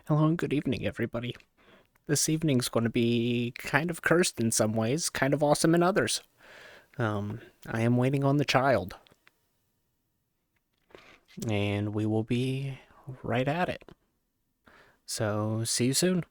Hello and good evening, everybody. This evening's going to be kind of cursed in some ways, kind of awesome in others. I am waiting on the child, and we will be right at it. So, see you soon.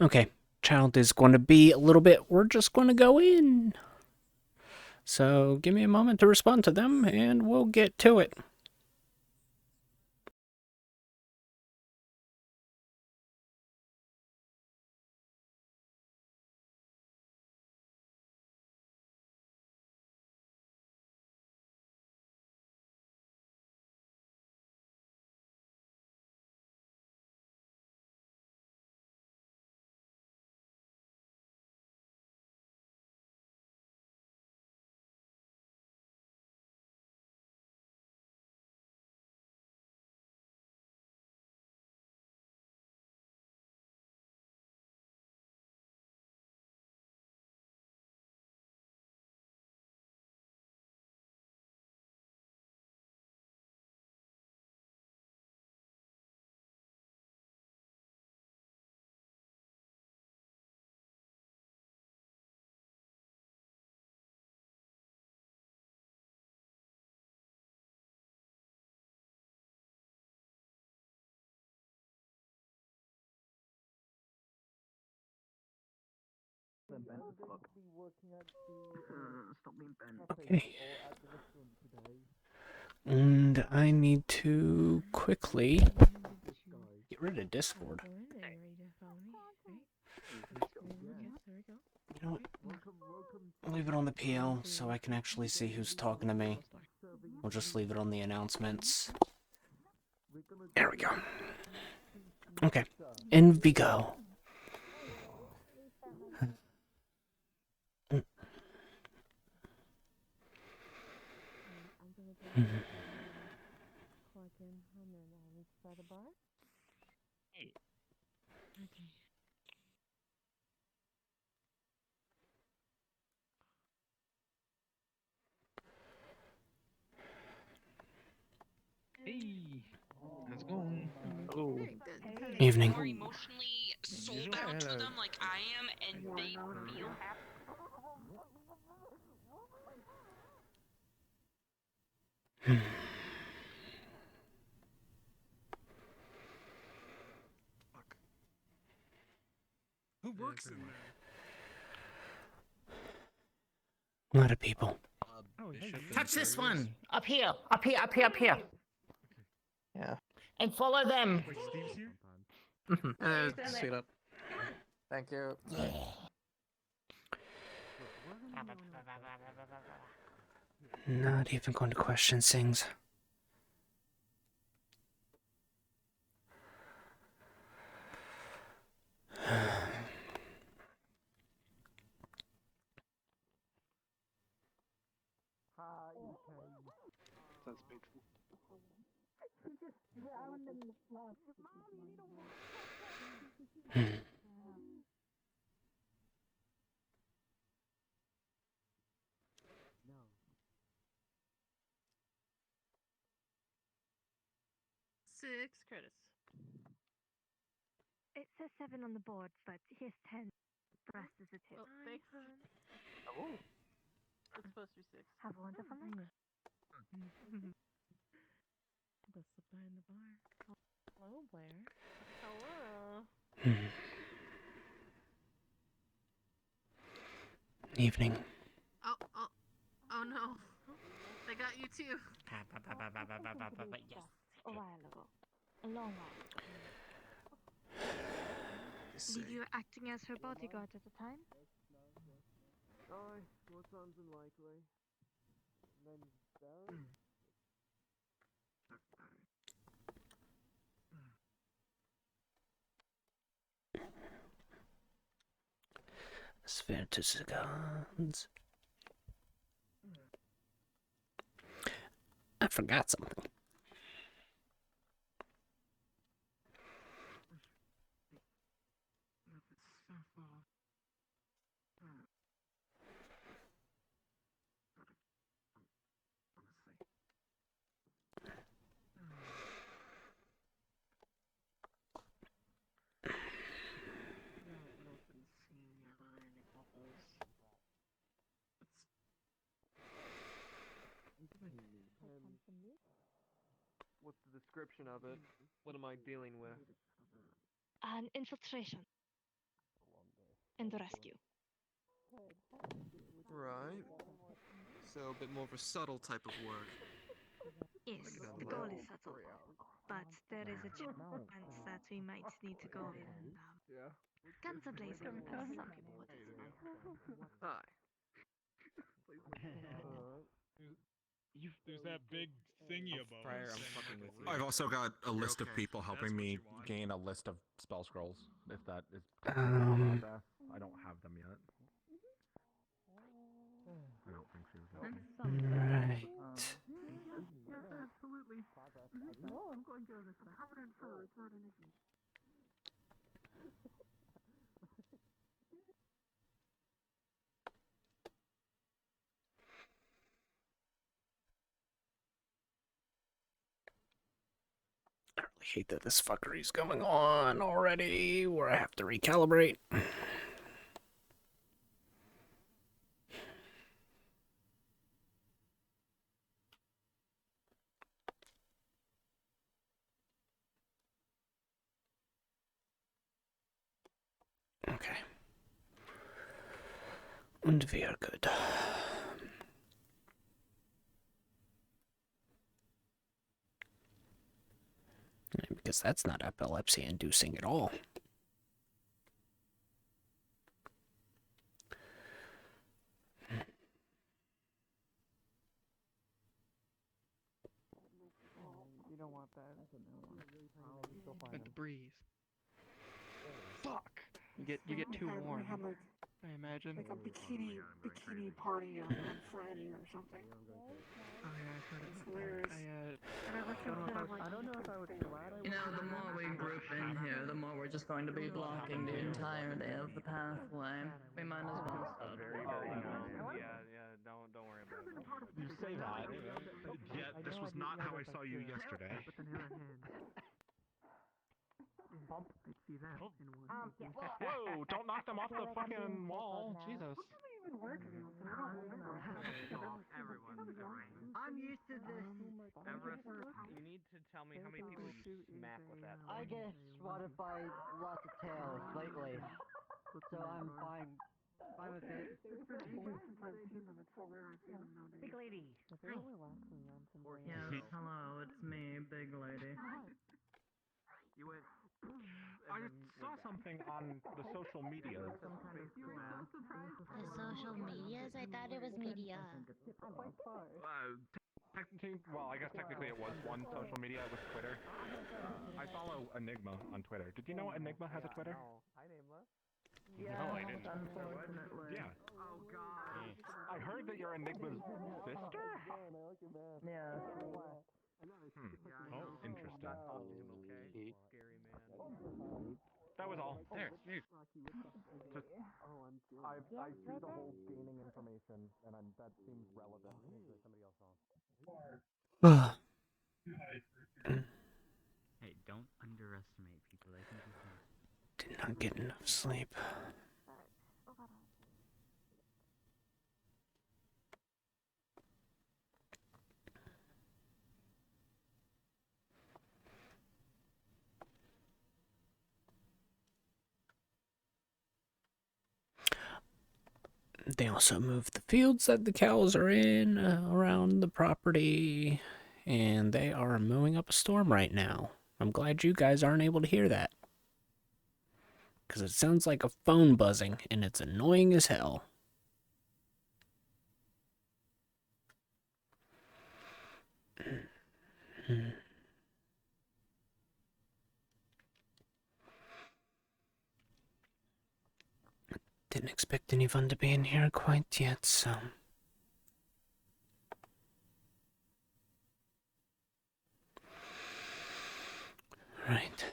Okay, child is going to be a little bit. We're just going to go in. So, give me a moment to respond to them, and we'll get to it. Okay. And I need to quickly get rid of Discord. You know what? I'll leave it on the PL so I can actually see who's talking to me. We'll just leave it on the announcements. There we go. Okay. In we go. Hey, how's it going? Hello. Evening. More emotionally soul-bound to them like I am, and they feel happy. Who works in there? A lot of people. Touch this one! Up here! Up here! Up here! Up here! Yeah. And follow them! Wait, Steve's here? Sit up. Thank you. Yeah. Not even going to question things. That's painful. Six credits. It says 7 on the board, but here's 10. The rest is a tip. Oh, thanks. Oh. It's supposed to be six. Have a wonderful night. The supply in the bar. Hello, Blair. Hello. Evening. Oh no. They got you too. Yes. A while ago. A long while. Were you acting as her bodyguard at the time? Aye, more times than likely. And then down. Sphere to seconds. I forgot something. What's the description of it? What am I dealing with? An infiltration. And rescue. Right. So a bit more of a subtle type of work. Yes, the goal is subtle. But there is a chance that we might need to go in Yeah. guns a-blazing, as some people put it. Aye. There's that big thingy above Friar, us I'm saying fucking like with a you. I've also got a list of okay. people helping That's what me you want. gain a list of spell scrolls. If that is Um. process. I don't have them yet. I don't think she was listening. Right. Absolutely. No, I'm going to this 104. It's not an issue. I really hate that this fuckery's going on already, where I have to recalibrate. Okay. And we are good. Because that's not epilepsy inducing at all. You don't want that. With the breeze. Fuck! You get too warm. I imagine. Like a bikini party on Friday or something. Oh yeah, I've heard It's of hilarious. I don't know if I would glad I You know, the more we group in here, the more we're just going to be blocking the entirety of the pathway. We might as well stop. very yeah, don't worry about it. You say that, yet this was not how I saw you yesterday. But on the other hand, I'd see that in one. Whoa, don't knock them off the fucking wall. Jesus. I'm used to this. Everest, you need to tell me how many people you smack with that. I get swatted by lots of tails lately, so I'm fine with it. Big lady. It's really relaxing on some days. Yes, hello, it's me, big lady. You went. I saw something on the social media. Some kind of square. The social medias? I thought it was media. Well, I guess technically it was one social media. It was Twitter. I follow Enigma on Twitter. Did you know Enigma has a Twitter? Hi, Nameless. Yeah, No, I didn't. unfortunately. Yeah. Oh god. I heard that you're Enigma's sister? Yeah. Oh, interesting. Okay. Scary man. That was all. There, dude. I see the whole gaining information, and that seems relevant. Somebody else on. Hey, don't underestimate people. I think you can. Did not get enough sleep. They also moved the fields that the cows are in around the property, and they are mowing up a storm right now. I'm glad you guys aren't able to hear that, because it sounds like a phone buzzing, and it's annoying as hell. Didn't expect anyone to be in here quite yet, so... Right.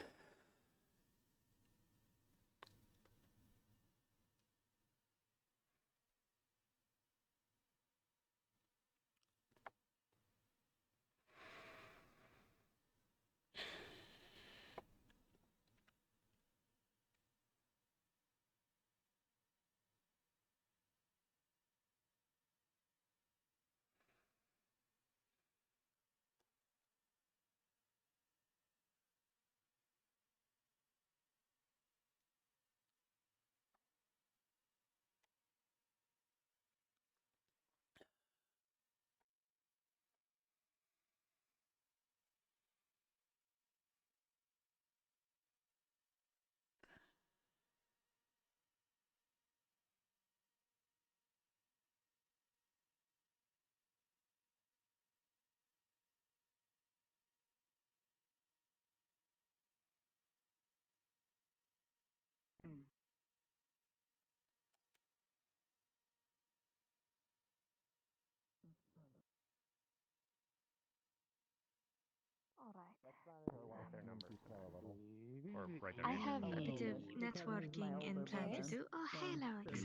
I have a bit of networking and plan to do. Oh, hey, Alex.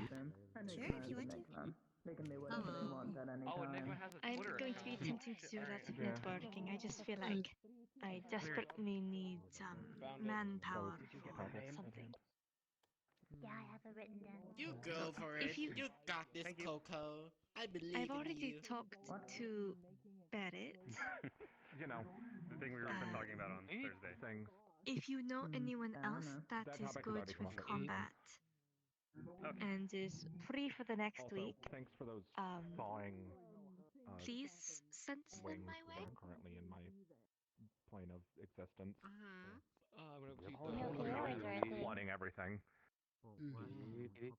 Sure, if you want to. They can be whatever they want at any Oh, time. Enigma has a I'm Twitter going to be account. attempting to do lots of networking. I just feel like I desperately need manpower for something. Yeah, I have it written down. You go for If it. you- You got this, Coco. I believe I've in already you. talked to Barrett. You know, the thing we were been talking about on Thursday. Things. If you know anyone Fair else enough. that That is topic has good already come with up. combat, and is free for the next Also, week, thanks for those um, thawing please send them wings my that way. are currently in my plane of existence. I'm gonna keep You know, cameras are at the- Flooding everything. Repeat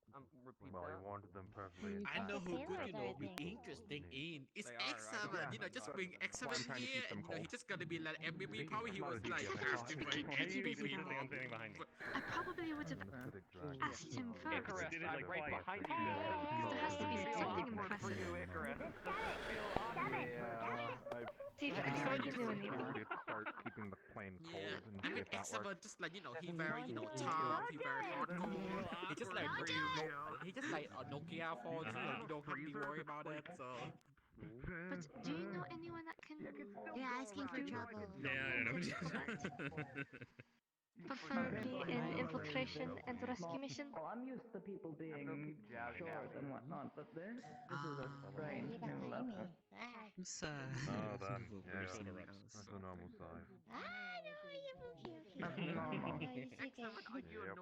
Well, he that. wanted them perfectly I know who could, cameras you know, are be thing. interesting in. It's They are, I X7, know. you know, just bring Well, I'm X7 trying to here, keep them and you know, cold. he's just gonna be like MVP power. He Not was as easy like, as I thought. Pretty busy He's though. standing behind me. I probably would have Anesthetic drag. asked him first. Icarus, Did it I'm like right twice. behind you. Because there has to be Does this feel something awkward for impressive. you, Icarus? Does this feel awkward? See, if I told you to and We could start keeping the plane cold yeah. and I see mean, if that X7 works. just like, you know, he very, you know, tough, he very hardcore. He just like, he just like a Nokia phone, so like, you don't have to be worried about it, so. But do you know anyone that can They're asking for trouble. Yeah, I don't know. preferably in infiltration and rescue mission? Well, I'm used to people being short and whatnot, but this is a strange You're new behind level. me. Ah. Oh, then. Yeah, Still yeah. erupts. That's the normal size. Ah, no, you're okay. That's normal. No, it's okay. Yep.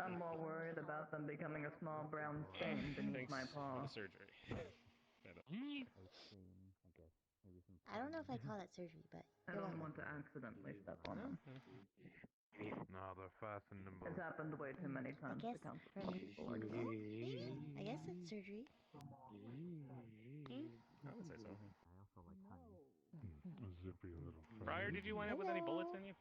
I'm more worried about them becoming a small brown stain beneath Thanks my for paw. the surgery. I don't know if I call it surgery, but I you're don't welcome. want to accidentally step on them. No, they're fast and nimble. It's happened way too many I times guess to count. for me, maybe. I guess it's surgery. I would say so. Zippy little thing. Briar, did you wind up with any bullets in you?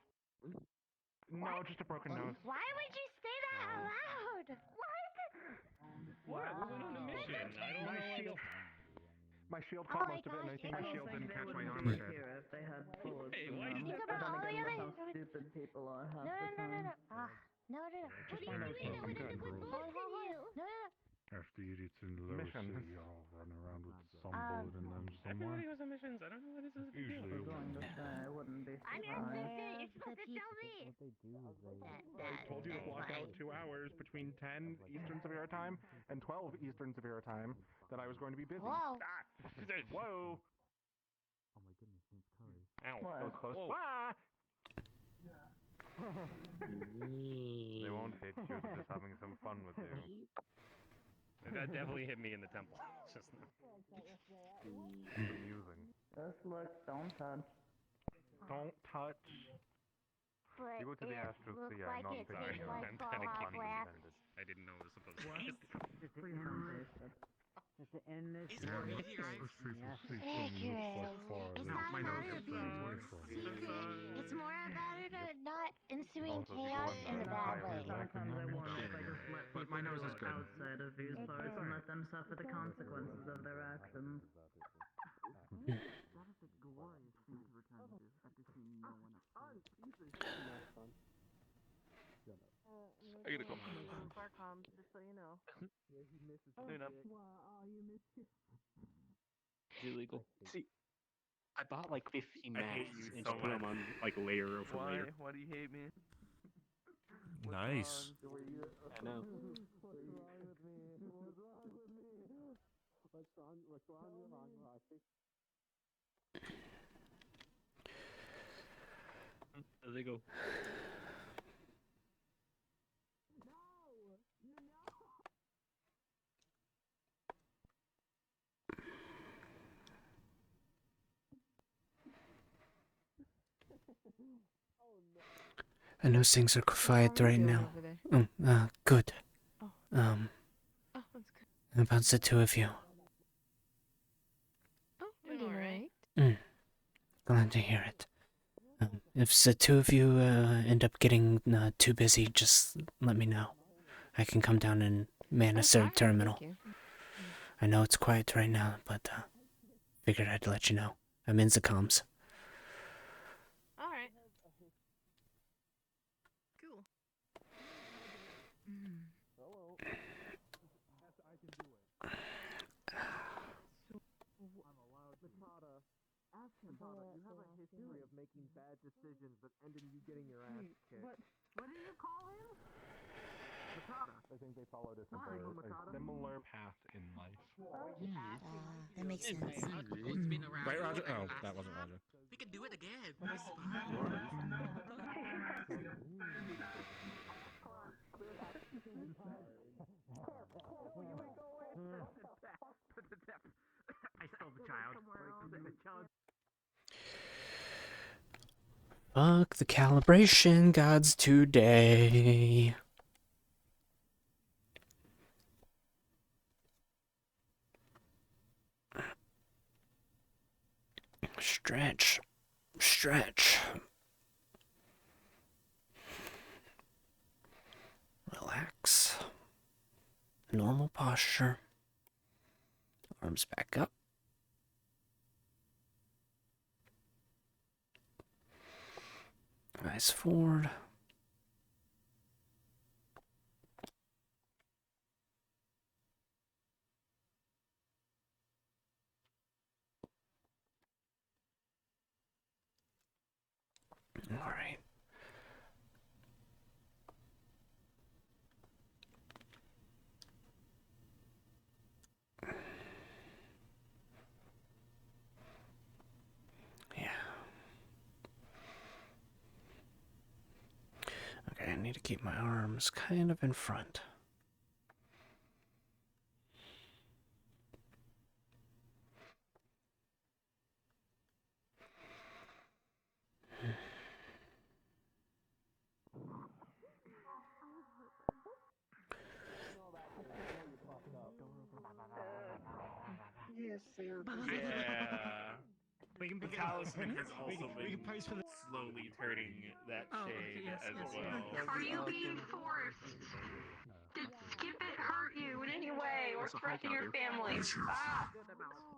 No, just a broken nose. Why would you say that out loud? What? We went on a mission. I don't My know why shield. My shield Oh caught my most of it, and I gosh, think I my don't shield think didn't they catch would my be armor did. here if they had bullets Hey, in why them. did you- Think But about then all again, your that's how life. stupid people are half No, the no, no, no, time. no. Ah, no, no, no. What do you mean? Good. What did you put bullets in you? No, no, no. After you eat in the lower Mission. city, I'll run around with some bullet in them somewhere. Everybody goes on missions. I don't know what this is. Usually We're going to say I wouldn't be I'm your surprised. sister. You're supposed to tell me. I told you to block out 2 hours between 10 Eastern Severe Time and 12 Eastern Severe Time that I was going to be busy. Whoa. Ah! Whoa! Ow. What? That was close. Whoa. Ah! They won't hit you. They're just having some fun with you. That definitely hit me in the temple just now. It's amusing. Just look, don't touch. Don't touch. But You go to the it astral looks sea. like I'm not it thinking tastes of like I'm Fallout pun wax. intended. I didn't know it was supposed to What? be. Please don't taste it. He's already right. Accurate. It's not about it to be a secret. It's more about it not ensuing Also, if you go chaos on in the a bad highway, way. Sometimes I wonder if I just let But my nose is good. outside of these parts and let them suffer the consequences of their actions. I gotta go. Far comms, just so you know. It's illegal. See, I bought like 15 I hate masks you and so just put them much. on like layer over Why? layer. Why do you hate me? Nice. I know. Illegal. I know things are quiet right now. Good. Oh. Um, Oh, that's good. about the two of you. Oh, we're doing alright. Glad to hear it. If the two of you end up getting too busy, just let me know. I can come down and man a third terminal. Thank you. I know it's quiet right now, but figured I'd let you know. I'm in the comms. Alright. Cool. Makata, you have a history of making bad decisions that end in you getting your ass kicked. What do you call him? Makata. I think they followed a Why? similar path in life. That makes sense. Right, Roger? Oh, that wasn't Roger. We can do it again. Fuck the calibration gods today. Stretch. Stretch. Relax. Normal posture. Arms back up. Eyes forward. All right. Yeah. Okay, I need to keep my arms kind of in front. Yeah. The talisman has also been slowly turning that shade as well. Are you being forced? Did Skip it hurt you in any way or threaten your family? Ah!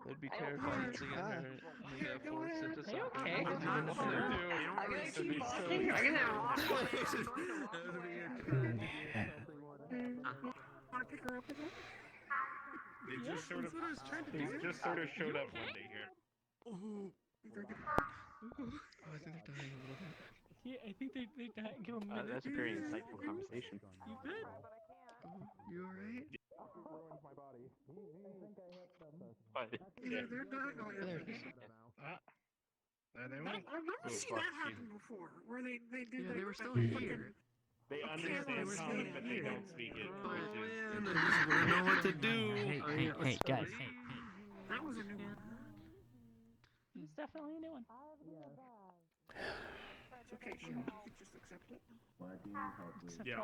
It'd be terrifying to get hurt and then get forced into something. Okay. You didn't want to do. I'm gonna It'd be keep so walking. I'm gonna walk They just sort of showed up one day here. Oh, I think they're dying a little bit. Yeah, I think they died. Give them a minute. That's a very insightful conversation. You good? You alright? But, yeah. They're dying on There you. it is. I've never seen that happen before. Where they did they were still here. They understand common, but they don't speak it. Man, they just wouldn't know what to do. Hey, guys. That was a new one. It's definitely a new one. It's okay, Sean. You can just accept it. Yeah,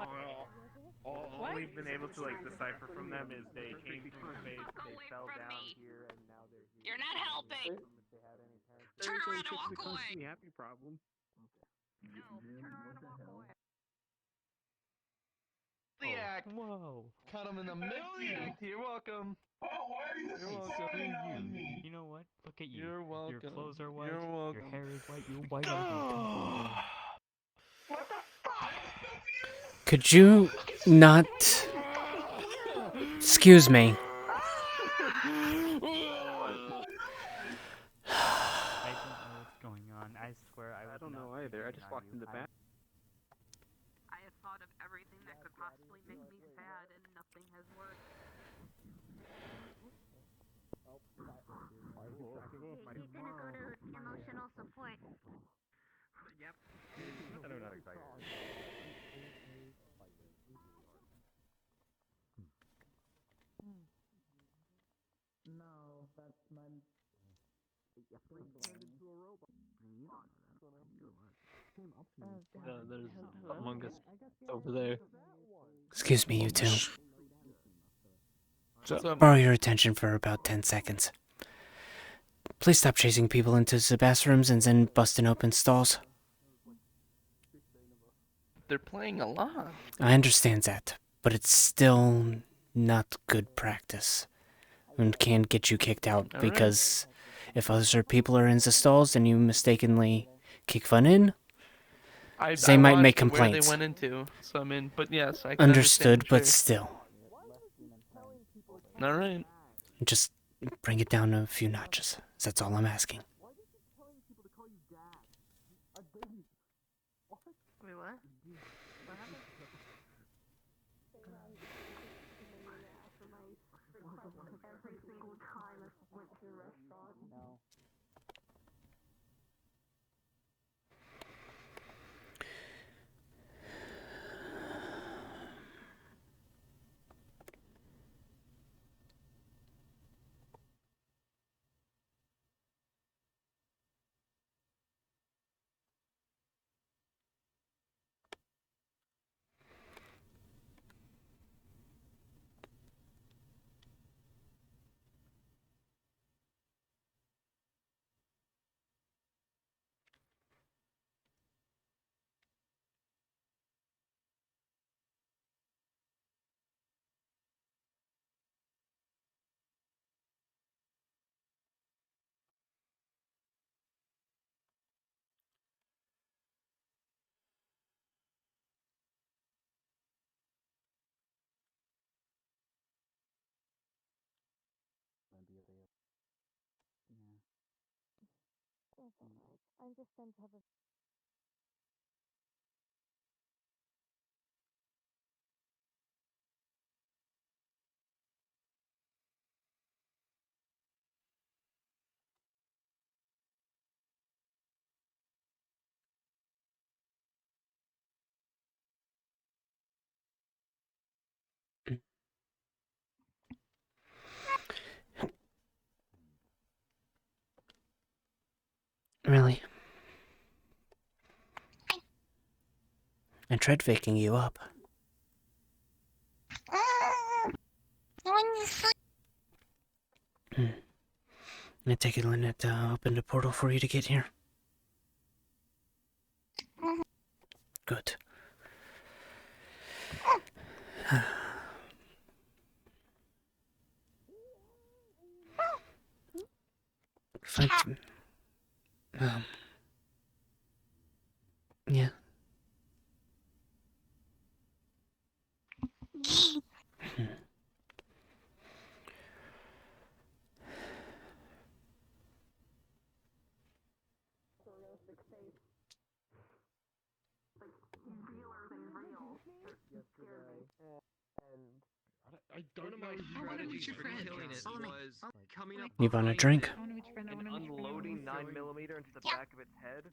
all we've been able to decipher from them is they came through space, they fell down here, and now they're here. You're not helping. Turn around and walk away. Happy problem. Yeah, Whoa. cut him in a million. You're welcome. You're welcome. You know what? Look at you. You're welcome. Your clothes are white. You're welcome. Your hair is white. You're white on Could you not... Excuse me. I don't know what's going on. I swear I don't know either. I just walked in the back. I have thought of everything that could possibly make me sad, and nothing has worked. He's gonna go to emotional support. Yep. I don't know exactly. No, that's my... There's Among Us over there. Excuse me, you two. What's up? Borrow your attention for about 10 seconds. Please stop chasing people into the bathrooms and then busting open stalls. They're playing a lot. I understand that, but it's still not good practice. And can get you kicked out All because if other people are in the stalls and you mistakenly kick fun in, they might make complaints. Where they went into, so I mean, but yes, I can Understood, but understand, still. sure. All right. Just bring it down a few notches. That's all I'm asking. Wait, what? What happened? Every single time I went to a restaurant. No. I'm just sent to have a Really? I tried waking you up. I take it Lynette opened a portal for you to get here? Good. Fight. Yeah. I don't know my strategy for killing it was coming up You want a behind drink? it and unloading 9mm into the back of its head.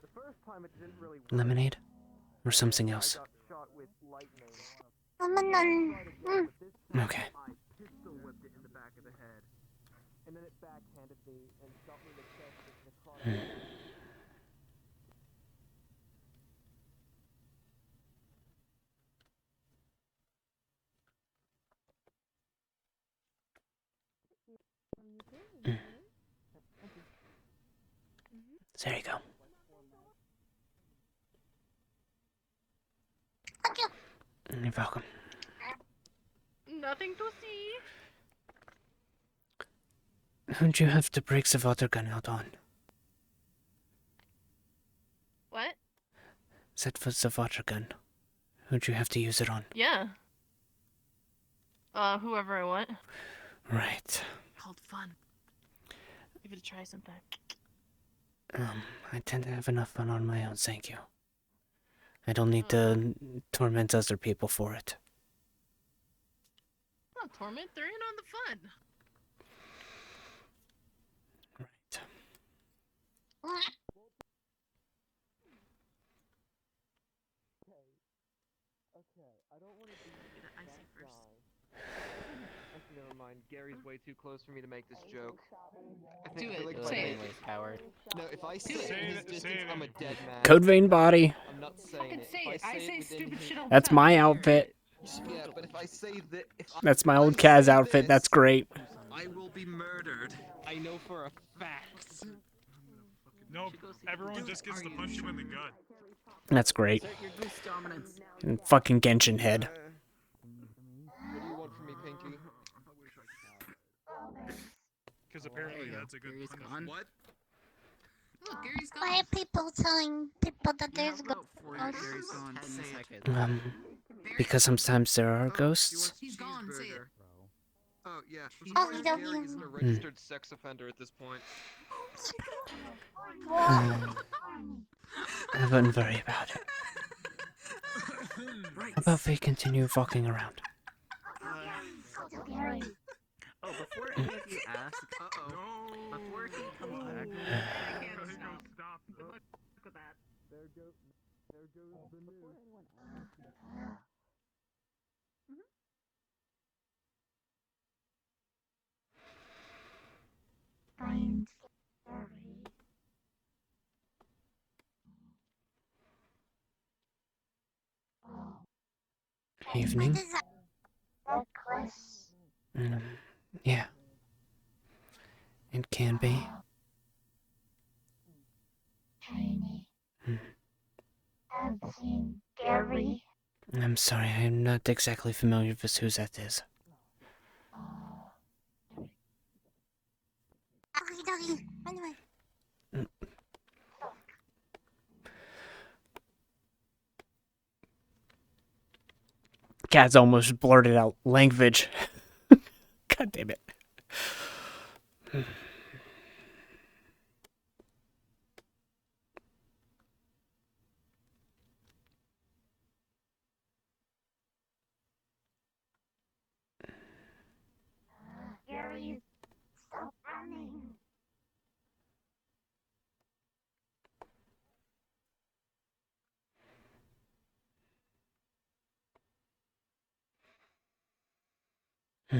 The first time it didn't really work. Lemonade? Or something else? I got shot with lightning. Okay. I pistol whipped it in the back of the head. And then it backhanded me and shot me in the chest with necrotic. There you go. You're welcome. nothing to see. Who'd you have to break the water gun out on? What? That was the water gun. Who'd you have to use it on? Yeah. Whoever I want. Right. Called fun. Give it a try sometime. I tend to have enough fun on my own, thank you. I don't need to torment other people for it. Not torment, they're in on the fun. Right. Okay, I don't want to be the icing first. Actually, never mind. Gary's way too close for me to make this joke. Do it. Like Say it. coward. No, if I say it in his distance, I'm a dead man. Code vein body. I'm not saying Fucking it. say If it. I say say it within stupid his... shit all the That's time. my outfit. Yeah, but if I say that... That's my old Kaz outfit. That's great. I will be murdered. I know for a fact. Nope, everyone just gets to punch you in the gut. That's great. Your goose dominance. And fucking Genshin head. What do you want from me, Pinky? Because apparently that's a good Gary's punishment. gone. What? Look, Gary's gone. Why are people telling people that there's About 40 Gary's gone. 10 seconds. Because sometimes there are ghosts. He's gone, say it. Oh, yeah. Oh, you don't Gary isn't a registered sex offender at this point. I wouldn't worry about it. How about we continue walking around? Oh, before any of you ask, before he comes back, I can't stop. Good luck with that. There goes the news. Brian's Evening? necklace. Yeah. It can be. Tiny. I've seen Gary. I'm sorry, I'm not exactly familiar with who that is. Doggy, run away. Kaz almost blurted out language. God damn it. Hmm?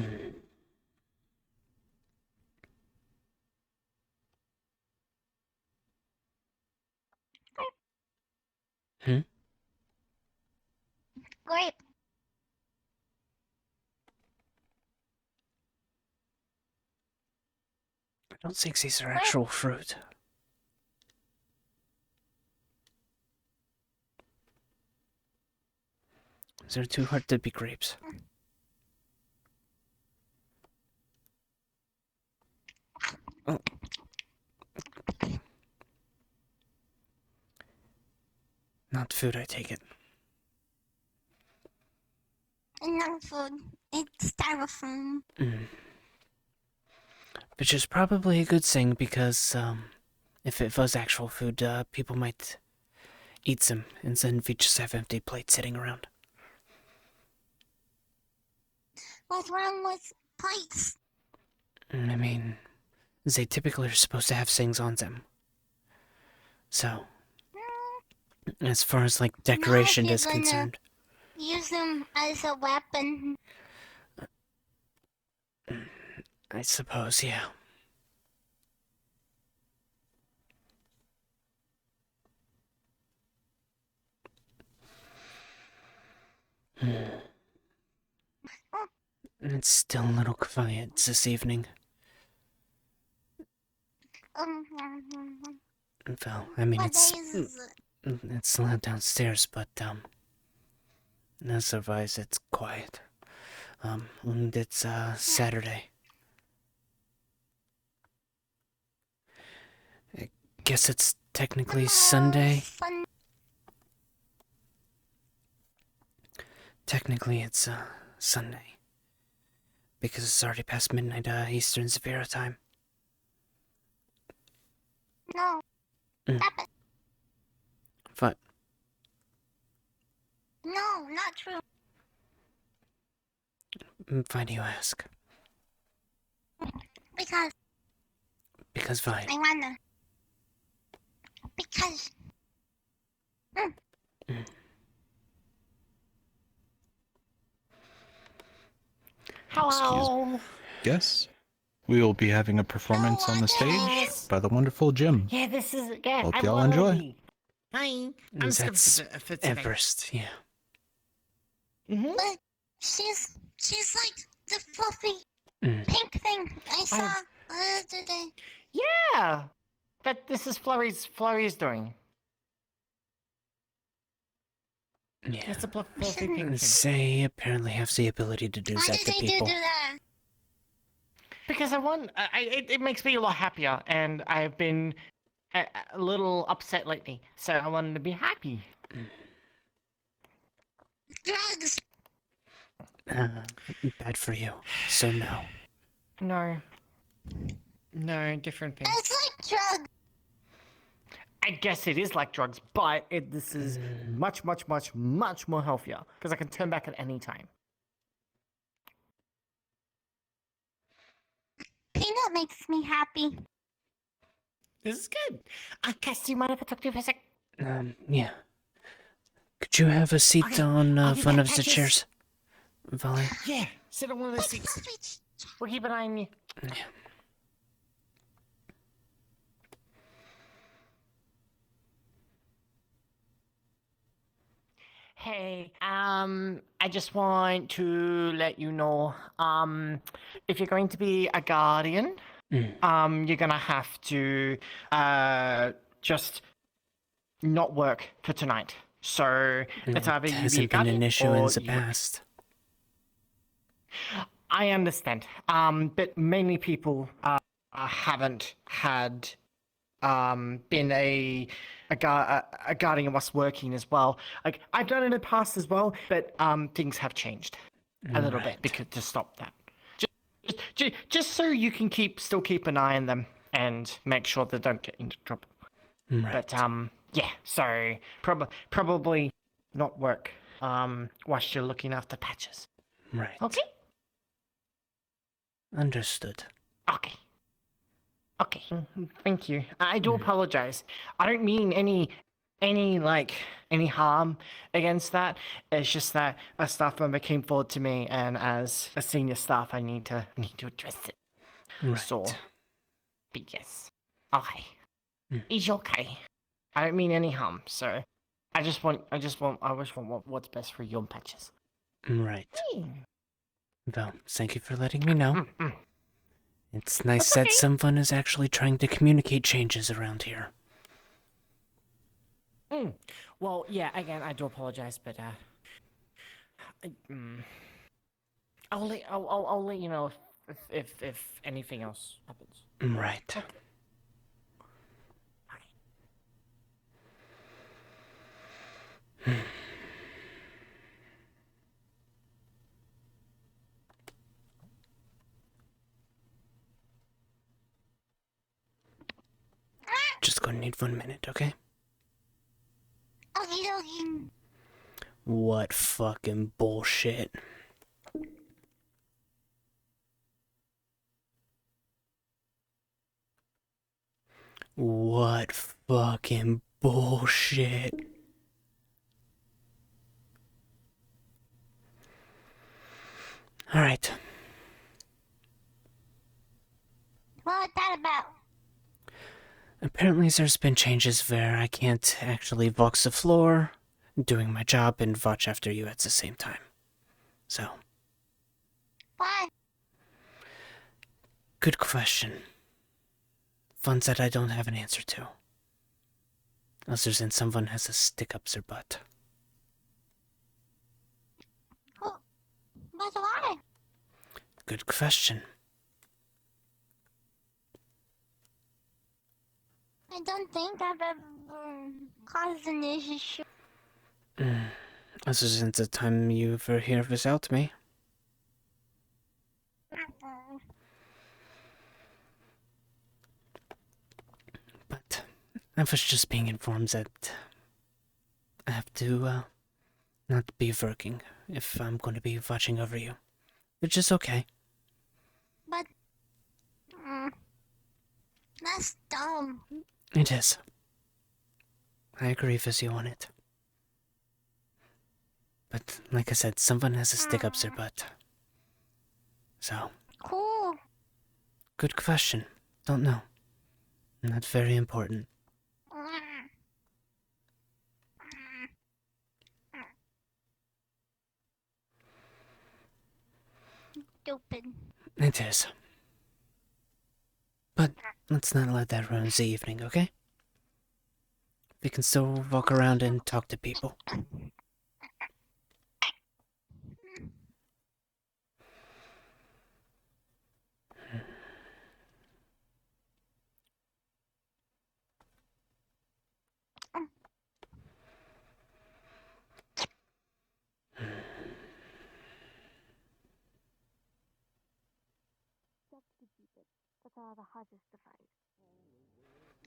Grape. I don't think these are actual fruit. They're too hard to be grapes. Oh. Not food, I take it. Not food. It's styrofoam. Which is probably a good thing because, if it was actual food, people might eat them, and then we just have empty plates sitting around. What's wrong with plates? I mean, they typically are supposed to have things on them. So, as far as, like, decoration is concerned. Use them as a weapon. I suppose, yeah. It's still a little quiet this evening. Well, I mean, it's loud downstairs, but, otherwise it's quiet. And it's, Saturday. I guess it's technically Sunday. Technically it's, Sunday. Because it's already past midnight, Eastern Severa time. No. Stop it. What? No, not true. Why do you ask? Because. Because fine. I wanna. Because. Hello. Yes. We will be having a performance on the stage by the wonderful Jim. Yeah, this is. Yeah, Hope y'all enjoy. Hi. That's Everest, yeah. But she's like the fluffy pink thing I saw the other day. Yeah. But this is Flurry's doing. Yeah. It's a fluffy pink thing. They apparently have the ability to do that to people. Do that? Because it makes me a lot happier, and I've been a little upset lately, so I wanted to be happy. Drugs. Bad for you. So no. No. No, different thing. It's like drugs. I guess it is like drugs, but this is much more healthier, because I can turn back at any time. Peanut makes me happy. This is good. Cass, do you mind if I talk to you for a sec? Yeah. Could you have a seat on one of the chairs, Valerie? Yeah, sit on one of the seats. We'll keep an eye on you. Yeah. Hey, I just want to let you know, if you're going to be a guardian, you're gonna have to, just not work for tonight. So, it's either you be a hasn't been guardian an issue or in the you- past. I understand, but many people, haven't had, been a guardian whilst working as well. Like, I've done it in the past as well, but things have changed a little bit because to stop that. Just so you can still keep an eye on them and make sure they don't get into trouble. Right. But yeah, so probably not work whilst you're looking after Patches. Right. Okay. Understood. Okay, thank you. I do apologize. I don't mean any any harm against that. It's just that a staff member came forward to me, and as a senior staff, I need to address it. Right. So, but yes, okay, Hmm. it's okay. I don't mean any harm, so I just want what's best for you and Patches. Right. Well, thank you for letting me know. It's nice that someone is actually trying to communicate changes around here. Well, yeah. Again, I do apologize, but I'll let you know if anything else happens. Right. Just gonna need 1 minute, okay? Okie dokie. What fucking bullshit. What fucking bullshit. Alright. What's that about? Apparently there's been changes where I can't actually walk the floor, doing my job, and watch after you at the same time. So. What? Good question. One that I don't have an answer to. Other than someone has a stick up their butt. But why? Good question. I don't think I've ever caused an issue. Other than the time you were here without me. But I was just being informed that I have to not be working if I'm going to be watching over you. Which is okay. But that's dumb. It is. I agree with you on it. But like I said, someone has to stick up their butt. So. Cool. Good question. Don't know. Not very important. Stupid. It is. But let's not let that ruin the evening, okay? We can still walk around and talk to people. But are the hardest to find.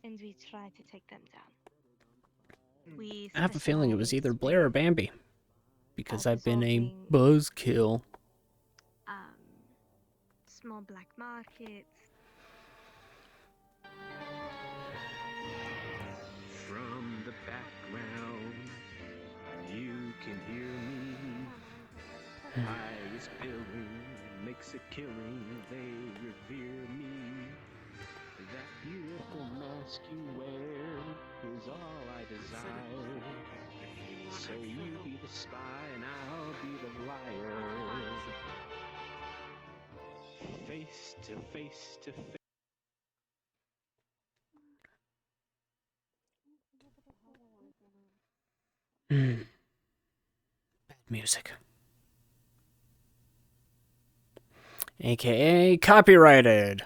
And we try to take them down. We I have a feeling it was either specialize Blair or Bambi. Because I've been a buzzkill. Small black markets. From the background, you can hear me. I is billing, makes a killing, they revere me. That beautiful mask you wear is all I desire. So you be the spy and I'll be the liar. Face to face to face. Bad music. AKA copyrighted.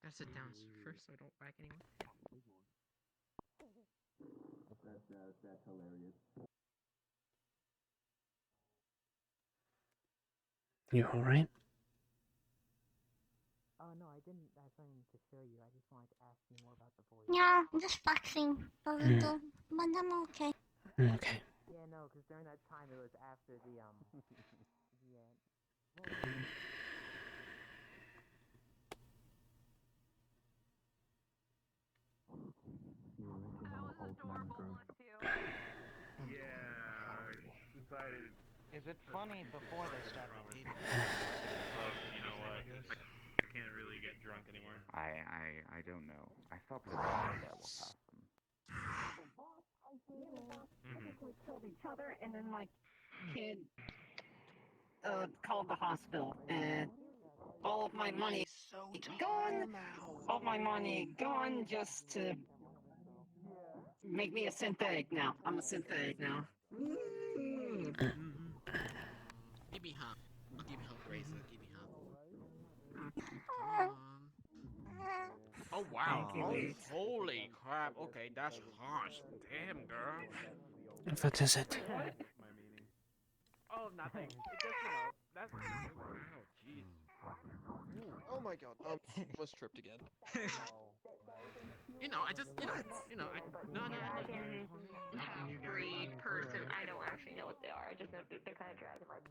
Gotta sit down first so I don't whack anyone. That's hilarious. You alright? Oh no, I didn't have something to show you. I just wanted to ask you more about the voice. Yeah, I'm just flexing a little, but I'm okay. Okay. Yeah, no, because during that time it was after the Decided. Is it funny before they start repeating? You know what? I can't really get drunk anymore. I don't know. I thought the guy that was awesome. Killed each other, and then like kid called the hospital, and all of my money gone. All my money gone just to make me a synthetic now. I'm a synthetic now. Give me hug. Give me hug, Razor. Give me hug. Oh wow. Holy crap. Okay, that's harsh. Damn, girl. What is it? Oh, nothing. It just, that's... Wow, jeez. Oh my god, was tripped again. I just, no. Half-breed person. I don't actually know what they are. I just know they're kind of dragon-like.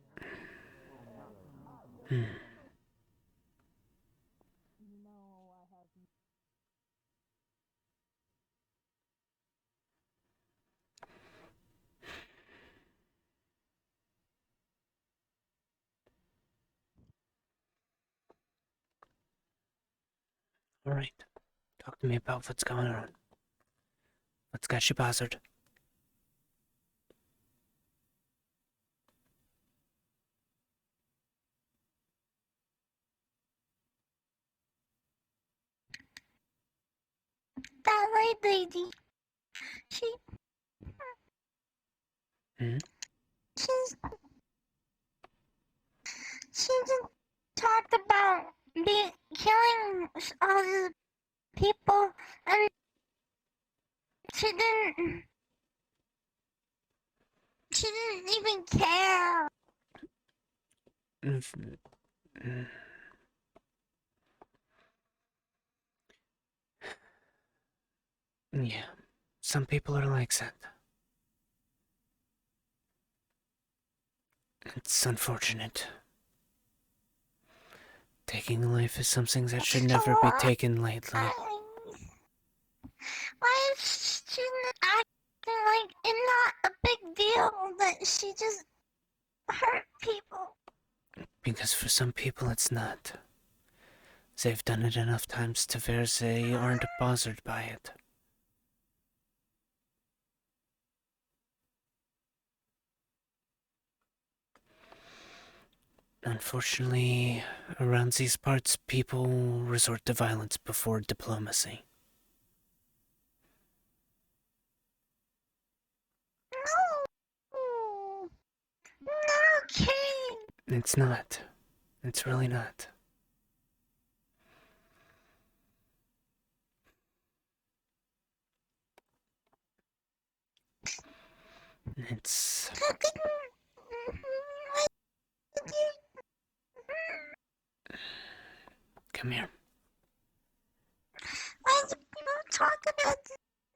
Alright. Talk to me about what's going on. What's got you bothered? That white lady. She just talked about killing all the people, and she didn't even care. Yeah, some people are like that. It's unfortunate. Taking life is something that should never be taken lightly. Why is she acting like it's not a big deal that she just hurt people? Because for some people it's not. They've done it enough times to where they aren't bothered by it. Unfortunately, around these parts, people resort to violence before diplomacy. No, not okay. It's not. It's really not. It's... Come here. Why do people talk about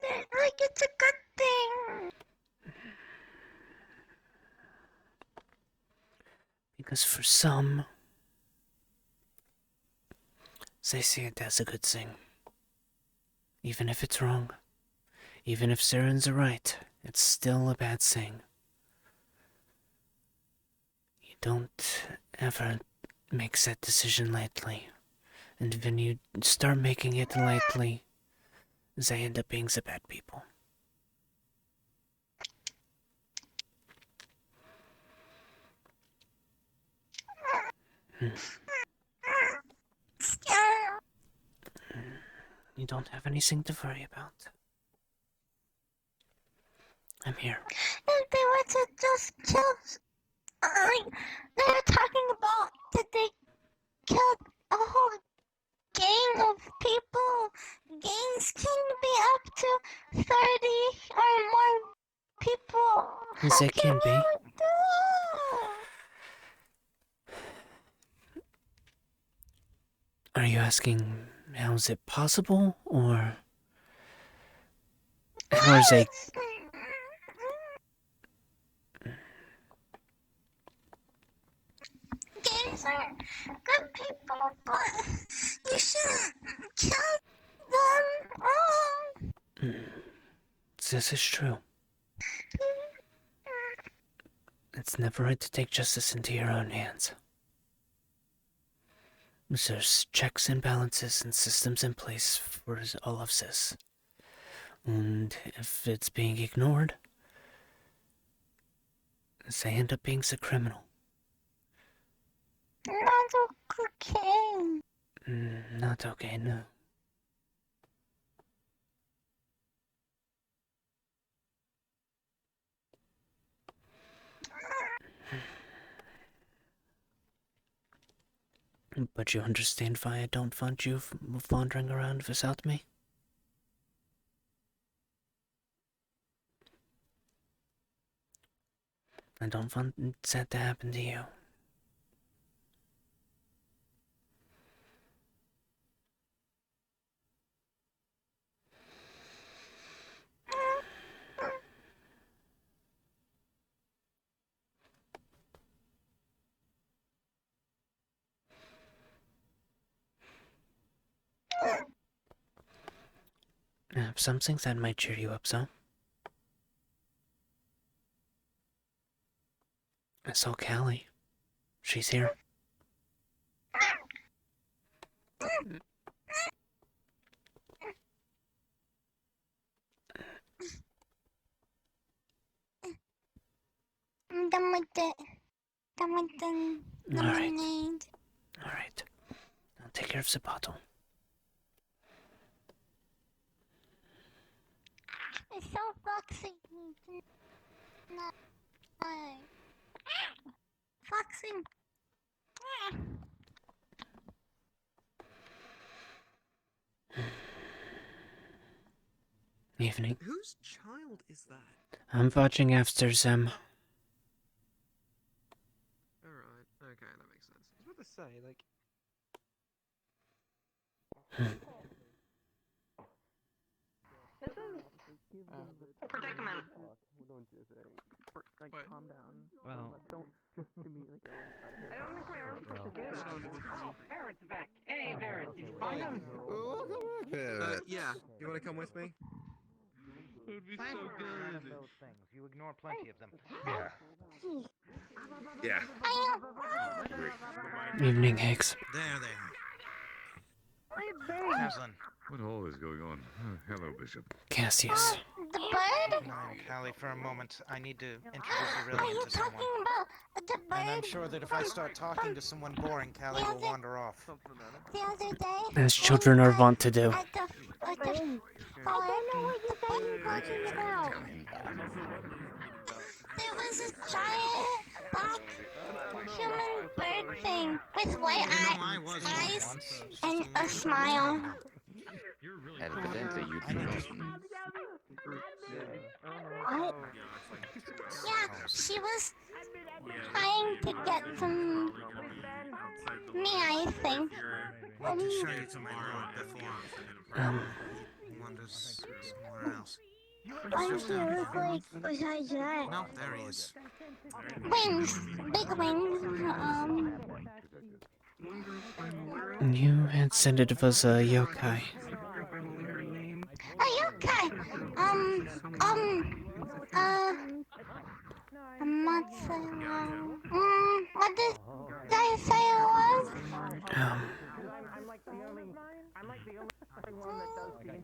it like it's a good thing? Because for some, they see it as a good thing. Even if it's wrong. Even if Zaren's right, it's still a bad thing. You don't ever make that decision lightly. And when you start making it lightly, they end up being the bad people. You don't have anything to worry about. I'm here. If they were to just kill, like, they were talking about that they killed a whole gang of people. Gangs can be up to 30 or more people. They can be. Are you asking how is it possible, or how is a... Gays are good people, but you shouldn't kill them all. This is true. It's never right to take justice into your own hands. There's checks and balances and systems in place for all of this. And if it's being ignored, they end up being the criminal. Not okay. Not okay, no. But you understand why I don't want you wandering around without me? I don't want that to happen to you. I have something that might cheer you up, so. I saw Callie. She's here. I'm done with it. Done with the lemonade. Alright. I'll take care of the bottle. It's so foxy. Not. Foxy. Evening. Whose child is that? I'm watching after them. Alright, okay, that makes sense. I was about to say, like... Predicament. Like, calm down. Well... Don't just immediately go inside. I don't think we're supposed to do this. Barrett's back. Hey, Barrett, did you find him? Yeah. You wanna come with me? It would be so good. Those things. You ignore plenty of them. Yeah. Evening, Higgs. There they are. Caslin. What all is going on? Hello, Bishop. Cassius. The bird? No, Callie, for a moment. I need to introduce Are Aurelian you to someone. talking about the bird? And I'm sure that if I start talking to someone boring, Callie will wander off. The other day? As children are wont to do. At the farm? I don't know what you're talking about. There was a giant black human bird thing with white eyes and a smile. Evidently, you do not. What? Yeah, she was trying to get some me, I think. I'll just show you tomorrow before wanders somewhere else. What does he look like besides that? No, there he is. Wings! Big wings. You had said it was a yokai. A yokai! I'm not saying, what did I say it was? I'm like the only one that does these.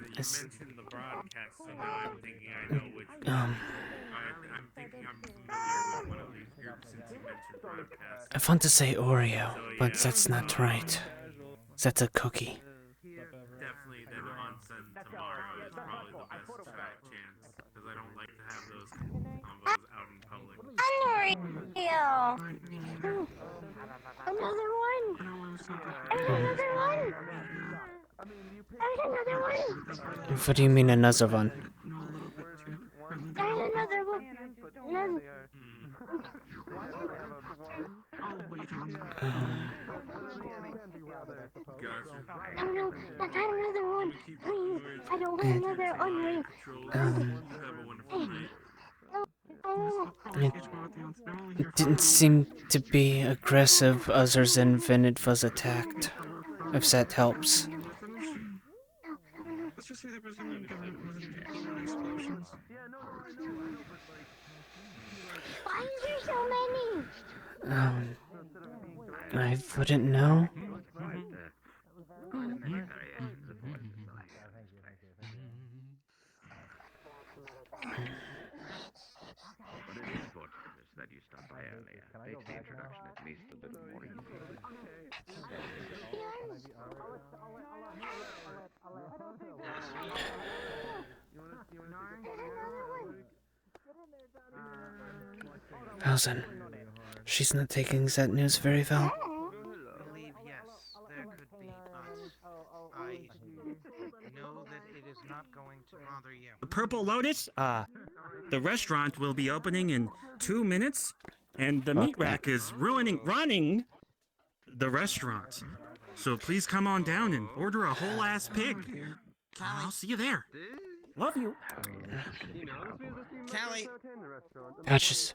You mentioned the broadcast, so now I'm thinking I know which one. I'm thinking I'm familiar with one of these groups since you mentioned broadcast. I want to say Oreo, but that's not right. That's a cookie. Definitely then on tomorrow is probably the best shot chance, because I don't like to have those combos out in public. Unreal! Another one! Another one! There's another one! What do you mean another one? Another one. Another. No, no, not another one. Please, I don't want another unreal. It didn't seem to be aggressive others than when it was attacked. If that helps. Let's just say there wasn't explosions. Why is there so many? I wouldn't know. But it is fortunate that you stopped by earlier. Makes the introduction at least a little more easy. Howson, she's not taking that news very well. I believe yes, there could be, but I know that it is not going to bother you. Purple Lotus, the restaurant will be opening in 2 minutes, and the meat rack is running the restaurant. So please come on down and order a whole ass pig. I'll see you there. Love you. Callie. Patches.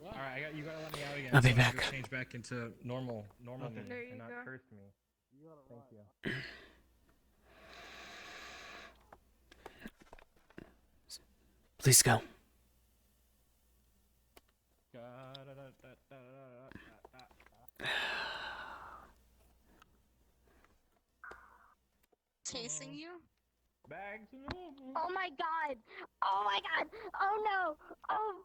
Alright, you gotta let me out again. I'll be so I back. just change back into normal me There you and not go. curse me. Thank you. Please go. Chasing you? Bags. Oh my god! Oh my god! Oh no! Oh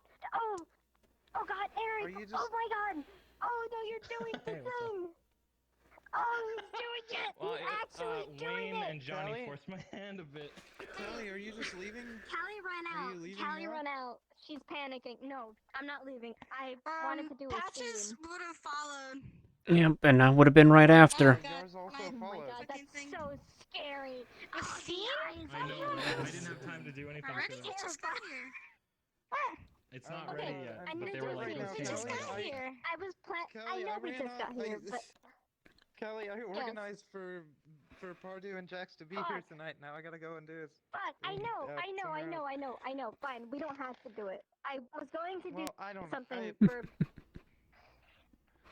god, Eric! Oh my god! Oh no, you're doing the thing! Oh, he's doing it! Well, He's actually doing Wayne it! and Johnny Callie? forced my hand a bit. Callie, are you just leaving? Callie ran Are out. you leaving Callie now? ran out. She's panicking. No, I'm not leaving. I wanted to do a Patches scene. would have followed. Yep, and I would have been right after. Yours also Oh my followed. god, that's so scary. A scene? I know, I didn't have time to do anything Already? to You it. just got here. It's not Okay, ready yet, I but need they to were like, see. let's We see just it. got here. I was I Callie, know I we ran just got out. here, but Kelly, I organized for Pardew and Jax to be here tonight. Now I gotta go and do this. fuck, I know. Fine, we don't have to do it. I was going to do something for.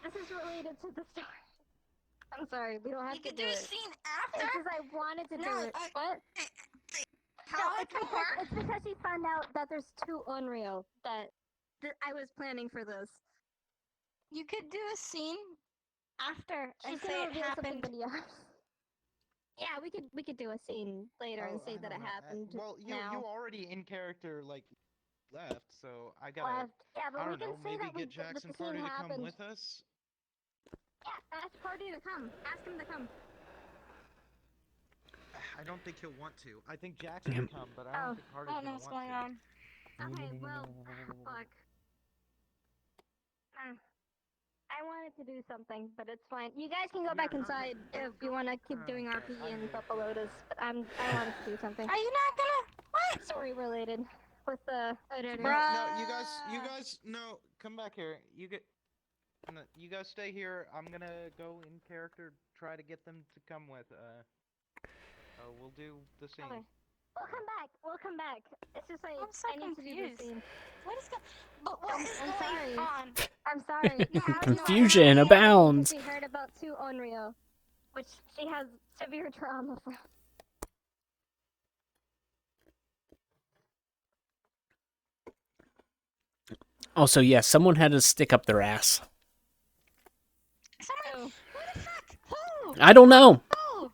This is related to the story. I'm sorry, we don't have You to could do do a it. scene after? It's because I wanted to do it. What? How it can work? It's because she found out that there's 2 Unreal that I was planning for this. You could do a scene after and She's say gonna it reveal something happened. to the others. Yeah, we could do a scene later and say that it happened. Well, you now. already in character like left, so I gotta. Left. Yeah, but I we don't know. can say Maybe that we get Jax that and the scene Pardew to come happened. with us. Yeah, ask Pardew to come. Ask him to come. I don't think he'll want to. I think Jax can come, but I don't think I Hardys don't know gonna what's want going to. on. Okay, well, fuck. I wanted to do something, but it's fine. You guys can go back inside if you want to keep doing RPG and Purple Lotus. But I wanted to do something. Are you not gonna? What? Story related with the editor. No, you guys, no, come back here. No, you guys stay here. I'm gonna go in character, try to get them to come with. We'll do the scene. Okay. We'll come back. It's just like I'm so I need to do confused. this scene. What is going? But what is I'm going sorry. on? I'm sorry. Confusion abounds. She heard about 2 Unreal, which she has severe trauma from. Also, yes, someone had to stick up their ass. Someone. What the fuck? Who? I don't know. Who?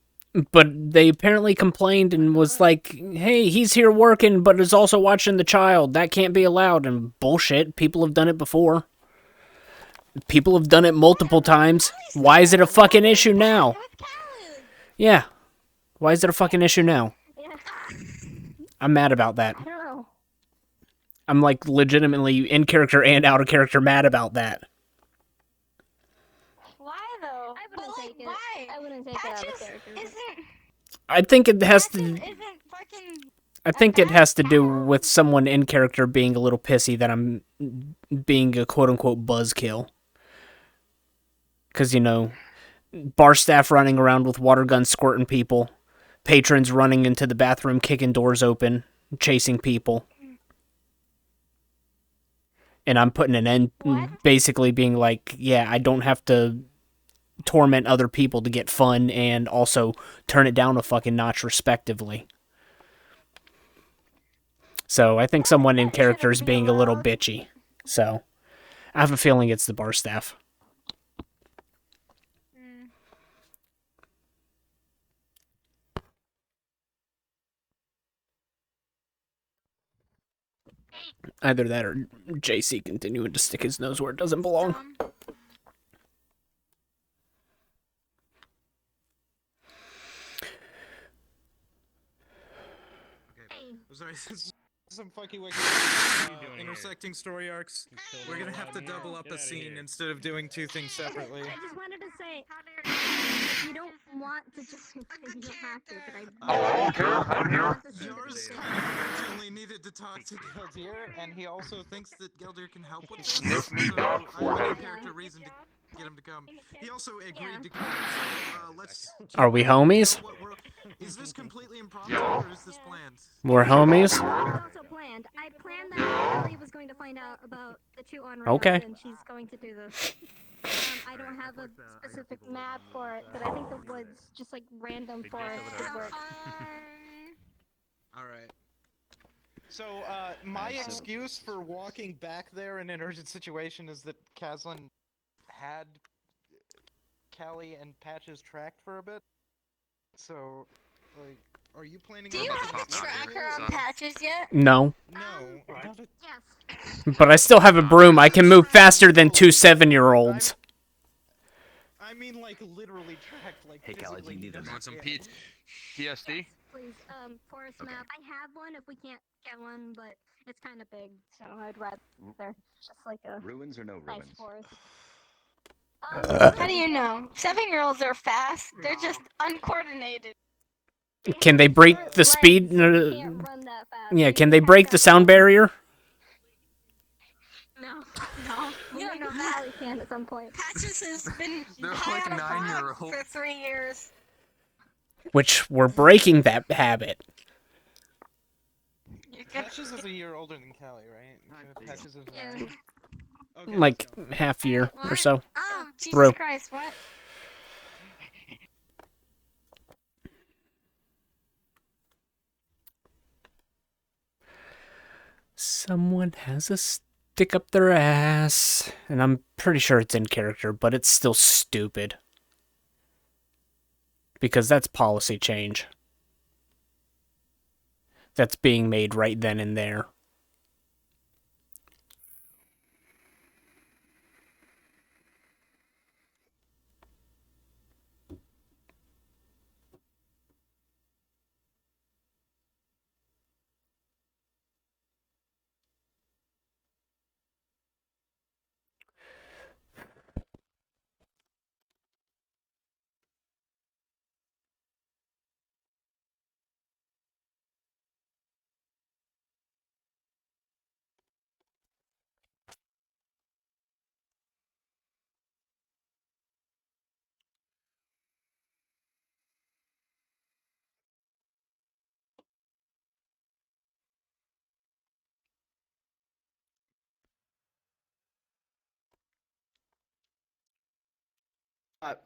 But they apparently complained and was like, hey, he's here working, but is also watching the child. That can't be allowed. And bullshit. People have done it before. People have done it multiple times. Why is it a fucking issue now? Yeah. Why is it a fucking issue now? Yeah. I'm mad about that. I don't know. I'm like legitimately in character and out of character mad about that. Why though? I wouldn't take it. Why? I wouldn't take it out of Patches character. isn't. I think it has to. Isn't fucking. I think it has to do with someone in character being a little pissy that I'm being a quote-unquote buzzkill. Because, you know, bar staff running around with water guns squirting people, patrons running into the bathroom kicking doors open, chasing people. And I'm putting an end, basically being like, yeah, I don't have to torment other people to get fun and also turn it down a fucking notch respectively. So I think someone in character is being a little bitchy. So I have a feeling it's the bar staff. Either that or JC continuing to stick his nose where it doesn't belong. Sorry, some funky wicked intersecting story arcs. We're gonna have to double up a scene instead of doing two things separately. I just wanted to say, you don't want to just, you don't have to, but I... I'm here. Yours urgently needed to talk to Geldir, and he also thinks that Geldir can help with this. Sniff me, So dog, I have forehead. a character reason to get him to come. He also agreed to come. So let's. Are we homies? Is this completely impromptu or is this planned? We're homies? It's also planned. I planned that Ellie was going to find out about the two on Okay. and she's going to do this. I don't have a specific map for it, but I think the woods, just like random forest, would work. Alright. So, my excuse for walking back there in an urgent situation is that Kaslin had Callie and Patches tracked for a bit. So, like, are you planning Do you have a tracker on Patches yet? No. No. Yes. But I still have a broom. I can move faster than two 7-year-olds. I mean, like, literally tracked, like, Hey, Callie, do you need doesn't want some get pizza? it. PSD? Please, forest map. I have one if we can't get one, but it's kind of big, so I'd rather just like a Ruins or no nice ruins? forest. How do you know? 7-year-olds are fast. They're just uncoordinated. Can they break the speed? Yeah, can they break the sound barrier? No, you don't know that. Probably can at some point. Patches has been They're high like on a frog 9-year-olds. for 3 years. Which we're breaking that habit. Patches is a year older than Callie, right? Patches is Okay. Like half year or so. Oh, Jesus Through. Christ, what? Someone has a stick up their ass. And I'm pretty sure it's in character, but it's still stupid. Because that's policy change. That's being made right then and there.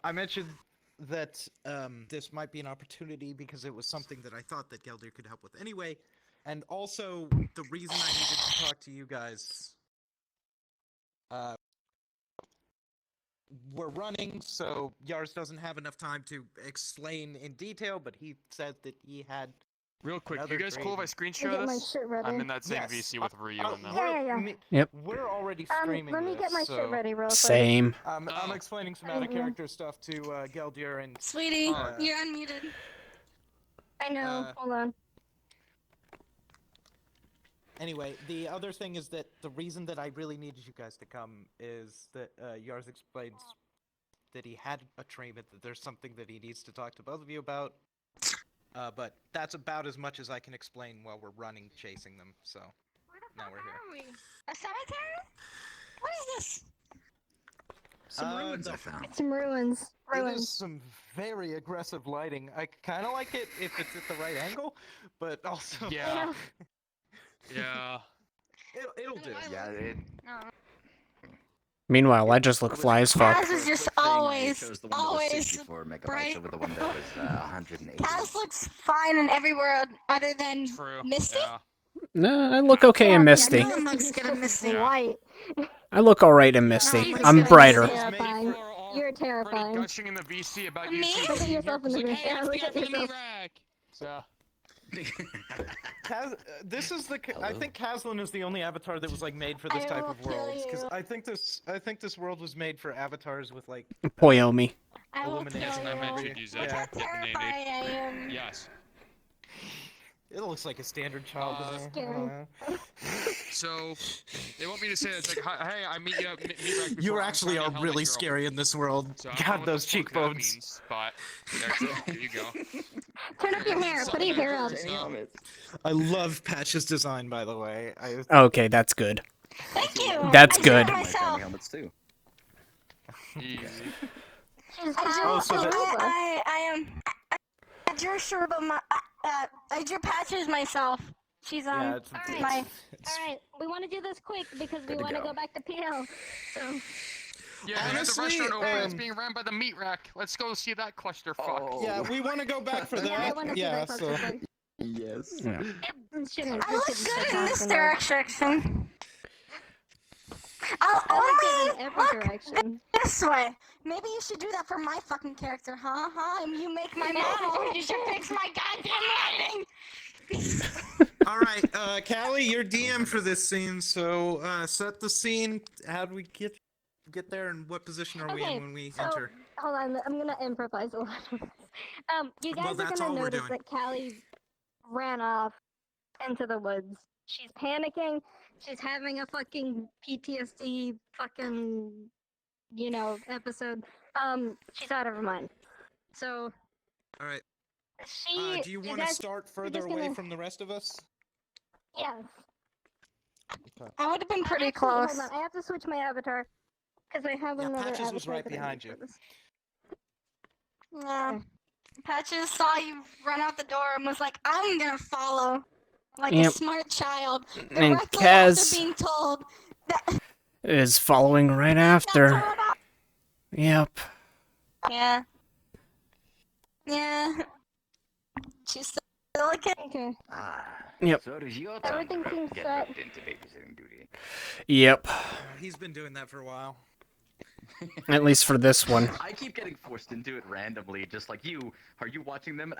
I mentioned that this might be an opportunity because it was something that I thought that Geldir could help with anyway, and also the reason I needed to talk to you guys. We're running, so Yars doesn't have enough time to explain in detail, but he said that he had. Real quick, another you guys cool if I trade. screen Get share my this? shit ready. I'm in that same Yes. VC with Ryu and them. Yeah. Yep. We're already streaming Let me get my this, shit ready real quick. Same. I'm explaining some out of character stuff to Geldir and. Sweetie, you're unmuted. I know. Hold on. Anyway, the other thing is that the reason that I really needed you guys to come is that Yars explains that he had a treatment, that there's something that he needs to talk to both of you about. But that's about as much as I can explain while we're running, chasing them. So now we're here. A cemetery? What is this? Some ruins I found. Some ruins. It is some very aggressive lighting. I kind of like it if it's at the right angle, but also Yeah. Yeah. It'll do. Yeah, it. Meanwhile, I just look fly as fuck. Kaz is just always bright. Over the one that was 180. Kaz looks fine in everywhere other than Misty. Nah, I look okay in Misty. Everyone looks good in Misty. White. I look alright in Misty. She's I'm good. terrifying. Terrifying. You're terrifying. Gushing in the VC about you. Look at yourself in the mirror. Hey, Look at the meat yourself. rack. So. This is the. I think Kaslin is the only avatar that was like made for this type of world. Because I think this world was made for avatars with like. Poyomi. Illumination. I meant you'd use that. Yes. It looks like a standard child. So, they want me to say it's like, hey, I meet you at meat rack before. You actually are really scary in this world. So God, those cheekbones. Means, but there you go. Turn up your hair. Put your hair up. I love Patch's design, by the way. Okay, that's good. Thank you. That's good. Helmets too. I am. I drew Shuruba. I drew Patches myself. She's on my. Alright, we want to do this quick because we want to go back to PL. So. Yeah, they have the restaurant open. It's being ran by the meat rack. Let's go see that clusterfuck. Yeah, we want to go back for that. Yeah, so. Yes. Yeah. I look good in this direction. I'll in every look direction. this way. Maybe you should do that for my fucking character, huh? You make my model. You should fix my goddamn lighting. Alright, Callie, you're DM for this scene, so set the scene. How do we get there, and what position are we in when we enter? Hold on, I'm gonna improvise a lot of this. You guys are gonna notice that Callie ran off into the woods. She's panicking. She's having a fucking PTSD fucking, episode. She's out of her mind. So. Alright. Do you want to guys- start we're further just away gonna- from the rest of us? Yes. Okay. I would have been pretty Actually, close. Hold on, I have to switch my avatar. Because I have another Patches avatar. was right that I behind made you. for this. Yeah. Patches saw you run out the door and was like, I'm gonna follow. Like a Yep. smart child. And Directly Kaz after being told that. is following right after. Yep. Yeah. Yeah. She's still a kid. Okay. Yep. So does your Everything seems get set. left into babysitting duty. Yep. He's been doing that for a while. At least for this one. I keep getting forced into it randomly, just like you. Are you watching them?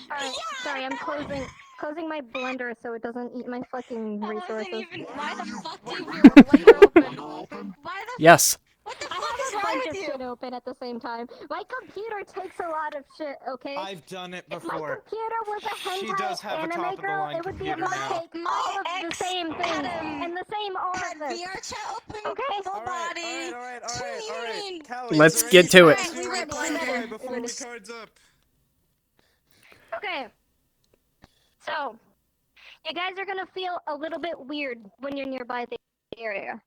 Alright, sorry, I'm closing my blender so it doesn't eat my fucking resources. Why the fuck do you have your blender open? Why the Yes. What the I fuck is have a wrong bunch with of you? shit open at the same time. My computer takes a lot of shit, okay? I've done it If my before. computer was a hentai She does have a anime top of the girl, line it would be able computer to now. take all of the same things and the same Had orifice. VR chat open, Okay? full body. Alright. Callie, Let's is there get to anything it. else you We want to were clarify blended. before we cards up? Okay. So, you guys are gonna feel a little bit weird when you're nearby the area.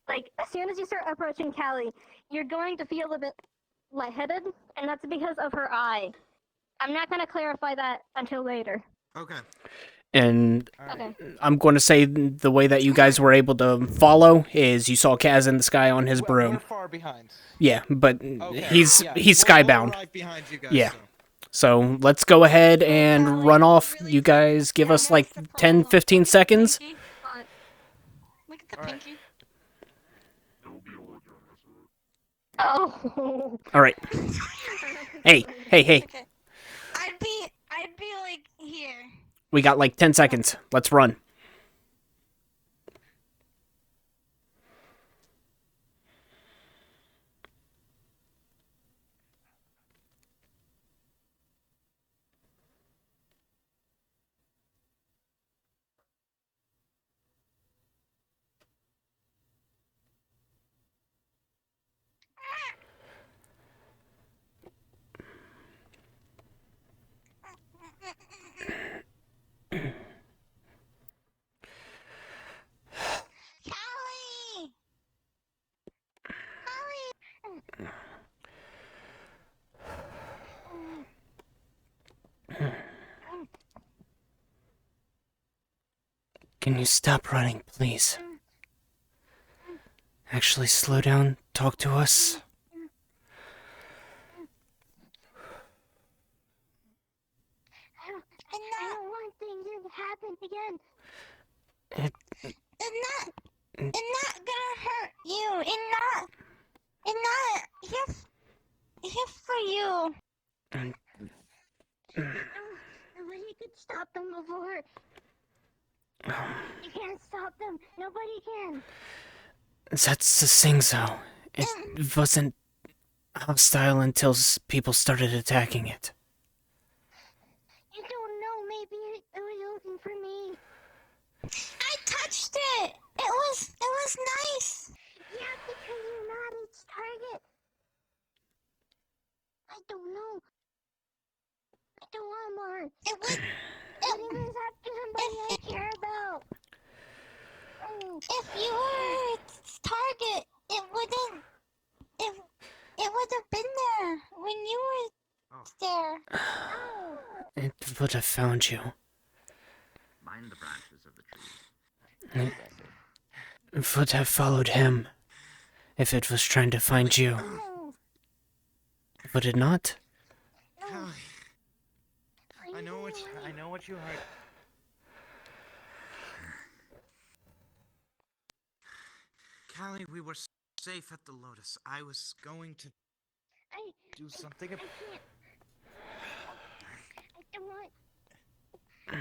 Like, as soon as you start approaching Callie, you're going to feel a bit lightheaded, and that's because of her eye. I'm not gonna clarify that until later. Okay. And Okay. I'm going to say the way that you guys were able to follow is you saw Kaz in the sky on his broom. We're far behind. Yeah, but Okay. he's Yeah, he's we're skybound. right behind you guys. Yeah. So let's go ahead and run off. You guys give us like 10-15 seconds. Look at the pinky. Oh. All right. Hey. Okay. I'd be like here. We got like 10 seconds. Let's run. Can you stop running, please? Actually, slow down, talk to us. I don't want things to happen again. It's not gonna hurt you. It's not here for you. Nobody could stop them before. You can't stop them. Nobody can. That's the thing, though. It wasn't hostile until people started attacking it. You don't know. Maybe it was looking for me. I touched it. It was nice. Yeah, because you're not its target. I don't know. I don't want more. It was. It was after somebody I care about. If you were its target, it wouldn't. It would have been there when you were there. It would have found you. Mind the branches of the trees. It would have followed him if it was trying to find you. Would it not? Callie, I know what you heard. Callie, we were safe at the Lotus. I was going to do something. I don't want. I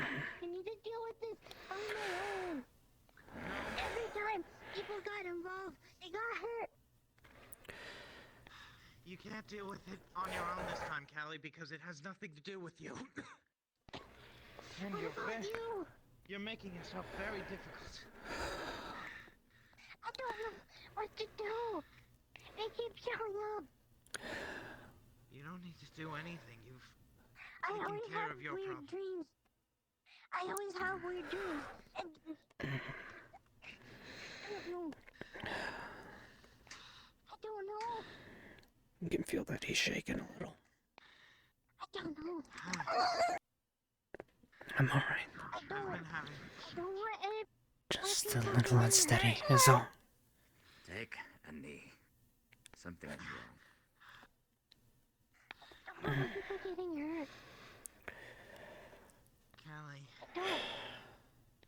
need to deal with this on my own. Every time people got involved, they got hurt. You can't deal with it on your own this time, Callie, because it has nothing to do with you. And you're making yourself very difficult. I don't know what to do. They keep showing up. You don't need to do anything. You've I taken always care have of your weird problem. dreams. I always have weird dreams. And I don't know. You can feel that he's shaking a little. I don't know. I'm alright. I don't want any. Just a little unsteady, is all. Take a knee. Something's wrong. I don't want people getting hurt. Callie,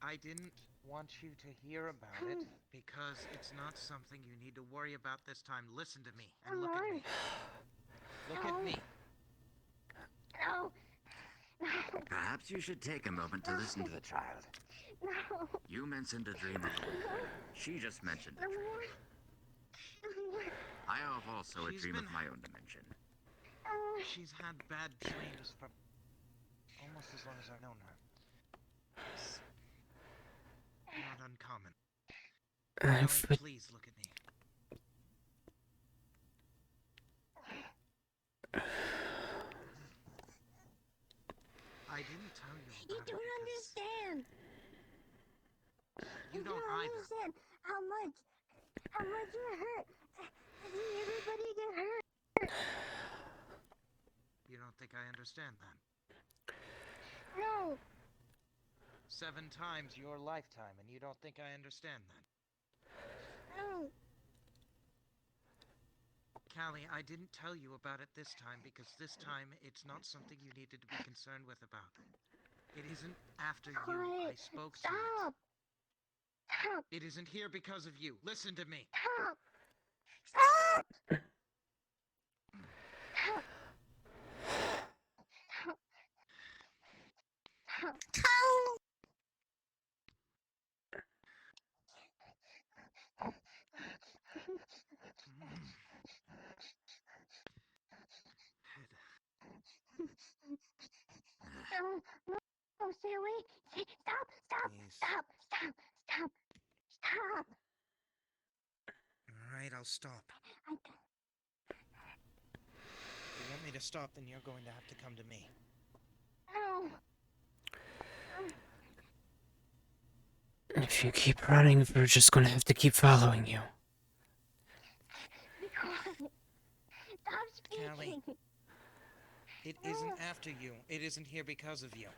I didn't want you to hear about it because it's not something you need to worry about this time. Listen to me and look at me. Look at me. No. Perhaps you should take a moment to listen to the child. No. You mentioned a dream earlier. She just mentioned a dream. I have also a dream of my own dimension. She's had bad dreams for almost as long as I've known her. It's not uncommon. Callie, please look at me. I didn't tell you about You don't understand. You don't understand how much you're hurt. Everybody get hurt. You don't think I understand that? No. 7 times your lifetime, and you don't think I understand that? No. Callie, I didn't tell you about it this time because this time it's not something you needed to be concerned with about. It isn't after you. I spoke to it. Stop. It isn't here because of you. Listen to me. Stop. Stop. No, stay away. Stop. Alright, I'll stop. If you want me to stop, then you're going to have to come to me. No. If you keep running, we're just gonna have to keep following you. Be quiet. Stop speaking. Callie, it isn't after you. It isn't here because of you.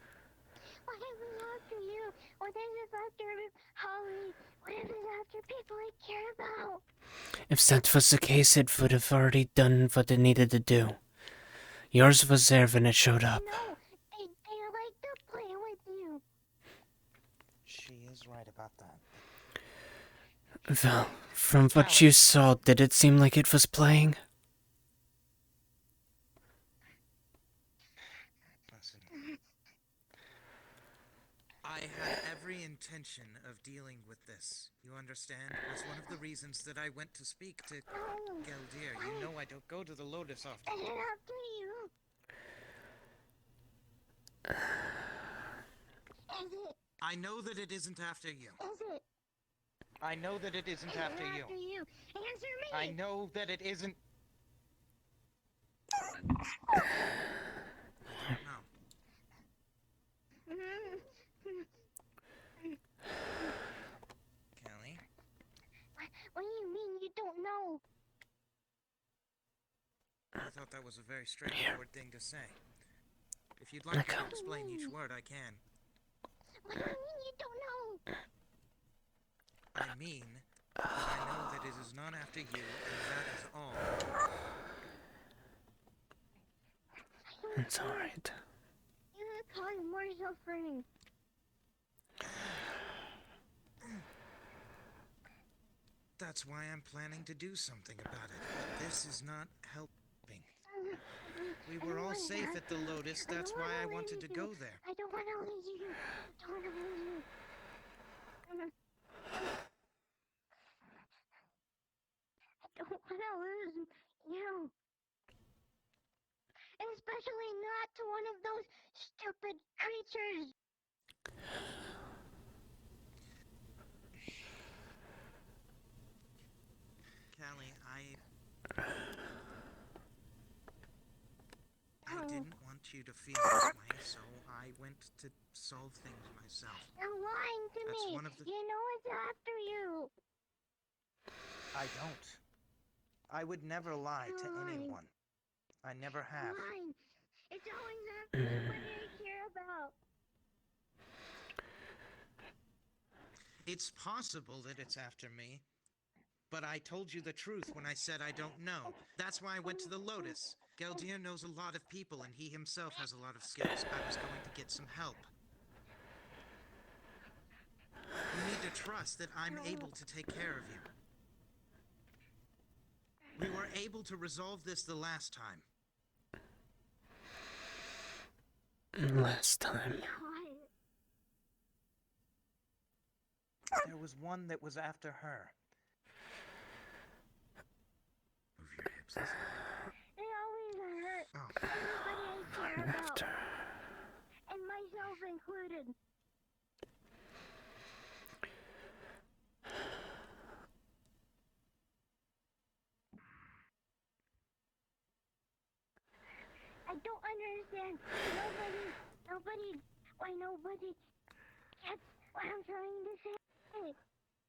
Why is this after you? Or this is after Holly? What is this after people I care about? If that was the case, it would have already done what it needed to do. Yours was there when it showed up. No, they like to play with you. She is right about that. Well, from what you saw, did it seem like it was playing? Listen. I had every intention of dealing with this. You understand? That's one of the reasons that I went to speak to Geldir. You know I don't go to the Lotus often. Is it after you? Is it? I know that it isn't after you. Is it? I know that it isn't after you. After you. Answer me. I know that it isn't. Kelly? What do you mean you don't know? I thought that was a very straightforward thing to say. If you'd like me to explain each word, I can. What do you mean you don't know? I mean that I know that it is not after you, and that is all. It's alright. You're causing more suffering. That's why I'm planning to do something about it. But this is not helping. We were all safe at the Lotus, that's why I wanted to go there. I don't want to lose you. I don't want to lose you. I don't want to lose you. Especially not to one of those stupid creatures. Callie, I didn't want you to feel this way, so I went to solve things myself. You're lying to That's me. one of the... You know it's after you. I don't. I would never lie to anyone. I never have. Lying. It's always after somebody I care about. It's possible that it's after me, but I told you the truth when I said I don't know. That's why I went to the Lotus. Geldir knows a lot of people, and he himself has a lot of skills. I was going to get some help. You need to trust that I'm able to take care of you. We were able to resolve this the last time. Last time. There was one that was after her. Move your hips. Listen. It always hurts. Everybody I care about. And myself included. I don't understand. Why nobody gets what I'm trying to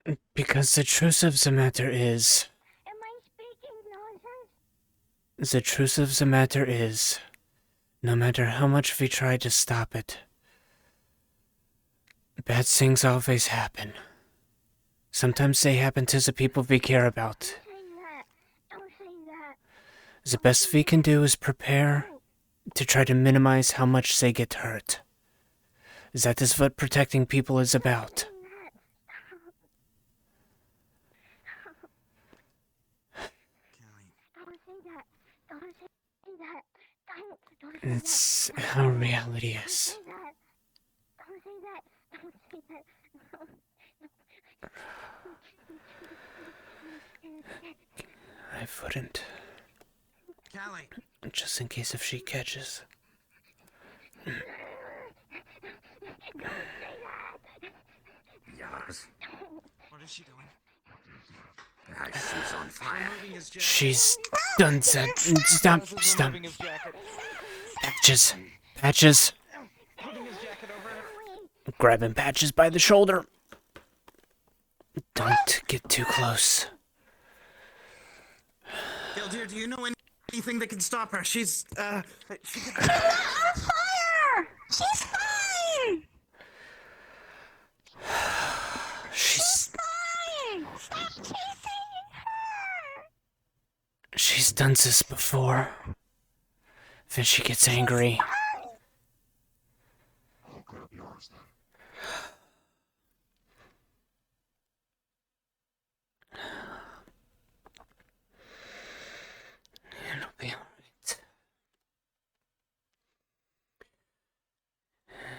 say. Because the truth of the matter is... Am I speaking nonsense? The truth of the matter is, no matter how much we try to stop it, bad things always happen. Sometimes they happen to the people we care about. Don't say that. Don't say that. The best we can do is prepare to try to minimize how much they get hurt. That is what protecting people is about. Don't say that. Don't say that. Don't say It's how reality is. Don't say that. Don't say that. I wouldn't. Callie. Just in case if she catches. Yes. What is she doing? She's on fire. She's done said. Stop. Stop. Patches. Patches. Grabbing Patches by the shoulder. Don't get too close. Geldir, do you know anything that can stop her? She's, On fire! She's fine! She's done this before. Then she gets angry. I'll grab yours then. It'll be alright.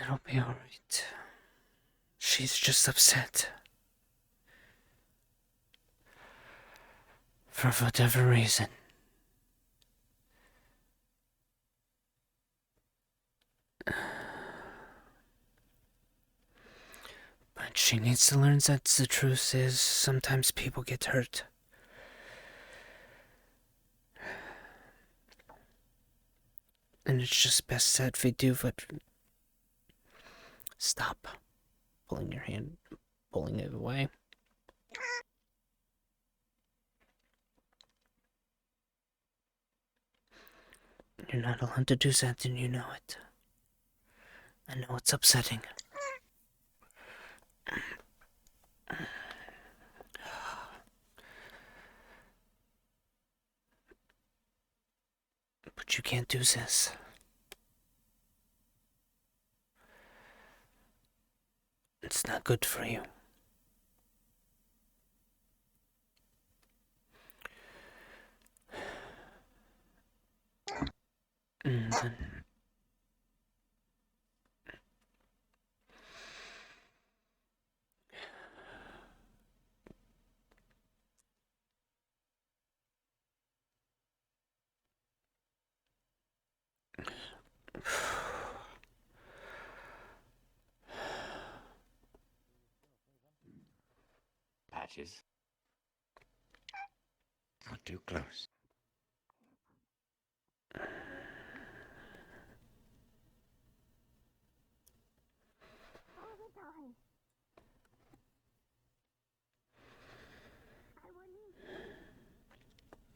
It'll be alright. She's just upset. For whatever reason. But she needs to learn that the truth is sometimes people get hurt. And it's just best that we do what... Stop. Pulling your hand. Pulling it away. You're not allowed to do that and you know it. I know it's upsetting. But you can't do this. It's not good for you. And then... Patches. Not too close. All the time.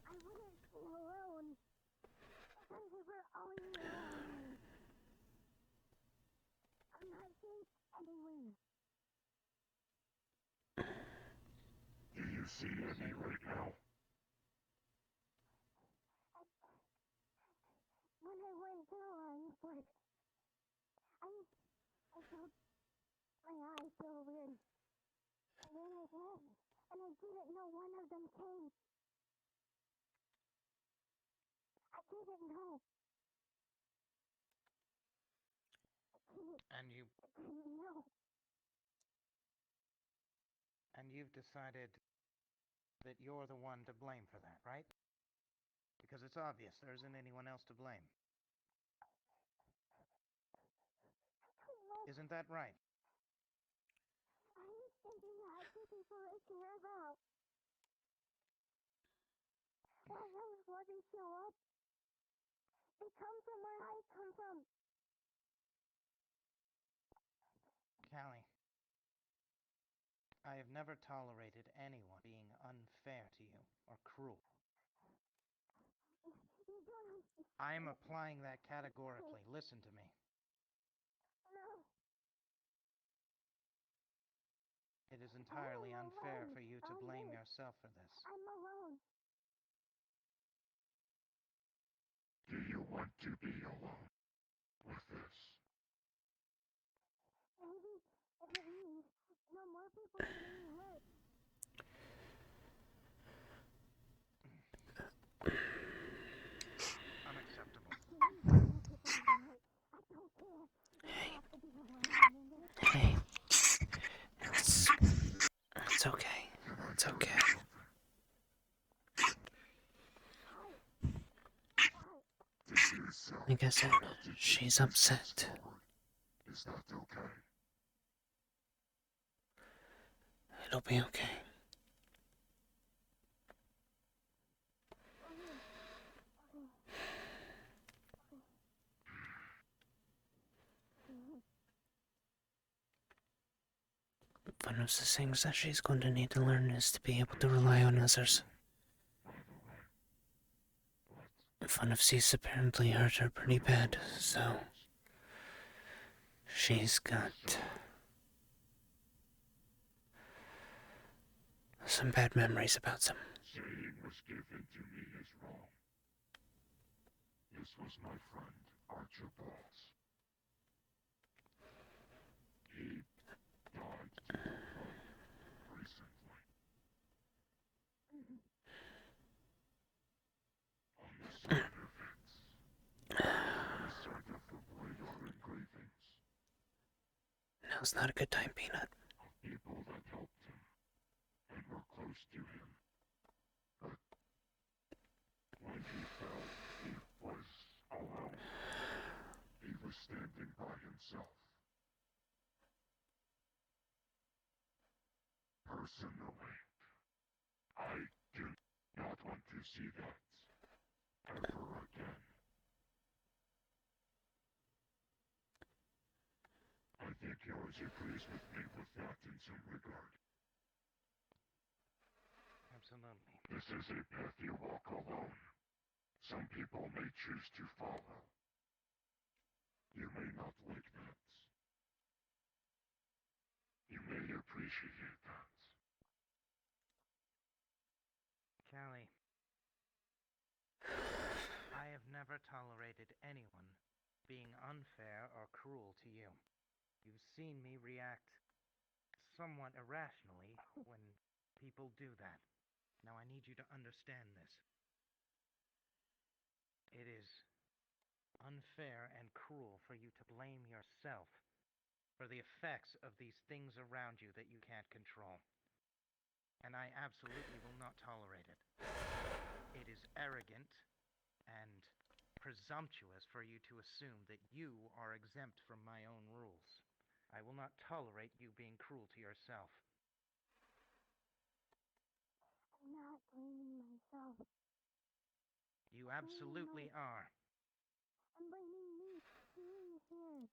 I wouldn't feel alone. Because you were always around me. I'm not safe anywhere. Do you see any right now? When I went down, but I felt my eyes so weird. And then I ran, and I didn't know one of them came. I didn't know. And you I didn't know. and you've decided that you're the one to blame for that, right? Because it's obvious there isn't anyone else to blame. Isn't that right? I was thinking I had two people I care about. Why else would they show up? They come from where I come from. Callie, I have never tolerated anyone being unfair to you or cruel. I am applying that categorically. Listen to me. No. It is entirely unfair for you to blame yourself for this. I'm alone. Do you want to be alone with this? Maybe if it means no more people are getting hurt. Unacceptable. I don't care. You have to be alone. Hey. It's okay. It's okay. Like I said, she's upset. Is that okay? It'll be okay. One of the things that she's going to need to learn is to be able to rely on others. One of these apparently hurt her pretty bad, so she's got some bad memories about them. Saying was given to me is wrong. This was my friend, Archibald's. He died recently. On the side of it, on the side of the radar engravings. Now's not a good time, Peanut. Of people that helped him and were close to him. But when he fell, he was alone. He was standing by himself. Personally, I do not want to see that ever again. I think yours agrees with me with that in some regard. Absolutely. This is a path you walk alone. Some people may choose to follow. You may not like that. You may appreciate that. Callie, I have never tolerated anyone being unfair or cruel to you. You've seen me react somewhat irrationally when people do that. Now I need you to understand this. It is unfair and cruel for you to blame yourself for the effects of these things around you that you can't control. And I absolutely will not tolerate it. It is arrogant and presumptuous for you to assume that you are exempt from my own rules. I will not tolerate you being cruel to yourself. I'm not blaming myself. You absolutely are. I'm blaming me for being here.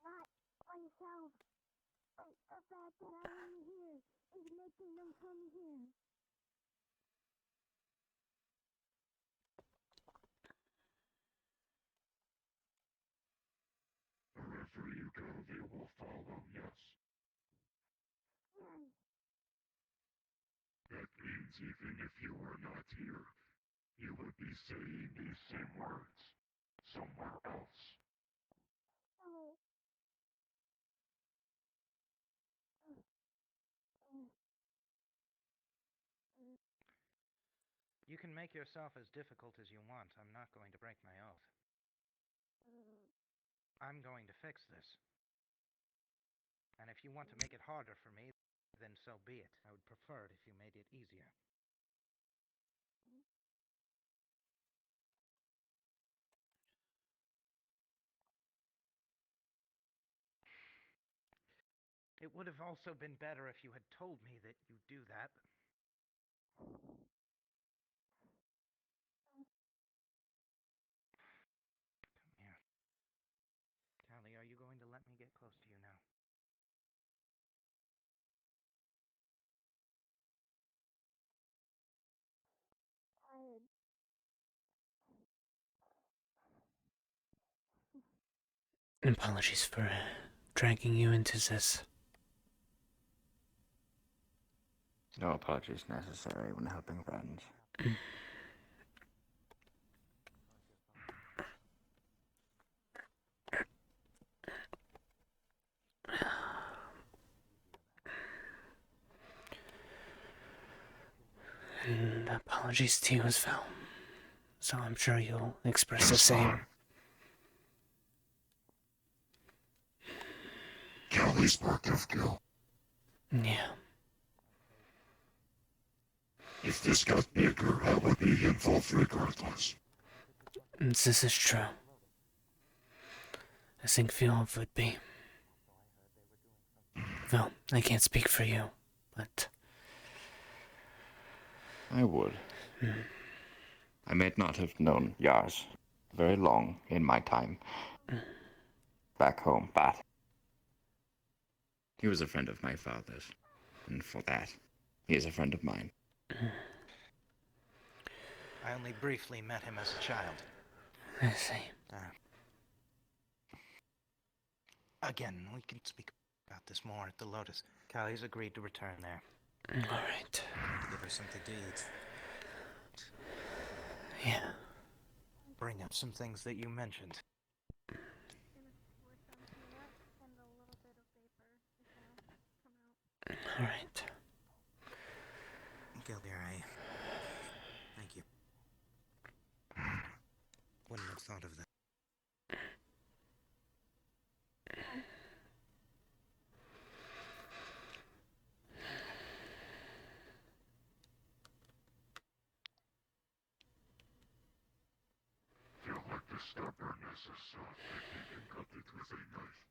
Not myself. Like, the fact that I am here is making them come here. Wherever you go, they will follow, yes. Yes. That means even if you were not here, you would be saying these same words somewhere else. Oh. You can make yourself as difficult as you want. I'm not going to break my oath. I'm going to fix this. And if you want to make it harder for me, then so be it. I would prefer it if you made it easier. It would have also been better if you had told me that you do that. Come here. Callie, are you going to let me get close to you now? Tired. Apologies for dragging you into this. No apologies necessary when helping friends. And apologies to you as well. So I'm sure you'll express the same. Callie's part of guilt. Yeah. If this got bigger, I would be involved regardless. This is true. I think we all would be. Well, I can't speak for you, but... I would. I may not have known Yars very long in my time back home, but he was a friend of my father's, and for that, he is a friend of mine. I only briefly met him as a child. I see. Again, we can speak about this more at the Lotus. Callie's agreed to return there. Alright. Give her something to eat. Yeah. Bring up some things that you mentioned. Alright. Gilderay. Thank you. Wouldn't have thought of that. Feel like the stubbornness is so thick you can cut it with a knife.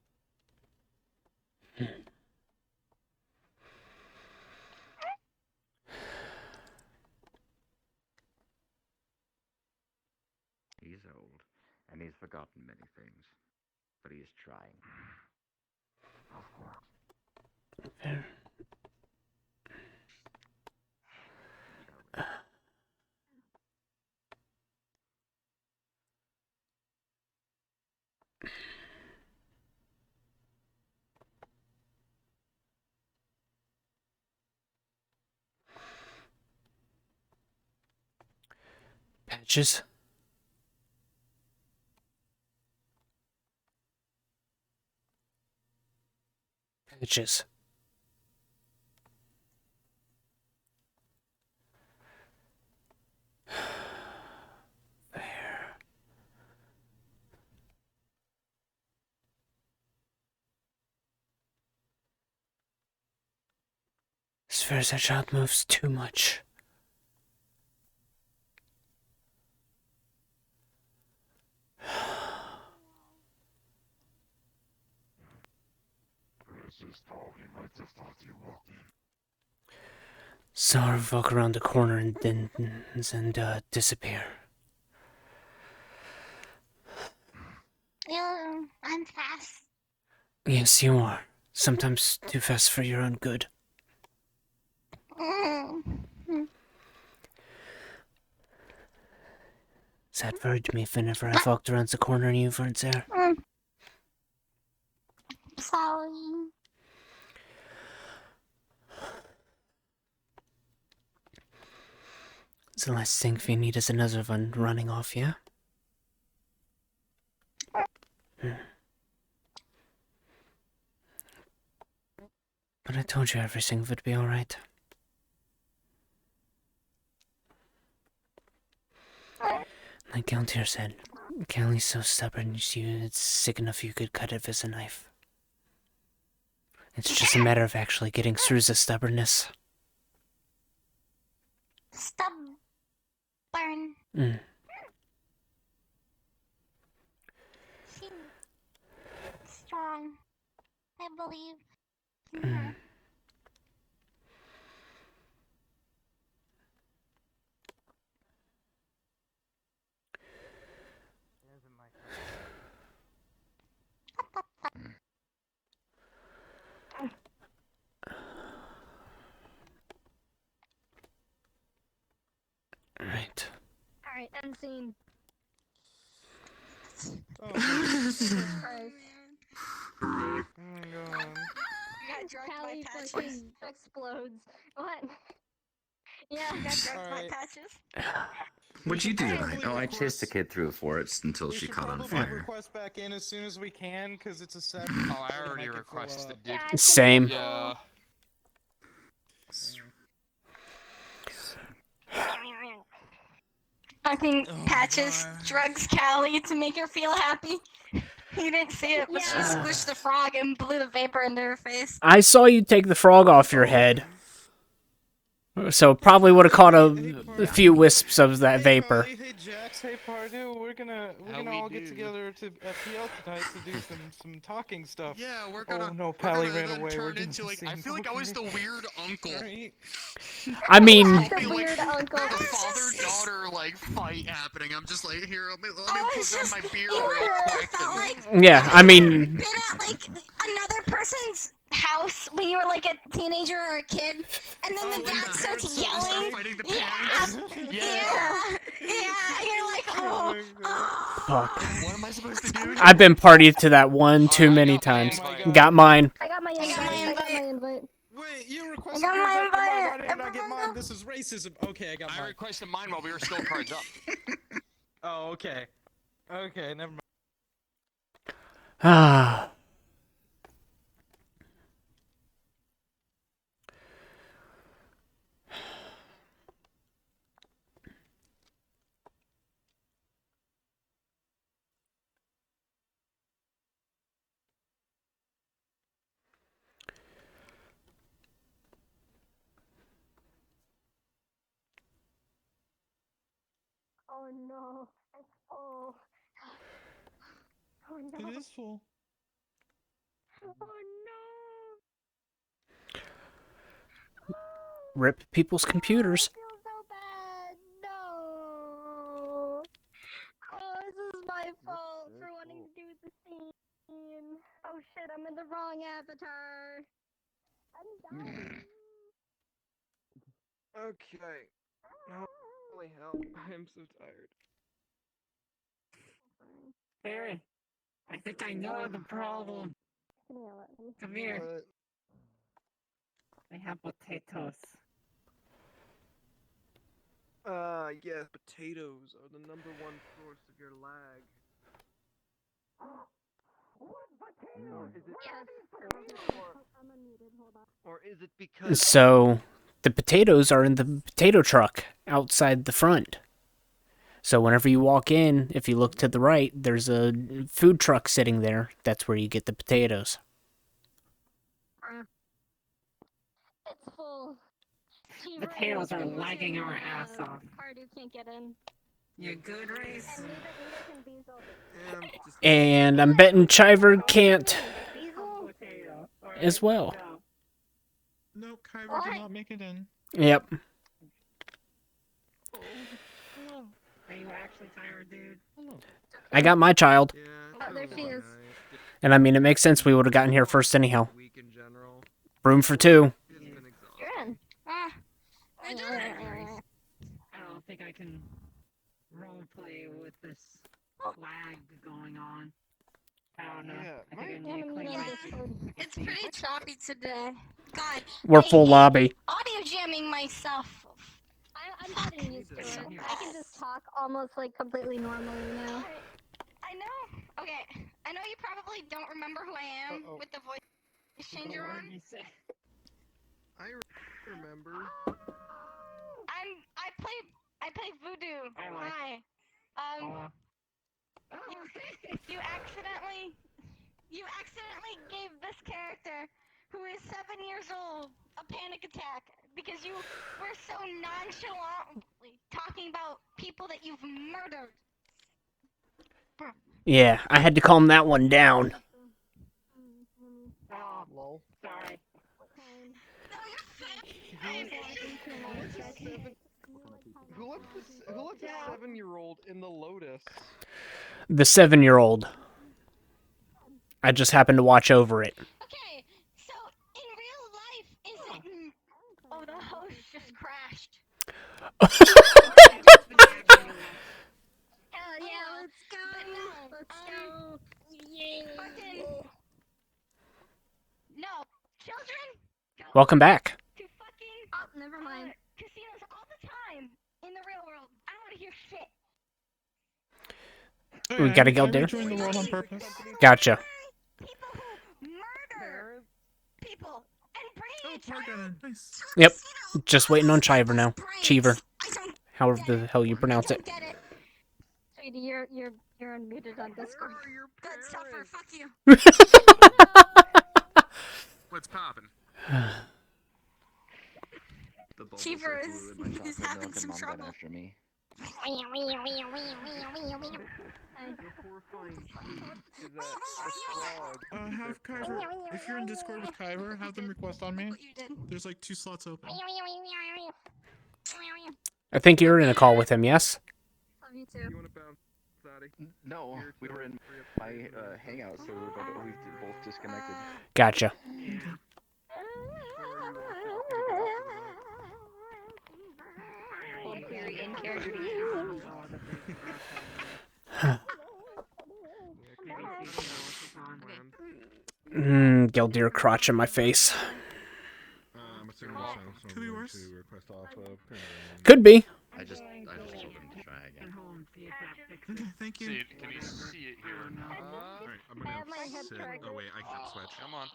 He's old, and he's forgotten many things, but he is trying. Of course. Fair. Patches. Patches. There. As far as that child moves too much. This tall, he might have thought you walked in. Saur walk around the corner and then disappear. I'm fast. Yes, you are. Sometimes too fast for your own good. That worried me whenever I walked around the corner and you weren't there. Sorry. The last thing we need is another one running off, yeah? But I told you everything would be alright. Like Galtier said, Callie's so stubborn, it's sick enough you could cut it with a knife. It's just a matter of actually getting through the stubbornness. Stubborn. She's strong. I believe in her. Right. Alright, end scene. Oh, Christ. oh my god. Callie fucking explodes. What? Yeah. You got drugged by Alright. Patches? What'd you do tonight? Oh, I chased a kid through a forest until We she should caught on probably fire. request back in as soon as we can, because it's a set. Oh, I already requested, dude. Same. Yeah. I think Patches drugs Callie to make her feel happy. You didn't see it, but she squished the frog and blew the vapor into her face. I saw you take the frog off your head. So probably would have caught a few wisps of that vapor. Hey Jax, hey Pardu, we're gonna all get together at PL tonight to do some talking stuff. Yeah, we're gonna. Oh no, we're Pally gonna ran then away. turn We're into like. I doing feel like I was the weird uncle. I mean, The weird uncle. The father-daughter like fight happening. I'm just like, here, let me put down my beer real quick. Felt like yeah, I mean, been at like another person's house when you were like a teenager or a kid, and then the dad starts yelling. Yeah, and you're like, oh. Fuck. What am I supposed to do? I've been partied to that one too many times. Got mine. I got my invite. Wait, you requested got yours my after mine. invite. Why did I not get mine? This is racism. Okay, I got mine. I requested mine while we were still cards up. Oh, okay. Okay, never mind. Ah. Oh no, it's full. Oh no. It is full. Oh no. Rip people's computers. I feel so bad. No. Oh, this is my fault for wanting to do the scene. Oh shit, I'm in the wrong avatar. I'm dying. Okay. Holy hell, I am so tired. Barry, I think I know the problem. Come here. What? I have potatoes. Yes, potatoes are the number one source of your lag. Or is it because... So, the potatoes are in the potato truck outside the front. So whenever you walk in, if you look to the right, there's a food truck sitting there. That's where you get the potatoes. It's full. Potatoes are lagging our ass off. Pardu can't get in. You're good, Race. And I'm betting Chiver can't as well. No, Kyver did not make it in. Yep. Are you actually tired, dude? I got my child. Oh, there she is. And I mean, it makes sense we would have gotten here first anyhow. Room for two. You're in. I don't think I can roleplay with this lag going on. I don't know. I think I need to clean my... It's pretty choppy today. God. We're full lobby. Audio jamming myself. I'm getting used to it. I can just talk almost like completely normally now. I know. Okay. I know you probably don't remember who I am with the voice changer on. I remember. I play voodoo. Hi. You accidentally gave this character, who is 7 years old, a panic attack because you were so nonchalantly talking about people that you've murdered. Yeah, I had to calm that one down. Oh, lol. Sorry. Who left the 7-year-old in the Lotus? The 7-year-old. I just happened to watch over it. Okay, so in real life, is it... Oh, the host just crashed. Hell yeah, let's go! Let's go! Yay! No, children! Welcome back. Oh, never mind. Casinos all the time in the real world. I don't want to hear shit. We gotta go there. Join the world on purpose. Gotcha. Murder people and brain Nice. Yep. Just waiting on Chiver now. Cheever. However the hell you pronounce it. Sweetie, you're unmuted on Discord. Good suffer, fuck you. What's poppin'? Cheever is having some trouble. After me. Have Kyver, if you're in Discord with Kyver, have them request on me. There's like 2 slots open. I think you're in a call with him, yes? Love you too. You want to bounce out of No, we were in my hangout server, but we both disconnected. Gotcha. Old query in character. Gildir crotch in my face. I'm assuming this could be worse. To request off Could be. I just told him to try again. Okay, thank you. See it, can you see it here? Alright, I'm gonna sit. Oh wait, I can't switch. Come on.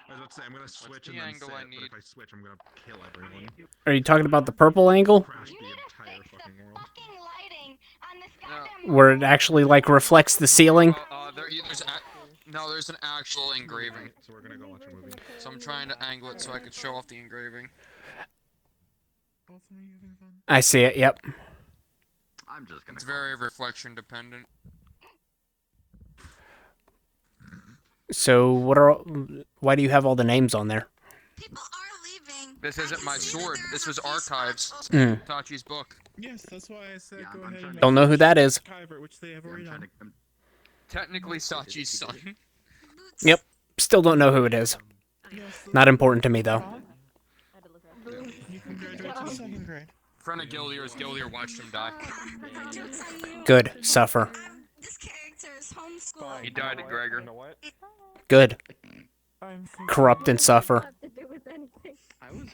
I was about to say I'm gonna switch the and then angle sit, I but need? if I switch, I'm gonna kill everyone. Are you talking about the purple angle? Crash the entire fucking world. Where it actually, like, reflects the ceiling? There's an actual engraving. So we're gonna go watch a movie. So I'm trying to angle it so I can show off the engraving. I see it, yep. I'm just gonna. It's very reflection dependent. So, why do you have all the names on there? This isn't my sword. This was Archives. Mm. Tachi's book. Yes, that's why I said go ahead and Don't know who that is. Which they have already done. Technically Sachi's son. Yep. Still don't know who it is. Not important to me, though. You can graduate to the second grade. Friend of Gildir's, Gildir watched him die. Good. Suffer. He died at Gregor. Good. Corrupt and suffer. Well,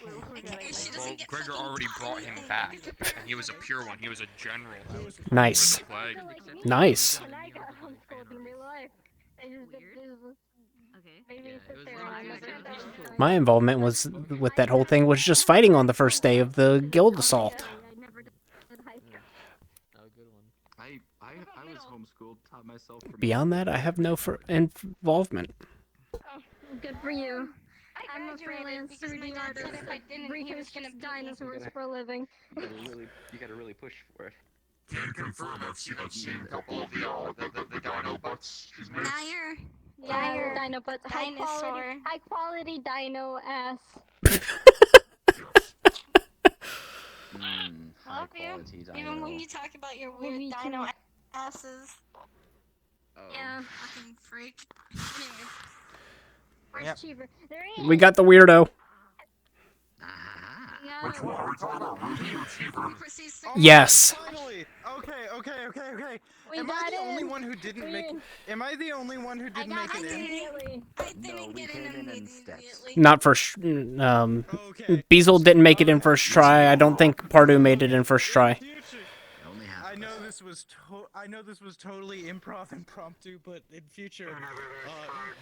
Gregor already brought him back, and he was a pure one. He was a general. Nice. Nice. My involvement was with that whole thing was just fighting on the first day of the guild assault. I was homeschooled, taught myself. Beyond that, I have no involvement. Good for you. I'm a freelance 3D artist that researches dinosaurs for a living. You gotta really push for it. Can confirm I've seen a couple of the dino butts she's made. Now you're dino butts. High quality dino ass. Love you. Even when you talk about your weird dino asses. Yeah. Fucking freak. Anyway. Where's Cheever? There he is. We got the weirdo. Which one are we talking about? Ruby or Cheever? Yes. Finally. Okay. Am I the only one who didn't make it in? I didn't get in immediately. Not first. Beazle didn't make it in first try. I don't think Pardu made it in first try. I know this was totally impromptu, but in future,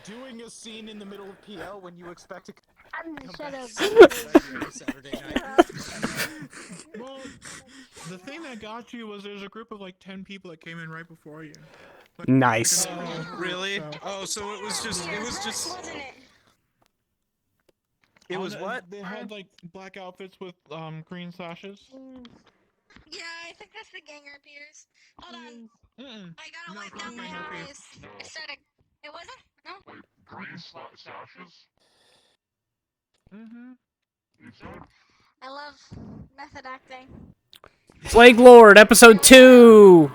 doing a scene in the middle of PL when you expect to Shut up. Saturday night. Well, the thing that got you was there's a group of like 10 people that came in right before you. Like, Nice. Really? Oh, so it was just. It was what? They had like black outfits with green sashes. Yeah, I think that's the ganger beers. Hold on. I gotta wipe down my eyes. Aesthetic. It wasn't? No? Wait, green sashes? I love method acting. Plague Lord, episode 2.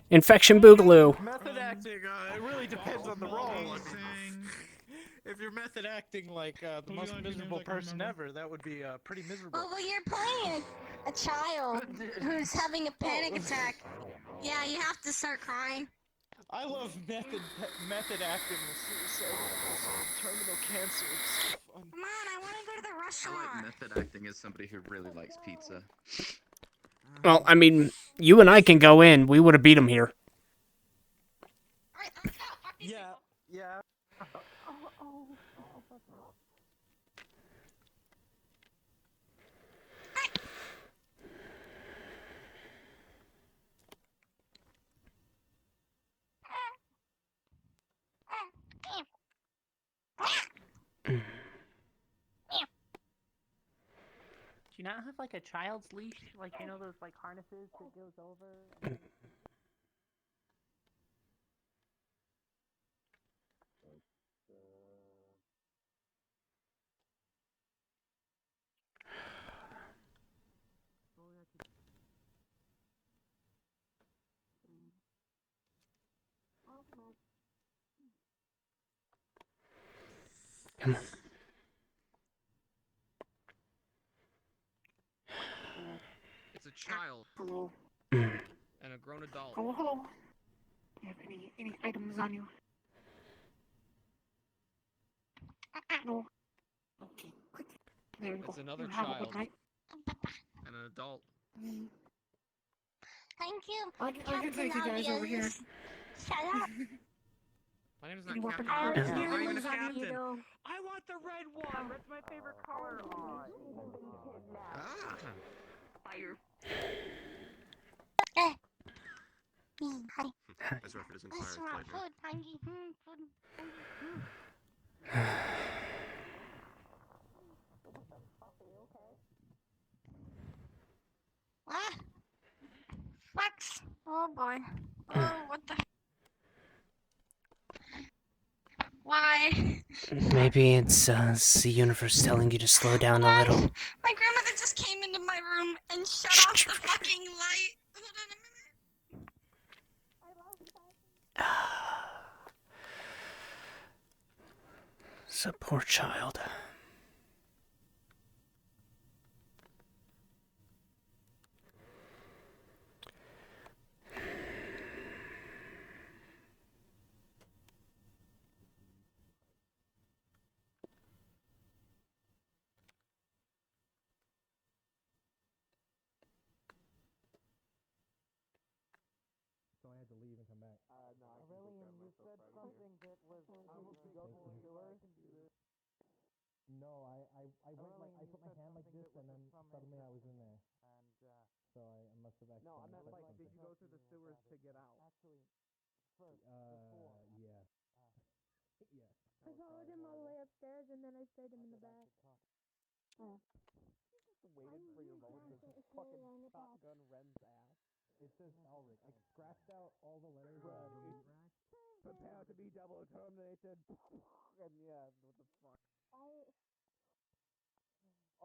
Infection Boogaloo. Method acting, it really depends on the role. If you're method acting like the most miserable person ever, that would be pretty miserable. Well, you're playing a child who's having a panic attack. Yeah, you have to start crying. I love method acting with terminal cancer. It's so fun. Come on, I want to go to the I restaurant. like method acting as somebody who really likes pizza. Well, I mean, you and I can go in. We would have beat him here. Yeah. Do you not have like a child's leash? Like, you know those like harnesses that goes over? Come on. It's a child. Hello. And a grown adult. Hello, hello. Do you have any items on you? No. Okay, quick. There you go. It's another Have a child. good night. And an adult. Thank you, I can take you guys over here. Shut up. My name's Any not weapons? Captain Kirk. I I'm not even a was on you, captain. though. I want the red one. That's my favorite color. Fire. Hi. As Rufford is Let's inspired run flavor. food, Pungy. Food. Ah! Flex! Oh boy. Oh, what the? Why? Maybe it's the universe telling you to slow down a little. My grandmother just came into my room and shut off the fucking light. Hold on a minute. It's a poor child. So I had to leave and come back. No, Aurelian, you said something that was supposed to go to the sewer. No, I went like I put my hand like this and then suddenly I was in there. And so I must have actually. No, I meant like, did you go through the sewers to get out? Actually, first. Yeah. Yeah. I followed him all the way upstairs and then I stayed him in the back. Oh. Waited for your moment to fucking shotgun Ren's ass. It says Elric. I scratched out all the letters on the meat rack. Prepare to be double terminated. And yeah, what the fuck?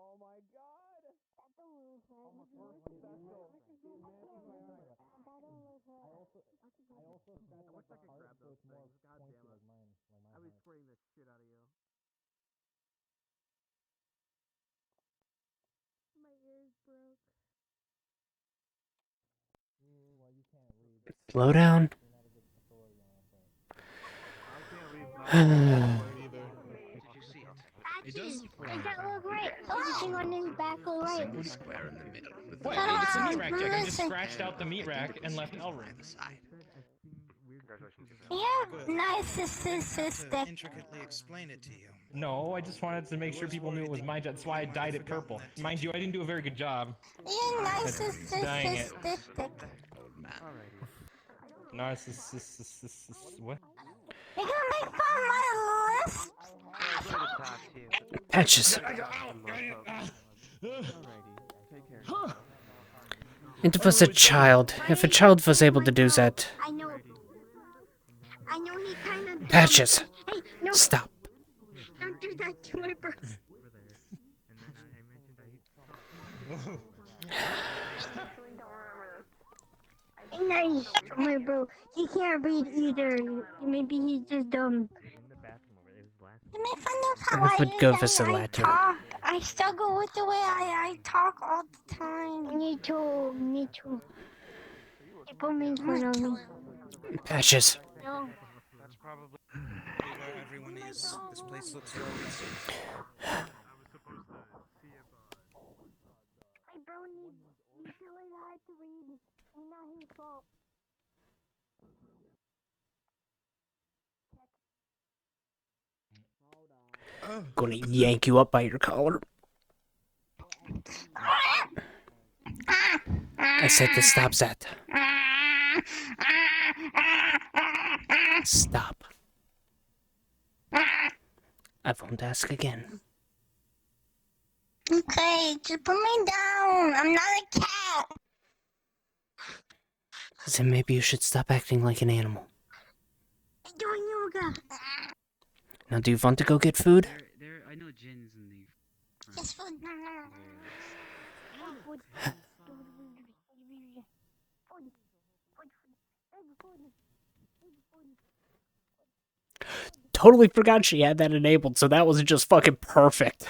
Oh my god! Almost first special. I also scratched like the heart, so it's more pointy like mine. I'll be spraying the shit out of you. My ears broke. Well, you can't read. Slow down. You're not a good authority on it, but... I can't read that either. Did you see it? Patches, does that look right? Everything on his back look right. Single square in the middle with What? the It's a meat rack, Jack. I just Listen. scratched out the meat rack and left Elric. Yeah, narcissistic. Intricately explain it to you. No, I just wanted to make sure people knew it was my jet. That's why I dyed it purple. Mind you, I didn't do a very good job. You're Dang it. narcissistic. Narcissist. What? You're gonna make fun of my list? Patches. It was a child. If a child was able to do that. I know he kind of. Patches. Hey, no. Stop. Don't do that to my bro. Nice, my bro. He can't read either. Maybe he's just dumb. You make fun of how I would go for the I latter. talk. I struggle with the way I talk all the time. Me too. People make fun of me. Patches. No. That's probably where everyone is. This place looks loaded. My bro needs really hard to read. It's not his fault. Gonna yank you up by your collar. I said to stop that. Stop. I won't ask again. Okay, just put me down. I'm not a cat. Then maybe you should stop acting like an animal. I'm doing yoga. Now, do you want to go get food? I know Jin's in the front. Yes, food. Totally forgot she had that enabled, so that was just fucking perfect.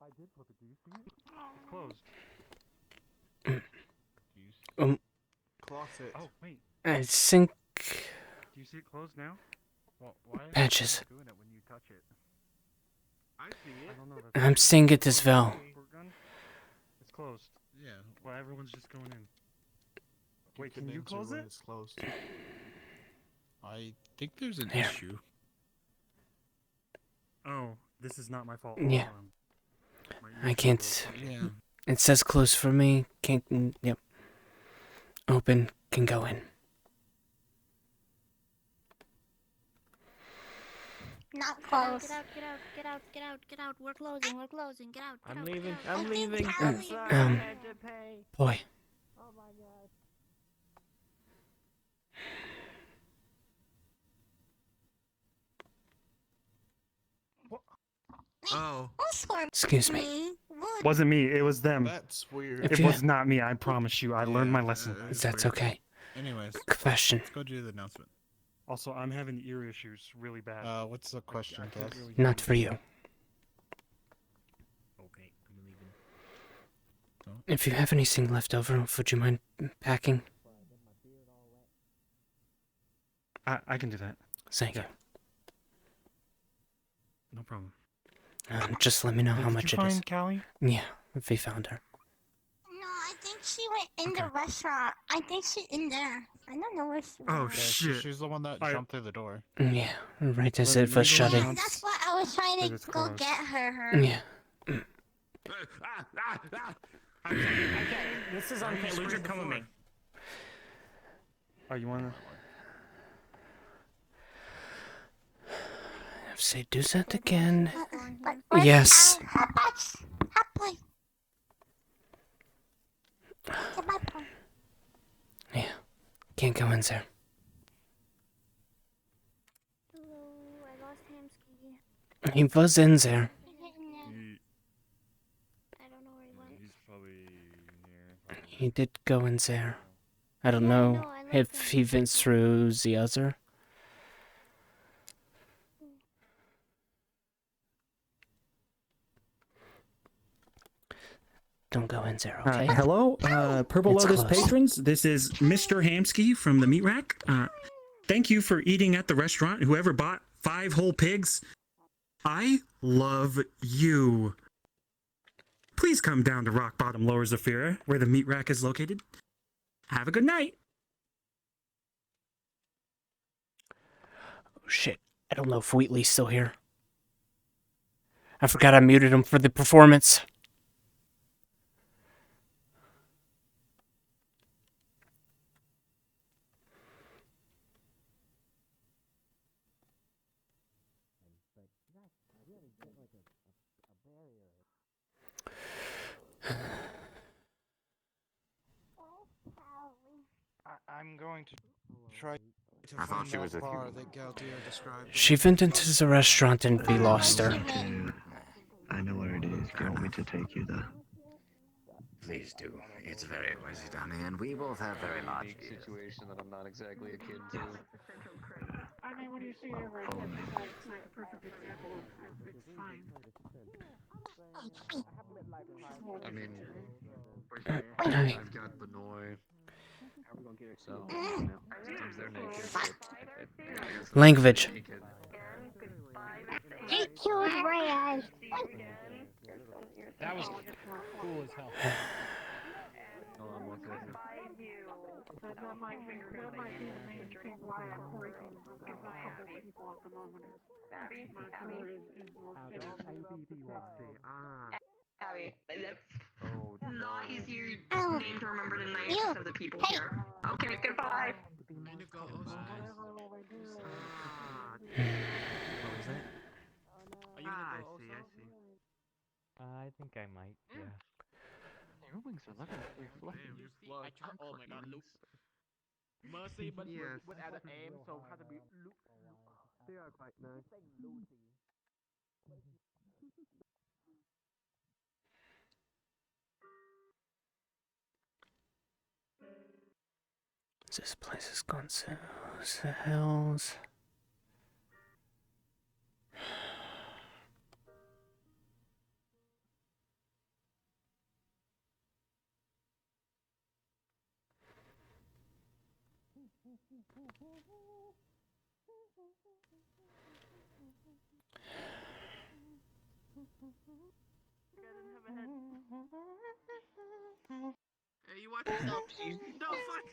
I did put the goose in. It's closed. Closet. Oh, wait. I think... Do you see it closed now? Well, why is Patches. it doing it when you touch it? I see it. I don't know. I'm seeing it as well. It's closed. Yeah. Well, everyone's just going in. Wait, can can you answer close when it? it's closed. I think there's an Here. issue. Oh, this is not my fault. Yeah. My I ears can't... are Yeah. It says close for me. Can't... Yep. Open. Can go in. Not close. Get out, get out, get out, get out, get out. We're closing, we're closing. Get out, get I'm out, leaving. Get out. I'm leaving. Callie- Sorry, Um, I had to pay. Boy. Oh my god. Oh. Excuse me. Wasn't me. It was them. That's weird. If It you- was not me. I promise you. I learned my lesson. That's okay. Anyways. Question. Let's go do the announcement. Also, I'm having ear issues really bad. What's the question, I can't Cass? really Not for you. Okay, I'm leaving. If you have anything left over, would you mind packing? I can do that. Thank you. No problem. Just let me know Hey, how did much you it is. find Callie? Yeah, if we found her. No, I think she went in the restaurant. I think she's in there. I don't know where she Oh, went. shit. She's the one that jumped through the door. Yeah, right as Let it was me go shutting. announce- That's why I was trying That to it's go closed. get her. Yeah. Okay, this is unfair. Lucha, come with me. Oh, you wanna? Say, do that again. But Yes. How much? Happily. Get my point. Yeah. Can't go in there. Hello, I lost Hamsky. He was in there. I don't know where he went. He's probably near. He did go in there. I don't know if he went through the other. Don't go in there, okay? Hello, Purple It's Lotus closed. patrons. This is Mr. Hamsky from the Meat Rack. Thank you for eating at the restaurant. Whoever bought 5 whole pigs, I love you. Please come down to Rock Bottom Lower Zafira, where the Meat Rack is located. Have a good night. Oh, shit. I don't know if Wheatley's still here. I forgot I muted him for the performance. I'm going to try to I thought find she was that with you. bar that Galtier described. She went into the restaurant and we lost her. I know where it is. Do you want me to take you there? Please do. It's very noisy down here, and we both have very large ears. Situation that I'm not exactly akin to. I mean, when you see everything, it's not a perfect example of it's fine. I mean, Hi. I've got Benoit. So, sometimes they're naked. But Language. He killed Reyes. That was cool as hell. hold on one second. That might be the main thing why I'm breaking with a couple people at the moment. My brother is Abby, that's Oh, not easier Oh. name to remember than the You. names of the people here. Okay, goodbye. I see. I think I might, yeah. Your wings are lovely. They're fluffy. Oh my god, Luke. Mercy, but Yes. with without aim, so how to be Luke. They are quite nice. This place has gone so the hells. Hey, you watch yourself. No, fuck.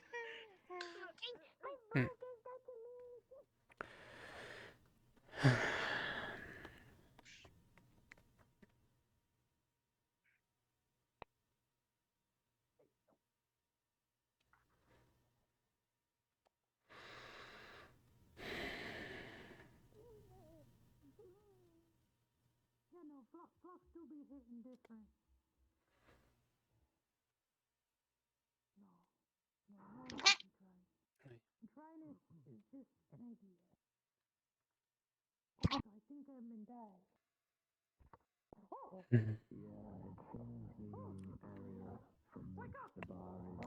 Yeah, no, Flock still be hitting different. No, I'm trying it. It's just an idea. Also, I think I'm in die. Oh! Mhm. Yeah, it seems the area from the bar is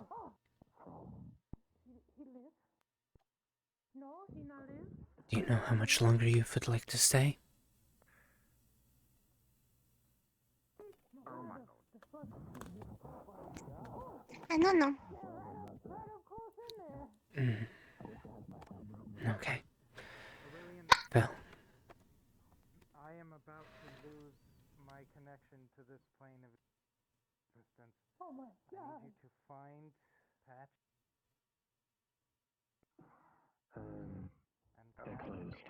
from... He lives? No, he not in? Do you know how much longer you would like to stay? Oh my god. I don't know. Mm. Okay. Aurelian, Well, I am about to lose my connection to this plane of existence. Oh my god. I need you to find Patch and they're closed.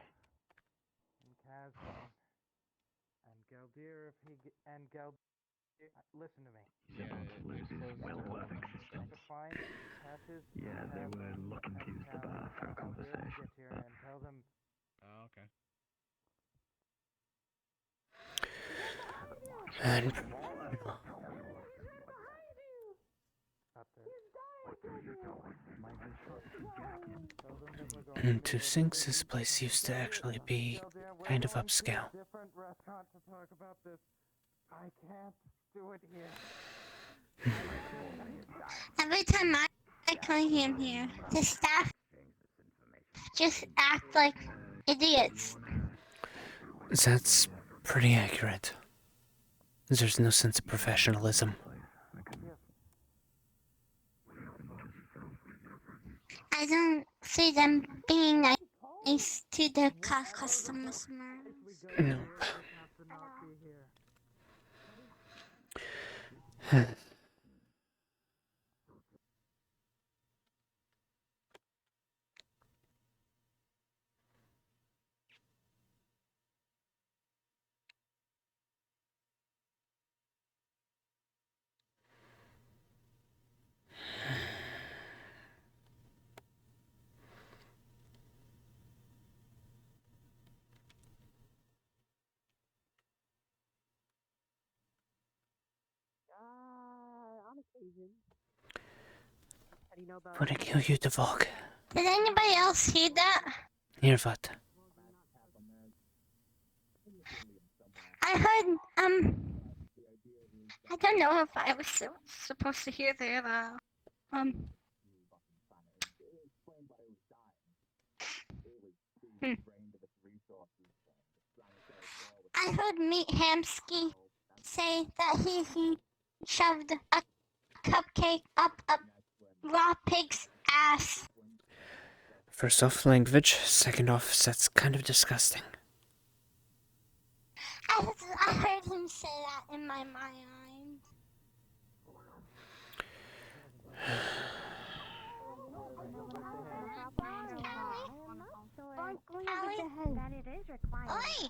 and Kaslin and Galdir if he and Galdir. Listen to me. He's about to lose his will of existence. To find Patches. Yeah, they were looking to use the bar for a conversation. Get here and tell them. Oh, okay. and to Sinks, this place used to actually be kind of upscale. Different restaurant to talk about this. I can't do it here. Every time I come here, the staff just act like idiots. That's pretty accurate. There's no sense of professionalism. I don't see them being nice to the customers. No. On occasion. How do you know about Would it kill you to Volk? Did anybody else hear that? Hear what? I heard, I don't know if I was supposed to hear there, I heard Meat Hamsky say that he shoved a cupcake up a raw pig's ass. First off, language. Second off, that's kind of disgusting. I heard him say that in my mind. Oi!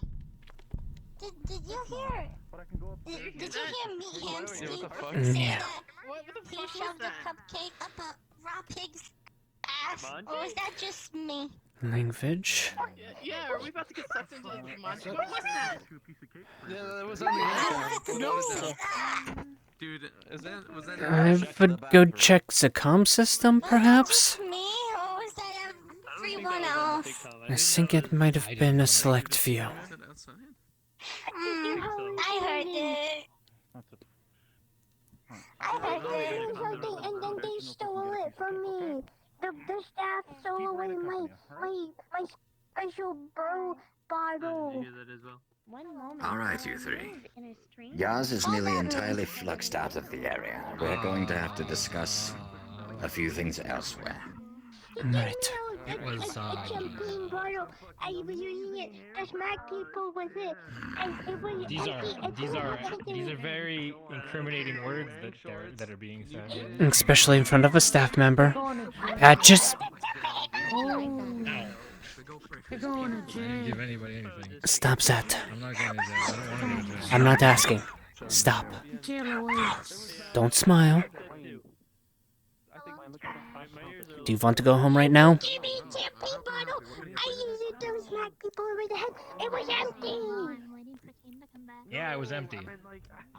Did you hear? Did you hear Meat Hamsky say that he shoved a cupcake up a raw pig's ass? Or was that just me? Language. Yeah, are we about to get sucked into the monster? What was that? Yeah, that was on the internet. No! Dude, was that? I would go check the comm system, perhaps? Me, or was that everyone else? I think it might have been a select few. And then they stole it from me. The staff stole away my special bro bottle. One moment. All right, you three. Yaz is nearly entirely fluxed out of the area. We're going to have to discuss a few things elsewhere. Right. It was a champagne bottle. I was using it to smack people with it, and it was These are very incriminating words that are being said. Especially in front of a staff member. Patches. You're going to I didn't jail. give anybody anything. Stop that. I'm not going to jail. I don't want to go to jail. I'm not asking. Stop. Jail awaits. Don't smile. Do you want to go home right now? Give me a champagne bottle. I used it to smack people over the head. It was empty. Yeah, it was empty.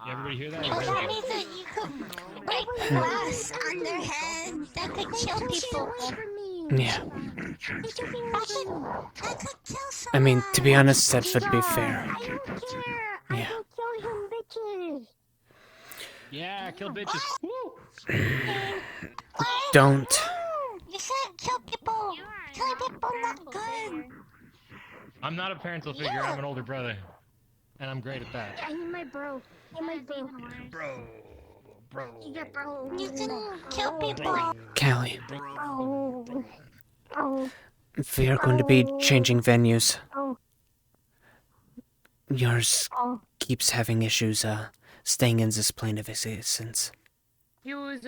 Everybody hear that? It Well, was that empty. means that you could break glass on their head. That could kill people. Yeah. That could kill someone. I mean, to be honest, that would be fair. I don't care. I Yeah. will kill him, bitches. Yeah, kill bitches. Don't. You shouldn't kill people. Killing people not good. I'm not a parental figure. I'm an older brother. And I'm great at that. I need my bro. You're my bro. Bro. Yeah, bro. You can kill people. Callie, Oh. Oh. we are going to be changing venues. Oh. Yours Oh. keeps having issues, staying in this plane of existence. He was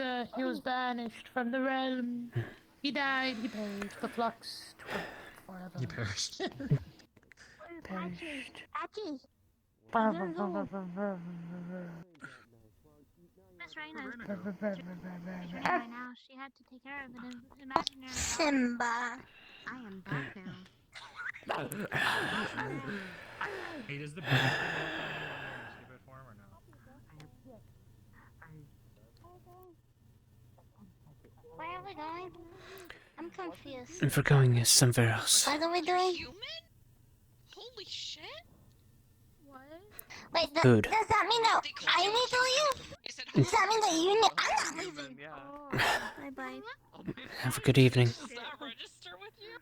banished from the realm. He died. He perished. The flux. Forever. He perished. Patches. Miss Raina's right now. She had to take care of an imaginary Simba. I am back now. Hey, does the baby stupid form or no? Where are we going? I'm confused. And we're going somewhere else. What are we doing? Holy shit! What? Wait, Food. does that mean that I need to leave? Does that mean that you need? I'm not leaving. Bye bye. Have a good evening. Does that register with you?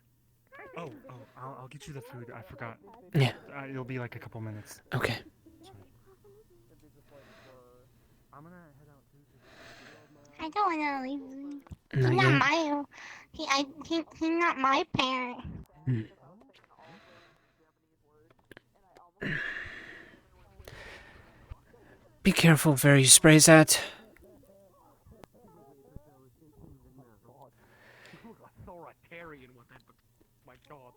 Oh, I'll get you the food. I forgot. Yeah. It'll be like a couple minutes. Okay. I'm gonna head out too. I don't want to leave. No, He's you're- not my. He's not my parent. Be careful where you spray that. Authoritarian with that, but my god.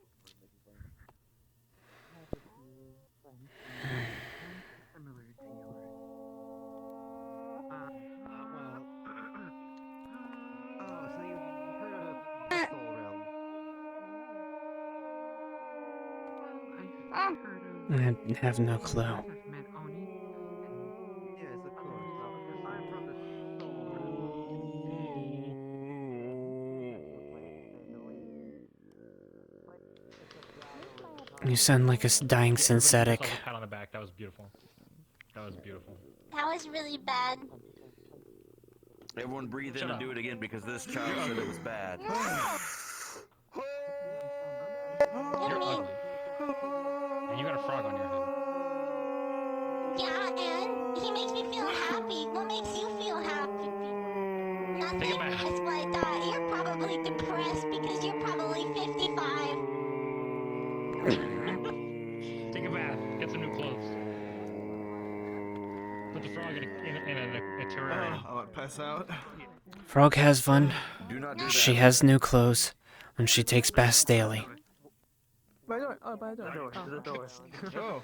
I have no clue. You sound like a dying synthetic. Myself a pat on the back. That was beautiful. That was beautiful. That was really bad. Everyone breathe in and do it again because this child said it was bad. You're ugly. And you got a frog on your head. Yeah, and he makes me feel happy. What makes you feel happy? Nothing. That's what I thought. You're probably depressed because you're probably 55. Take a bath. Get some new clothes. Put the frog in a terrarium. I want to pass out. Frog has fun. Do not do She that. has new clothes, and she takes baths daily. By the door. Oh, by the door. The door. Oh.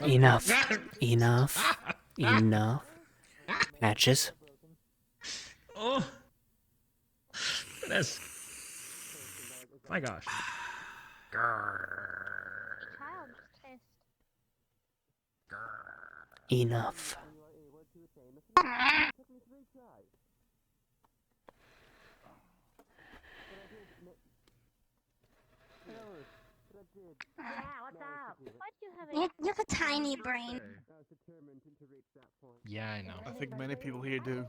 Enough. Enough. Enough. Patches. Oh. This. My gosh. Enough. what's up? Why'd you have You have a tiny brain. Yeah, I know. I think many people here do.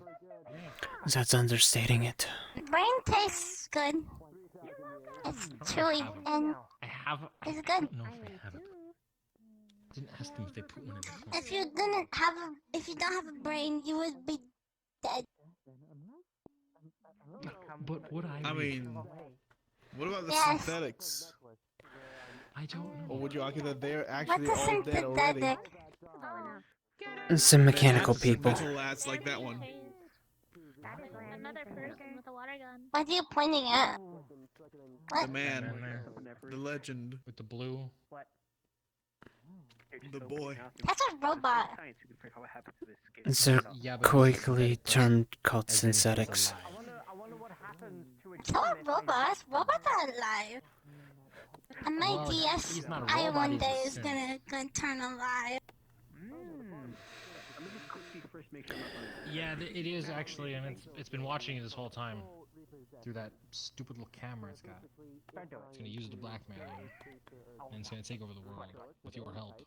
That's understating it. Brain tastes good. It's chewy and I have. it's I good. don't know if I have it. Didn't ask them if they put one in the car. If you don't have a brain, you would be dead. But would I? I mean, what about the Yes. synthetics? I don't know. Or would you argue that they're What's actually a all dead already? synthetic? Some mechanical Mental- people. Mental lads like that one. Another person with a water gun. What are you pointing at? The man, the legend, with the blue. the boy. That's a robot. They're quickly termed called synthetics. So are robots. Robots are alive. And my Well, DS he's not a I robot, one he's a day is synth. gonna turn alive. Yeah, it is actually, and it's been watching you this whole time through that stupid little camera it's got. It's gonna use it to blackmail you, and it's gonna take over the world with your help.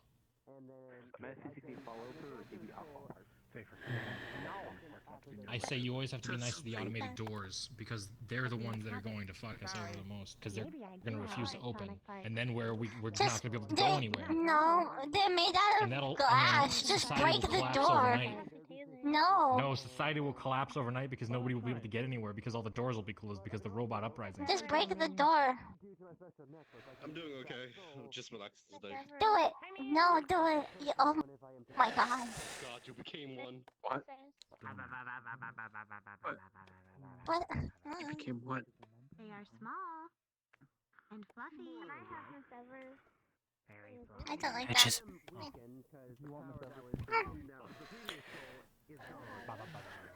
I say you always have to be nice to the automated doors because they're the ones that are going to fuck us over the most because they're gonna refuse to open, and then we're not gonna be able to go anywhere. No, they're made out And of then glass. Just society break will the collapse door. overnight. No. No, society will collapse overnight because nobody will be able to get anywhere because all the doors will be closed because the robot uprising. Just break the door. I'm doing okay. I'm just relaxed today. Do it. No, do it. Oh my god. God, you became one. What? What? You became what? They are small and fluffy. Can I have Miss Evers? I don't like Bitches.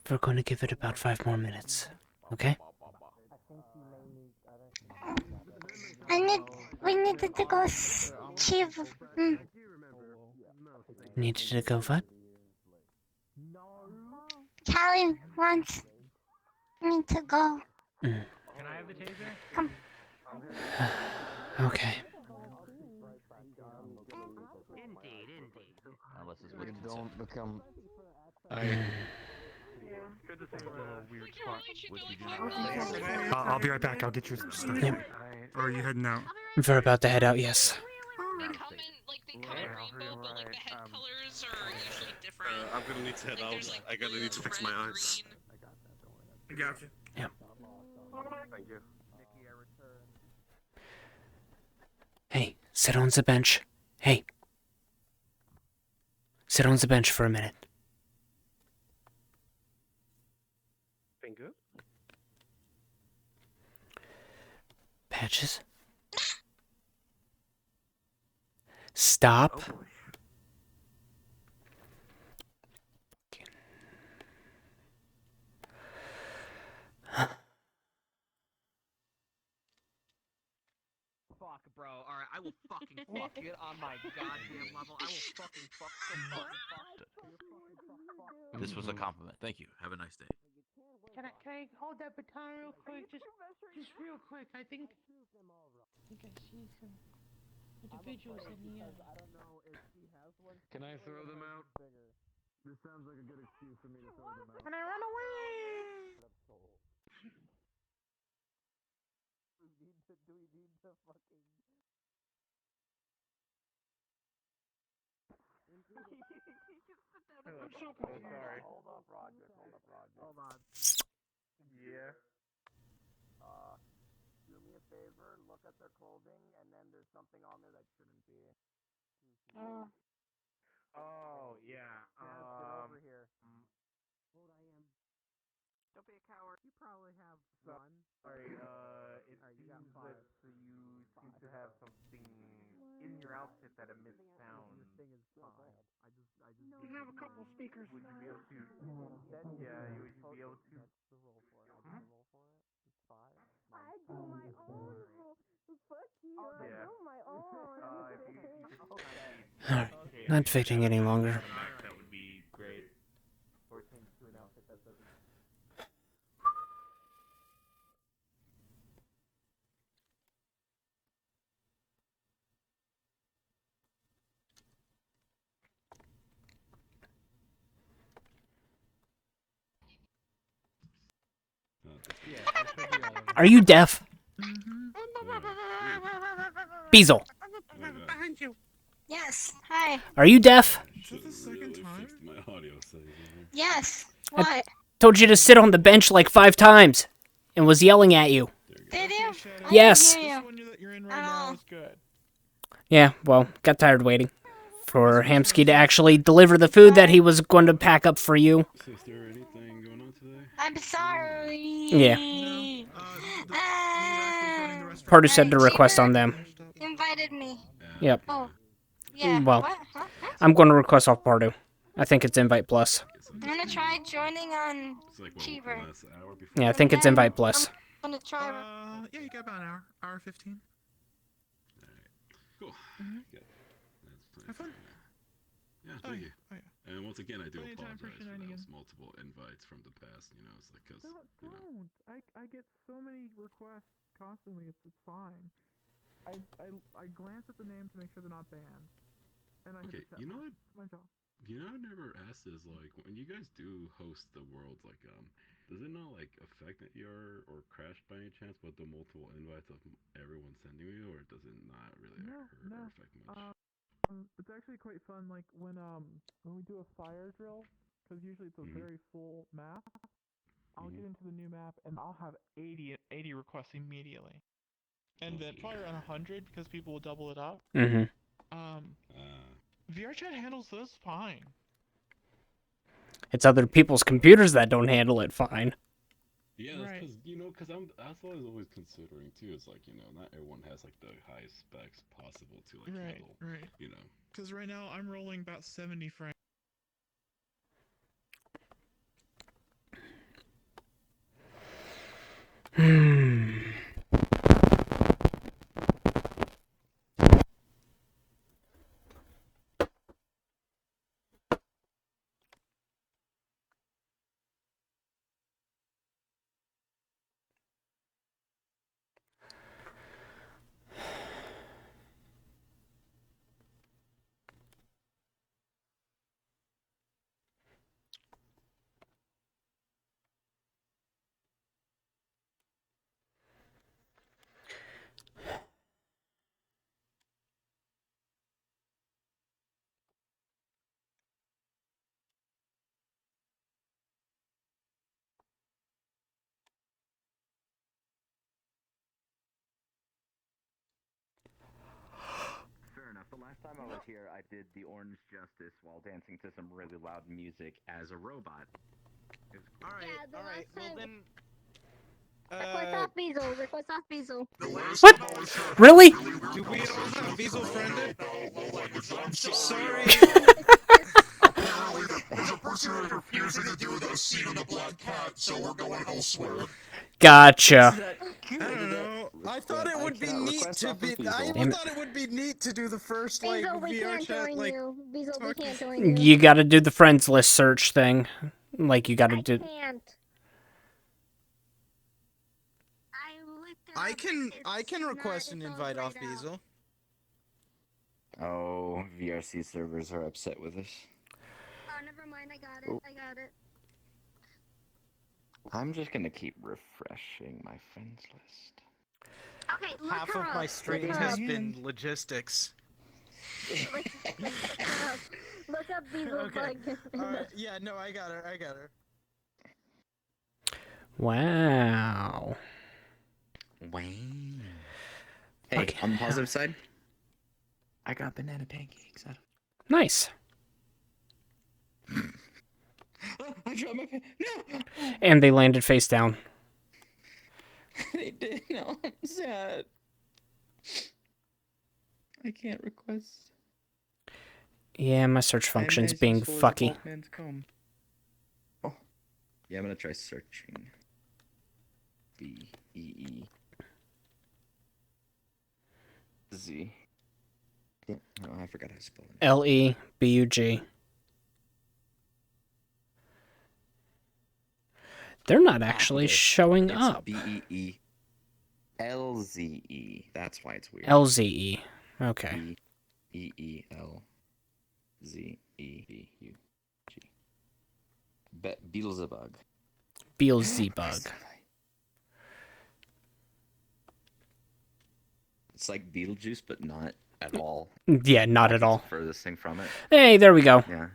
We're going to give it about 5 more minutes, okay? We needed to go achieve. Needed to go what? Callie wants me to go. Can I have the taser? Come. Okay. Unless it's with don't become. I'll be right back. I'll get you some stuff. Yep. Or are you heading out? We're about to head out, yes. I'm gonna need to head out. I gotta need to fix my eyes. I got you. Yep. Thank you. Hey, sit on the bench. Hey. Sit on the bench for a minute. Finger? Patches? Stop. Oh boy. Fuck, bro. Alright, I will fucking fuck it on my goddamn level. I will fucking fuck the fucking fuck. This was a compliment. Thank you. Have a nice day. Can I hold that baton real quick? Just real quick. I think I see some individuals in here. Can I throw them out? This sounds like a good excuse for me to throw them out. Can I run away? Do we need to fucking... I'm so confused. Sorry. Hold up, Roger. Hold on. Yeah. Do me a favor, look at their clothing, and then there's something on there that shouldn't be. Oh, yeah. Get over here. Hold, I am. Don't be a coward. You probably have fun. Sorry, it seems that you seem to have something in your outfit that emits sound. This thing is fine. I just. We have a couple speakers. Would you be able to? Yeah, would you be able to? That's the roll for it. I do roll for it. It's 5. I do my own roll. Fuck you. I Yeah. do my own. Alright, not fitting any longer. That would be great. Or change to an outfit that doesn't. Are you deaf? Beazle, Behind you. Yes. Hi. are you deaf? Yes. I What? told you to sit on the bench like 5 times and was yelling at you. Did you? Yes. I didn't hear you. Oh. Yeah, well, got tired waiting for Hamsky to actually deliver the food that he was going to pack up for you. Is there anything going on today? I'm sorry. Yeah. Pardu said to request on them. Invited me. Yep. Oh. Yeah. Well, What? Huh? I'm going to request off Pardu. I think it's Invite Plus. I'm gonna try joining on Cheever. Yeah, I think it's Invite Plus. I'm gonna try. Yeah, you got about an hour 15. Cool. Good. Have fun. Yeah, thank you. Oh, yeah. And once again, I do Plenty of time for apologize for those shenanigans. multiple invites from the past. You know, it's like because Don't. I get so many requests constantly. It's fine. I glance at the name to make sure they're not banned. And I okay, you know what? My job. You know, I never asked is like when you guys do host the world, like does it not like affect your or crash by any chance with the multiple invites of everyone sending you, or does it not really hurt or affect much? It's actually quite fun. Like when we do a fire drill, because usually it's a very full map. I'll get into the new map and I'll have 80 requests immediately, and then probably around 100 because people will double it up. Mm-hmm. VRChat handles those fine. It's other people's computers that don't handle it fine. Yeah, that's because that's what I was always considering too. It's like not everyone has like the highest specs possible to like handle. Right. Because right now I'm rolling about 70 frames. Fair enough. The last time I was here, I did the Orange Justice while dancing to some really loud music as a robot. All right. Well then. Request off Beazle. Request off Beazle. What? Really? Do we all have Beazle friended? Sorry. There's a person refusing to do the scene of the black cat, so we're going elsewhere. Gotcha. I don't know. I thought it would be neat to be. I thought it would be neat to do the first like Beazle, we VR can't chat join like. you. Beazle, we can't join you. You gotta do the friends list search thing. Like you gotta do. Can't. I can request an invite off Beazle. Oh, VRC servers are upset with us. Oh, never mind. I got it. I got it. I'm just gonna keep refreshing my friends list. Okay, look Half her of up. my stream has been logistics. Look up Beazle Okay. bug. Yeah, no, I got her. Wow. Wayne. Hey, Okay. on the positive side, I got banana pancakes. Nice. I dropped my pen. No! And they landed face down. They did. No, I'm sad. I can't request. Yeah, my search function's being fucky. Oh. Yeah, I'm gonna try searching. B-E-E. Z. Yeah, no, I forgot how to spell it. Lebug. They're not actually showing up. B-E-E-L-Z-E. That's why it's weird. LZE. Okay. B-E-E-L-Z-E-B-U-G. Beelzebub. Beelzebub. It's like Beetlejuice, but not at all. Yeah, not at all. It's the furthest thing from it. Hey, there we go. Yeah.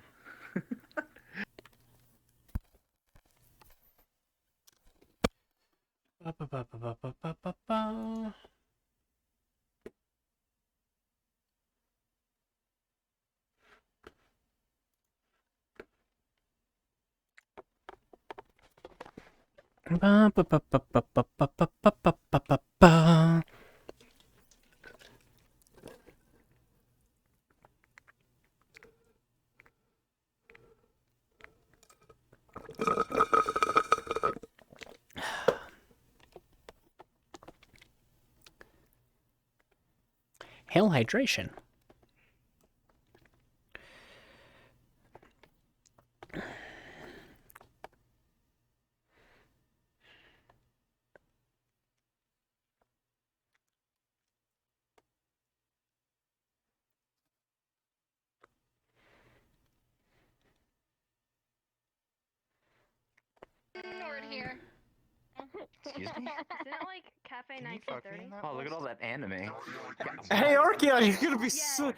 Hail hydration. Here. Excuse me? Isn't it like Cafe 1930? Oh, look at all that anime. Hey, Archeon, you're gonna be so.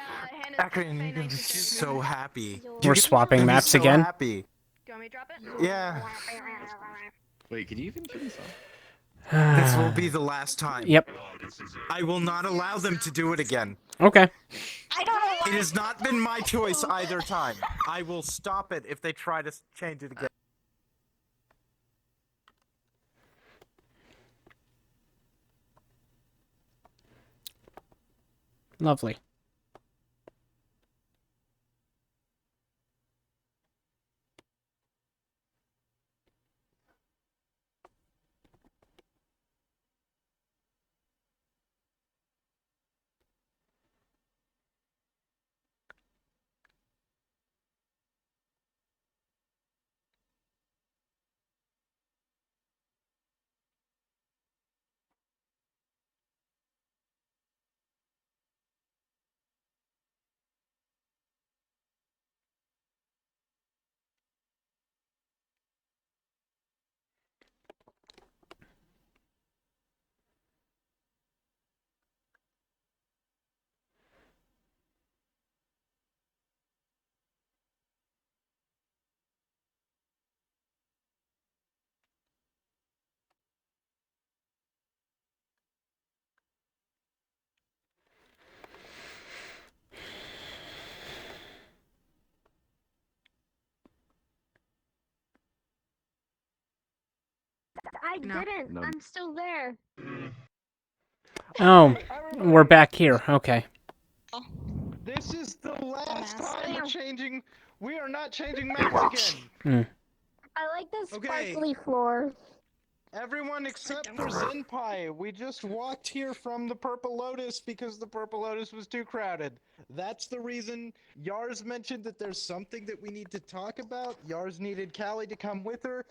Acronym, you're gonna be so happy. We're swapping maps so again. Happy. Do you want me to drop it? Yeah. Wait, could you even turn this off? This will be the last time. Yep. I will not allow them to do it again. Okay. I don't know why. It has not been my choice either time. I will stop it if they try to change it again. Lovely. I didn't. No. I'm still there. Oh, we're back here. Okay. This is the last time we're changing. We are not changing maps again. I like the Okay. sparkly floor. Everyone except for Zenpai. We just walked here from the Purple Lotus because the Purple Lotus was too crowded. That's the reason. Yars mentioned that there's something that we need to talk about. Yars needed Callie to come with her.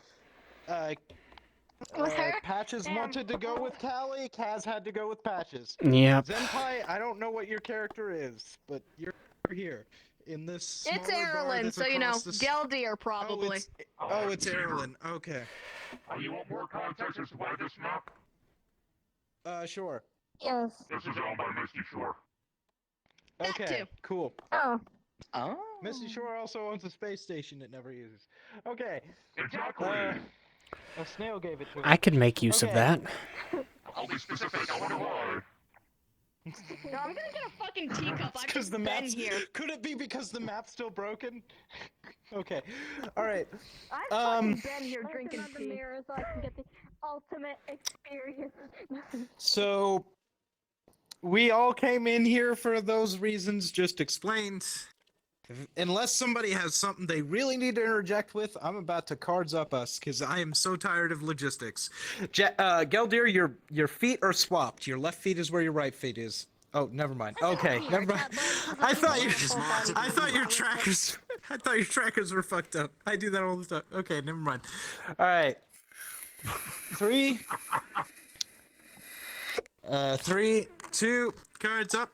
With her? Patches wanted to go with Callie. Kaz had to go with Patches. Yep. Zenpai, I don't know what your character is, but you're here in this. It's smaller bar Erlen, that's so you know, across the Geldir probably. Oh, it's Erlen. Okay. You want more context as to why this map? Sure. Yes. This is owned by Misty Shore. Okay, cool. Oh. Oh. Misty Shore also owns a space station it never uses. Okay. Exactly. A snail gave it to him. I could make use of that. I'll be specific. I wonder why. No, I'm gonna get a fucking teacup. I've Because just the been map's here. Could it be because the map's still broken? Okay. All right. I've fucking been here drinking Open the tea. mirror so I can get the ultimate experience. So we all came in here for those reasons just explained. Unless somebody has something they really need to interject with, I'm about to cards up us because I am so tired of logistics. Geldir, your feet are swapped. Your left feet is where your right feet is. Oh, never mind. Okay, never mind. I thought your trackers were fucked up. I do that all the time. Okay, never mind. All right. 3, 2, cards up.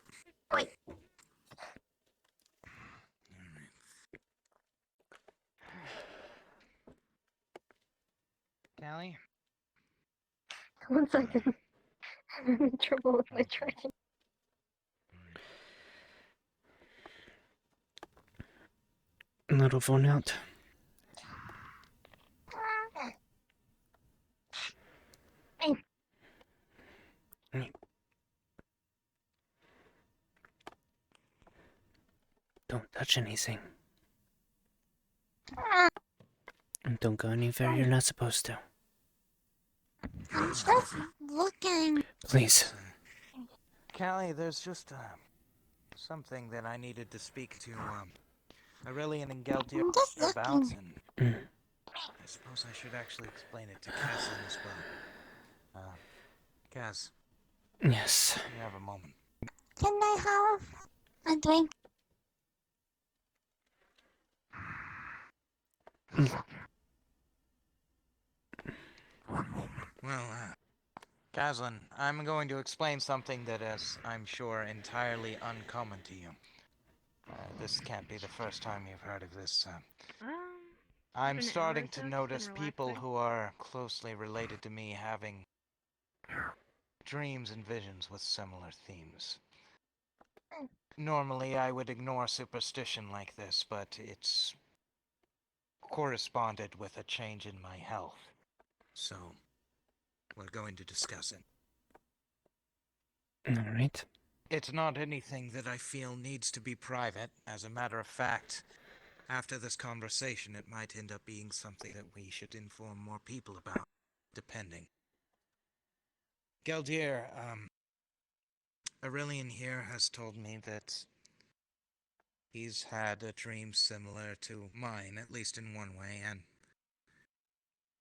Wait. Callie? 1 second. I'm in trouble with my tracking. Little phone out. Don't touch anything. And don't go anywhere you're not supposed to. I'm just looking. Please. Callie, there's just something that I needed to speak to Aurelian and Geltier I'm just about, looking. and I suppose I should actually explain it to Cassian as well. Kaz. Yes. You have a moment. Can I have a drink? Well, Caslin, I'm going to explain something that is, I'm sure, entirely uncommon to you. This can't be the first time you've heard of this. I'm been starting hours, to though. It's notice been people relaxing. who are closely related to me having dreams and visions with similar themes. Normally, I would ignore superstition like this, but it's corresponded with a change in my health. So, we're going to discuss it. Alright. It's not anything that I feel needs to be private. As a matter of fact, after this conversation, it might end up being something that we should inform more people about, depending. Geldier, Aurelian here has told me that he's had a dream similar to mine, at least in one way, and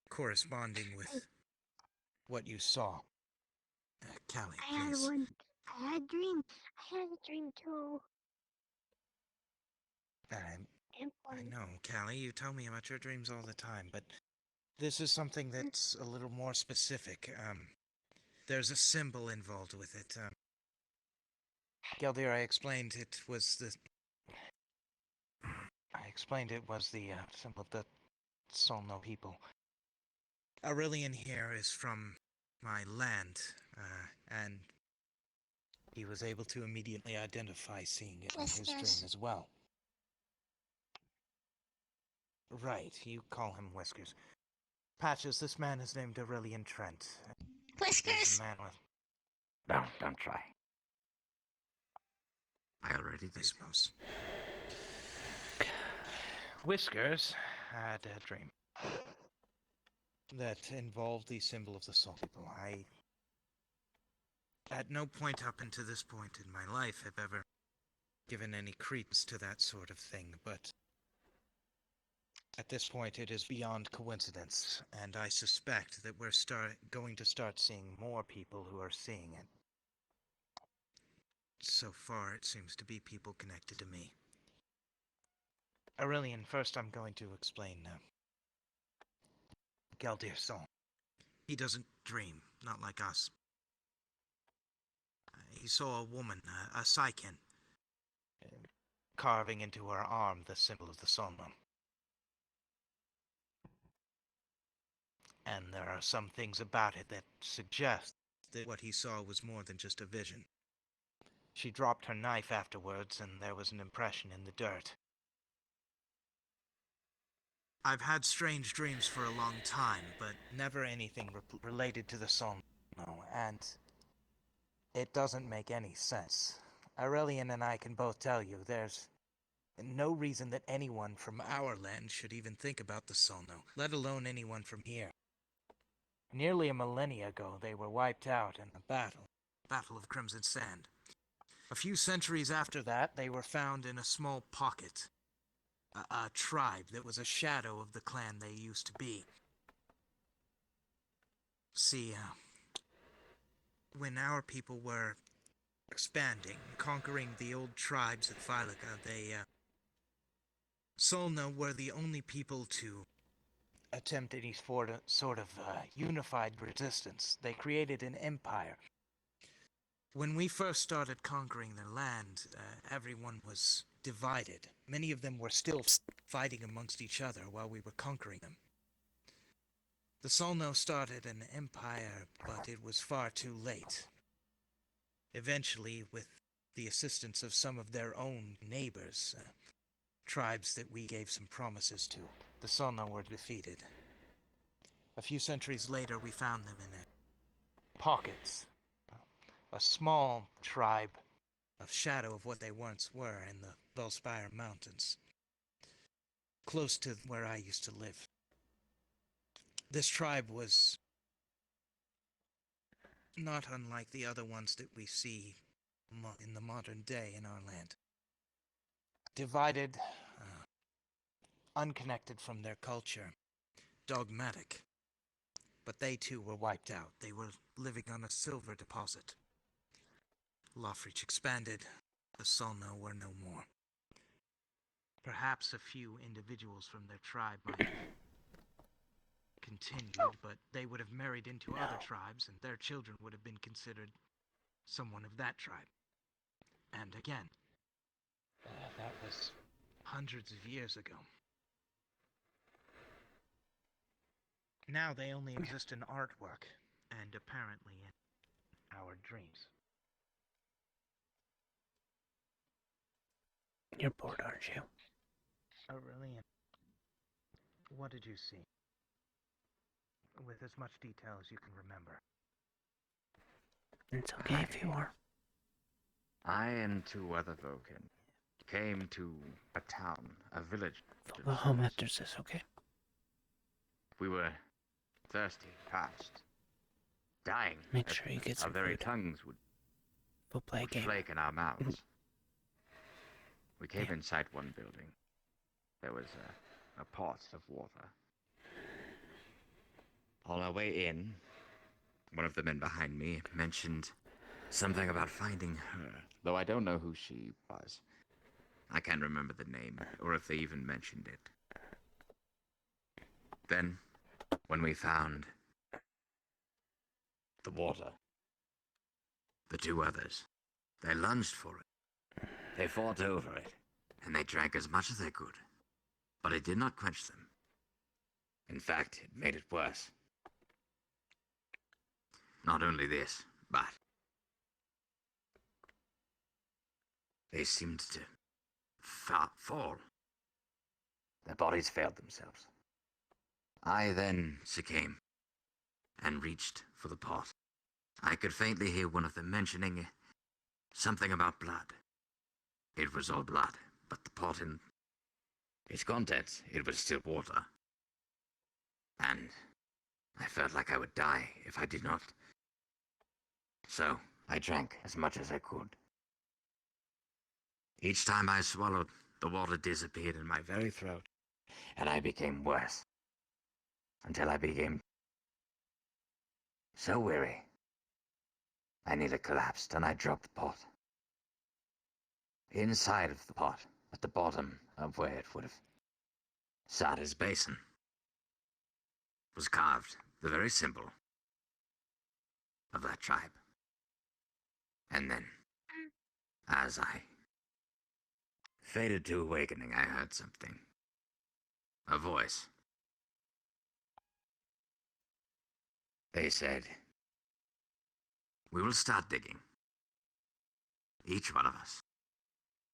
corresponding with what you saw. Callie, I had please. one. I had a dream. I had a dream too. I know, Callie, you tell me about your dreams all the time, but this is something that's a little more specific. There's a symbol involved with it. Geldir, I explained it was the symbol of the Solno people. Aurelian here is from my land, and he was able to immediately identify seeing it in his dream as well. Right, you call him Whiskers. Patches, this man is named Aurelian Trent. Whiskers? He's a man with... Don't try. I already did, I suppose. Whiskers had a dream that involved the symbol of the Soul People. I, at no point up until this point in my life, have ever given any credence to that sort of thing, but at this point it is beyond coincidence, and I suspect that we're going to start seeing more people who are seeing it. So far, it seems to be people connected to me. Aurelian, first I'm going to explain Galdir's soul. He doesn't dream, not like us. He saw a woman, a Psyken, carving into her arm the symbol of the Solmo. And there are some things about it that suggest that what he saw was more than just a vision. She dropped her knife afterwards, and there was an impression in the dirt. I've had strange dreams for a long time, but never anything related to the Solno, and it doesn't make any sense. Aurelian and I can both tell you there's no reason that anyone from our land should even think about the Solno, let alone anyone from here. Nearly a millennia ago, they were wiped out in a Battle of Crimson Sand. A few centuries after that, they were found in a small pocket. A tribe that was a shadow of the clan they used to be. See, when our people were expanding, conquering the old tribes at Phylica, Solno were the only people to attempt any sort of unified resistance. They created an empire. When we first started conquering their land, everyone was divided. Many of them were still fighting amongst each other while we were conquering them. The Solno started an empire, but it was far too late. Eventually, with the assistance of some of their own neighbors, tribes that we gave some promises to. The Solno were defeated. A few centuries later, we found them in pockets. A small tribe, a shadow of what they once were in the Velspire Mountains, close to where I used to live. This tribe was not unlike the other ones that we see in the modern day in our land. Divided, unconnected from their culture, dogmatic. But they too were wiped out. They were living on a silver deposit. Lothreach expanded. The Solno were no more. Perhaps a few individuals from their tribe might have continued, but they would have married into other tribes, and their children would have been considered someone of that tribe. And again, that was hundreds of years ago. Now they only exist in artwork, and apparently in our dreams. You're bored, aren't you? Aurelian, what did you see? With as much detail as you can remember. It's okay if you are. I and two other Vulcan came to a town, a village. Go home after this, okay? We were thirsty, parched, dying. Make sure you get some Our very food. tongues would We'll play a game. flake in our mouths. We came inside one building. There was a pot of water. On our way in, one of the men behind me mentioned something about finding her, though I don't know who she was. I can't remember the name, or if they even mentioned it. Then, when we found the water, the two others, they lunged for it. They fought over it, and they drank as much as they could. But it did not quench them. In fact, it made it worse. Not only this, but they seemed to fall. Their bodies failed themselves. I then succumbed and reached for the pot. I could faintly hear one of them mentioning something about blood. It was all blood, but the pot in its contents, it was still water. And I felt like I would die if I did not. So I drank as much as I could. Each time I swallowed, the water disappeared in my very throat, and I became worse. Until I became so weary, I nearly collapsed and I dropped the pot. Inside of the pot, at the bottom of where it would have sat as basin, was carved the very symbol of that tribe. And then, as I faded to awakening, I heard something. A voice. They said, "We will start digging. Each one of us.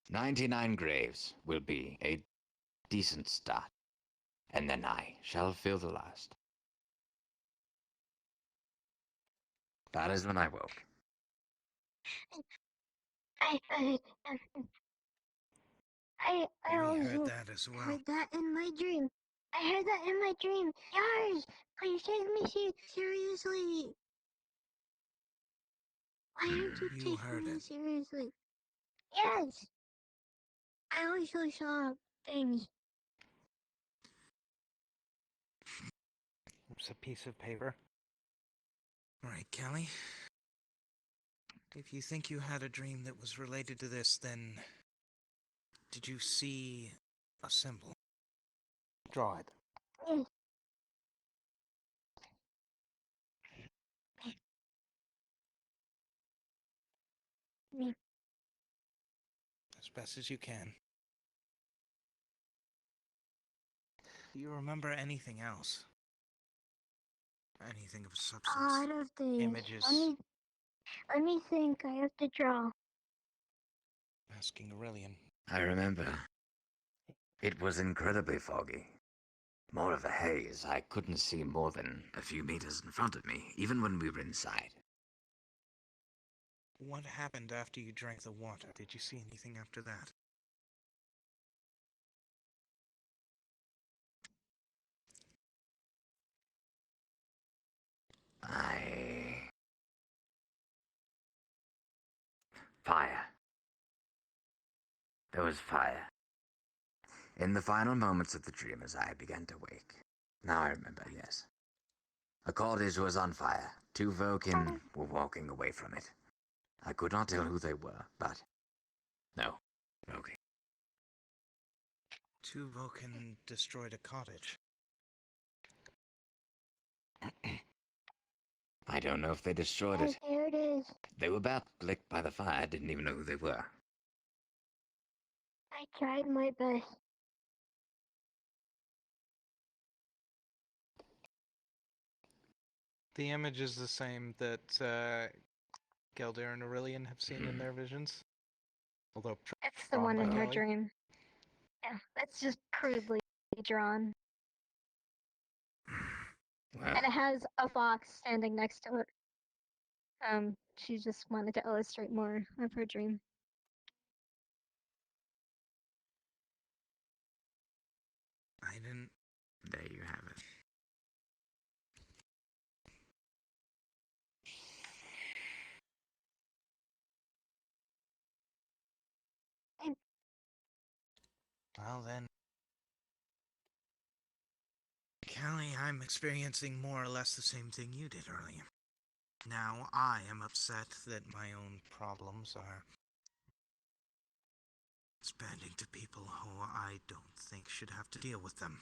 99 graves will be a decent start, and then I shall fill the last." That is when I woke. I We also heard that as well. heard that in my dream. I heard that in my dream. Yars, please take me seriously. Why aren't you You taking heard me it. seriously? Yes. I also saw things. It's a piece of paper. Alright, Callie. If you think you had a dream that was related to this, then did you see a symbol? Draw it. Yes. Me. As best as you can. Do you remember anything else? Anything of substance? Out of these. Images. Let me think. I have to draw. Asking Aurelian. I remember It was incredibly foggy. More of a haze. I couldn't see more than a few meters in front of me, even when we were inside. What happened after you drank the water? Did you see anything after that? Fire. There was fire. In the final moments of the dream as I began to wake. Now I remember, yes. A cottage was on fire. 2 Vokin were walking away from it. I could not tell who they were, but... No. Okay. 2 Vokin destroyed a cottage. I don't know if they destroyed it. There it is. They were about licked by the fire. I didn't even know who they were. I tried my best. The image is the same that Gelder and Aurelian have seen in their visions. Although It's the drawn one by in her Kelly. dream. Yeah, that's just crudely drawn. Well, And it has a fox standing next to it. She just wanted to illustrate more of her dream. I didn't. there you have it. Well then. Callie, I'm experiencing more or less the same thing you did earlier. Now I am upset that my own problems are expanding to people who I don't think should have to deal with them.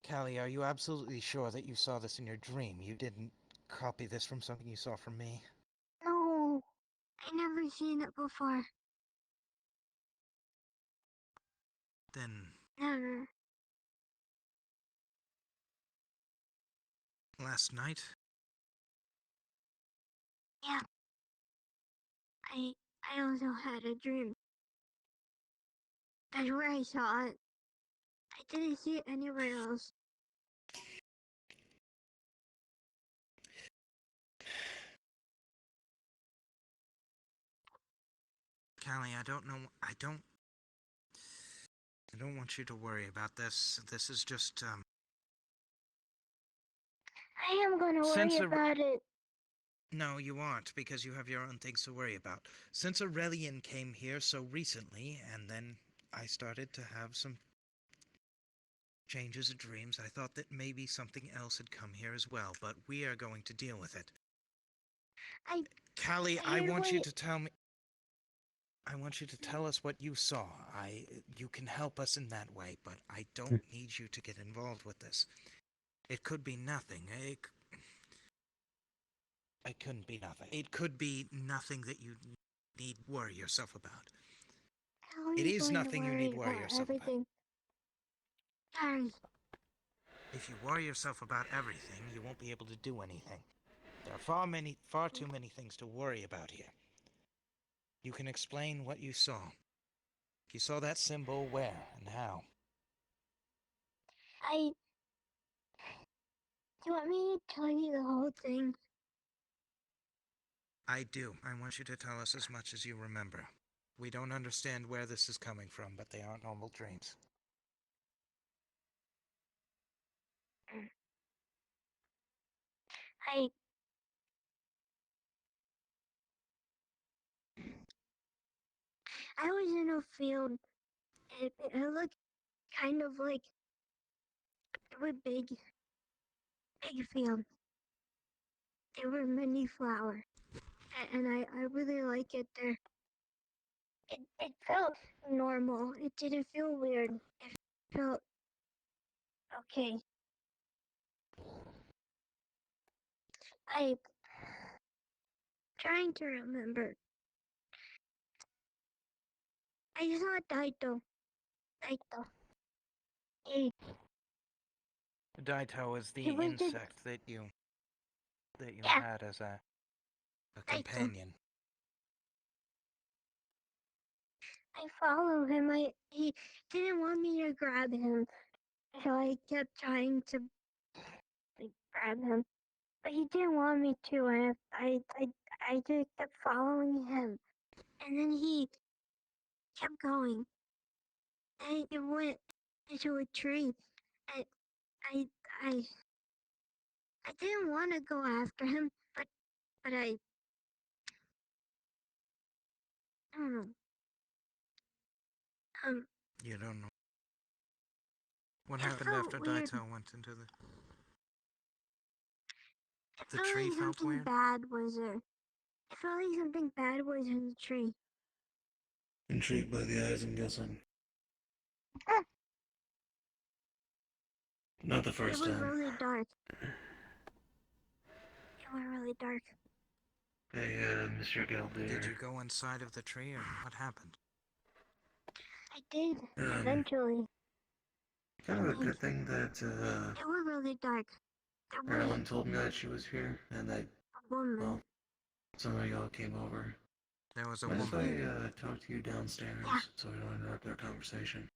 Callie, are you absolutely sure that you saw this in your dream? You didn't copy this from something you saw from me? No, I never seen it before. Then Never. last night? Yeah. I also had a dream. That's where I saw it. I didn't see it anywhere else. Callie, I don't know. I don't want you to worry about this. This is just, I am gonna worry about it. No, you aren't, because you have your own things to worry about. Since Aurelian came here so recently, and then I started to have some changes of dreams, I thought that maybe something else had come here as well, but we are going to deal with it. Callie, I want you to tell me... I want you to tell us what you saw. You can help us in that way, but I don't need you to get involved with this. It could be nothing. It couldn't be nothing. It could be nothing that you need worry yourself about. It is nothing you need worry yourself about. Guys. If you worry yourself about everything, you won't be able to do anything. There are far too many things to worry about here. You can explain what you saw. You saw that symbol where and how? Do you want me to tell you the whole thing? I do. I want you to tell us as much as you remember. We don't understand where this is coming from, but they aren't normal dreams. I was in a field. It looked kind of like there were big fields. There were many flowers, and I really like it there. It felt normal. It didn't feel weird. It felt okay. I trying to remember. I saw Daito. He Daito is the He was the- insect that you had as a companion. I follow him. He didn't want me to grab him, so I kept trying to grab him, but he didn't want me to, and I just kept following him, and then he kept going, and it went into a tree, and I I I didn't want to go after him, but I don't know. You don't know. What it happened felt after weird. Daito went into the It felt tree? like Felt something weird. bad was there. It felt like something bad was in the tree. Intrigued by the eyes, I'm guessing. Not the first It was time. really dark. It was really dark. Hey, Mr. Galdier. Did you go inside of the tree, or what happened? I did, eventually. Kind of a good thing that, It was really dark. There was Marilyn told me that she was here, and that, a woman. well, some of y'all came over. There was a Mind if woman. I talk to you downstairs, so we don't interrupt our conversation?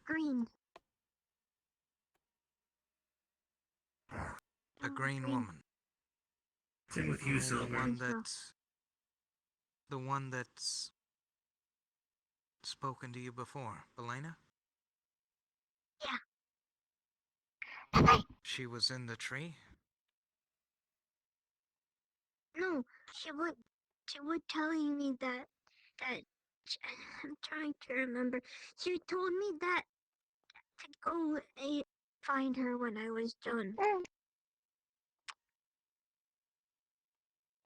Green. A green woman. Same with you, Silver. The one that's spoken to you before, Elena? Yeah. She was in the tree? No, she was telling me that I'm trying to remember. She told me that to go find her when I was done.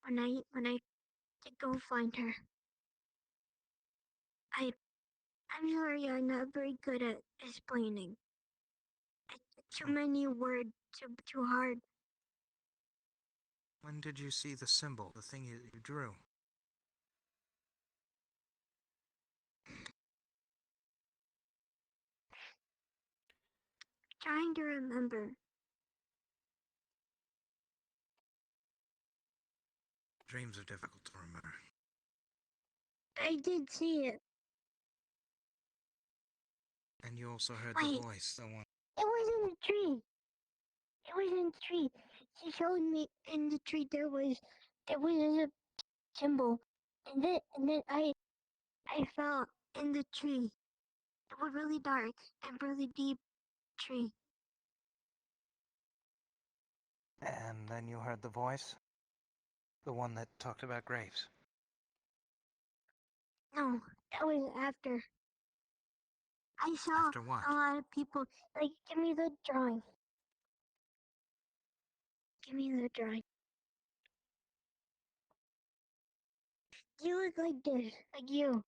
When I to go find her. I'm sorry, I'm not very good at explaining. Too many words, too hard. When did you see the symbol, the thing you drew? Trying to remember. Dreams are difficult to remember. I did see it. And you also heard the voice, the one. It was in the tree. It was in the tree. She showed me in the tree there was a symbol, and then I fell in the tree. It was really dark and really deep tree. And then you heard the voice? The one that talked about graves? No, that was after. I saw After what? a lot of people like, give me the drawing. Give me the drawing. You look like this, like you.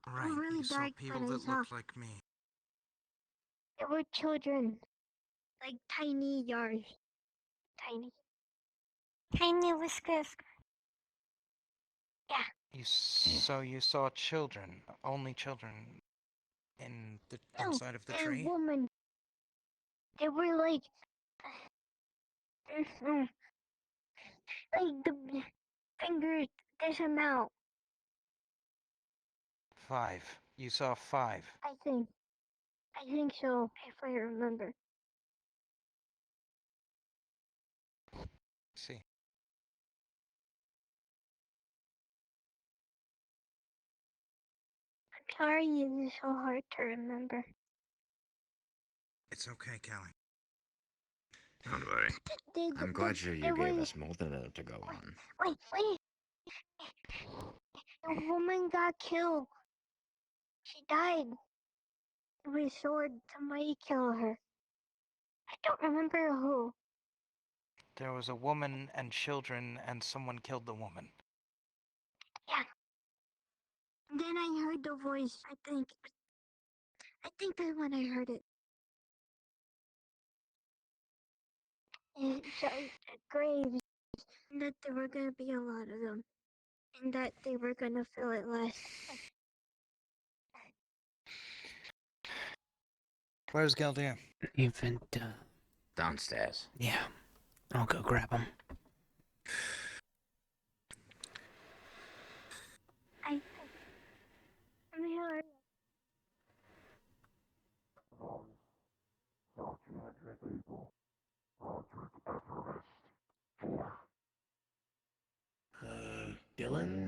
Right, really you saw dark, people but I that saw looked like me. there were children, like tiny yards, tiny whiskers. Yeah. So you saw children, only children, inside of the tree? A woman. They were like the fingers this amount. 5. You saw 5. I think so, if I remember. See. I'm sorry it is so hard to remember. It's okay, Kelly. Don't worry. I'm glad you gave us more to go on. Wait. The woman got killed. She died. With a sword, somebody killed her. I don't remember who. There was a woman and children, and someone killed the woman. Yeah. And then I heard the voice, I think that's when I heard it. Graves, and that there were gonna be a lot of them, and that they were gonna fill it less. Where's Galdier? Infant, Downstairs. Yeah. I'll go grab him.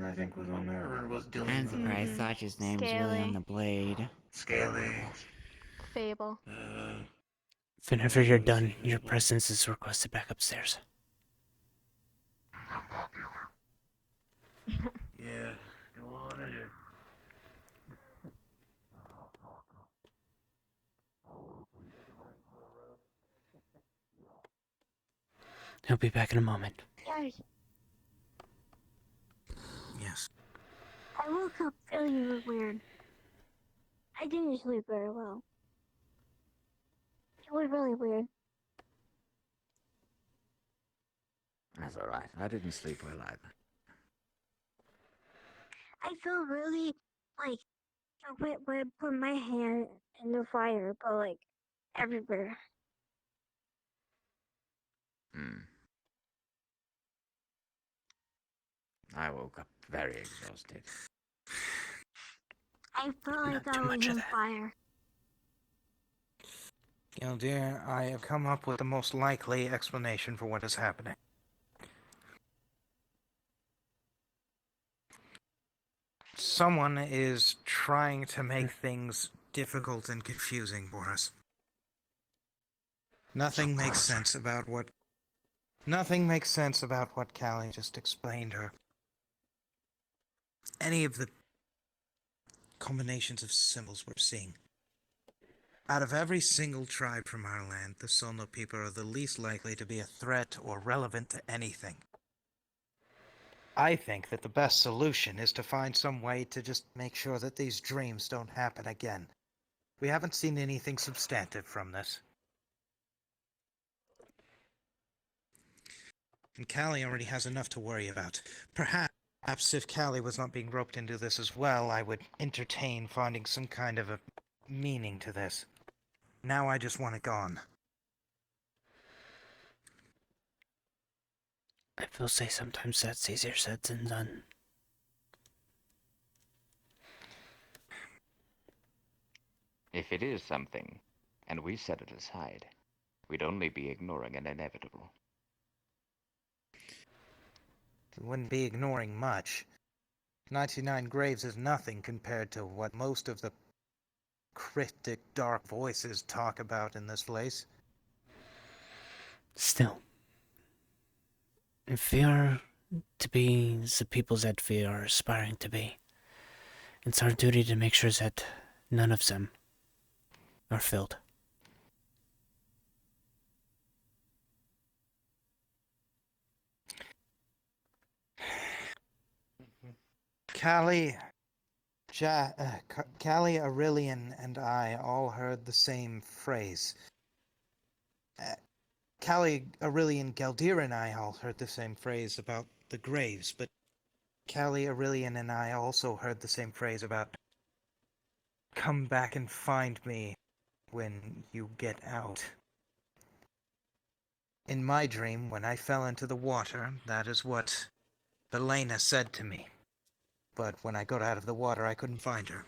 I think was on there, or was dealing I'm with surprised Sasha's name was really on the blade. Scaly. Fable. Whenever you're done, your presence is requested back upstairs. Yeah, go on ahead. He'll be back in a moment. Guys, Yes. I woke up feeling weird. I didn't sleep very well. It was really weird. That's alright. I didn't sleep well either. I feel really, like, when I put my hand in the fire, but, like, everywhere. I woke up very exhausted. I felt like I was on fire. Dear, I have come up with the most likely explanation for what is happening. Someone is trying to make things difficult and confusing for us. Nothing makes sense about what Callie just explained her. Any of the combinations of symbols we're seeing. Out of every single tribe from our land, the Solno people are the least likely to be a threat or relevant to anything. I think that the best solution is to find some way to just make sure that these dreams don't happen again. We haven't seen anything substantive from this. And Callie already has enough to worry about. Perhaps if Callie was not being roped into this as well, I would entertain finding some kind of a meaning to this. Now I just want it gone. I will say sometimes that's easier said than done. If it is something, and we set it aside, we'd only be ignoring an inevitable. We wouldn't be ignoring much. 99 Graves is nothing compared to what most of the cryptic dark voices talk about in this place. Still, if we are to be the people that we are aspiring to be, it's our duty to make sure that none of them are filled. Callie, Aurelian, and I all heard the same phrase. Callie, Aurelian, Galdir, and I all heard the same phrase about the graves, but Callie, Aurelian, and I also heard the same phrase about come back and find me when you get out. In my dream, when I fell into the water, that is what Belena said to me. But when I got out of the water, I couldn't find her.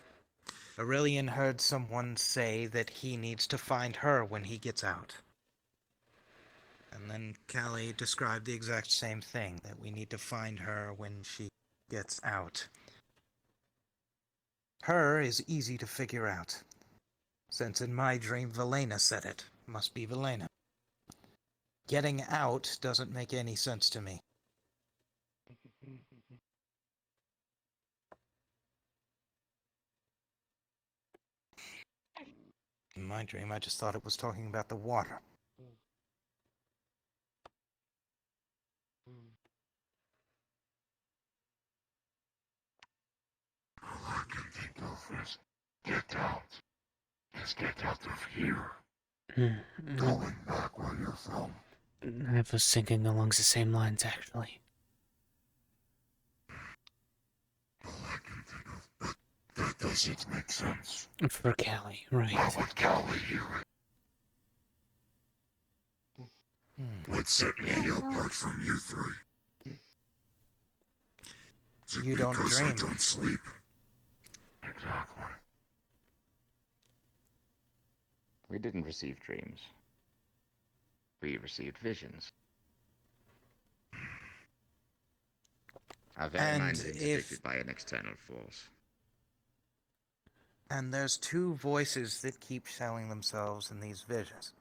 Aurelian heard someone say that he needs to find her when he gets out. And then Callie described the exact same thing, that we need to find her when she gets out. Her is easy to figure out. Since in my dream Velena said it, must be Velena. Getting out doesn't make any sense to me. In my dream, I just thought it was talking about the water. All I can think of is get out. Just get out of here. Going back where you're from. I was thinking along the same lines, actually. All I can think of, but that doesn't make sense. For Callie, right. How would Callie hear it? What set me apart from you three? Is it You don't because dream. I don't sleep? Exactly. We didn't receive dreams. We received visions. Our very And minds is if- addicted by an external force. And there's two voices that keep showing themselves in these visions.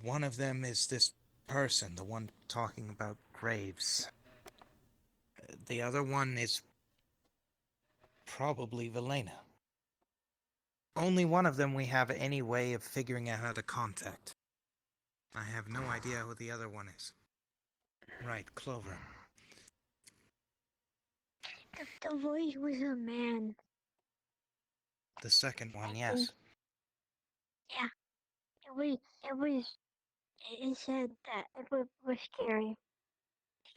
One of them is this person, the one talking about graves. The other one is probably Velena. Only one of them we have any way of figuring out how to contact. I have no idea who the other one is. Right, Clover. The voice was a man. The second one, yes. Yeah. It said that it was scary.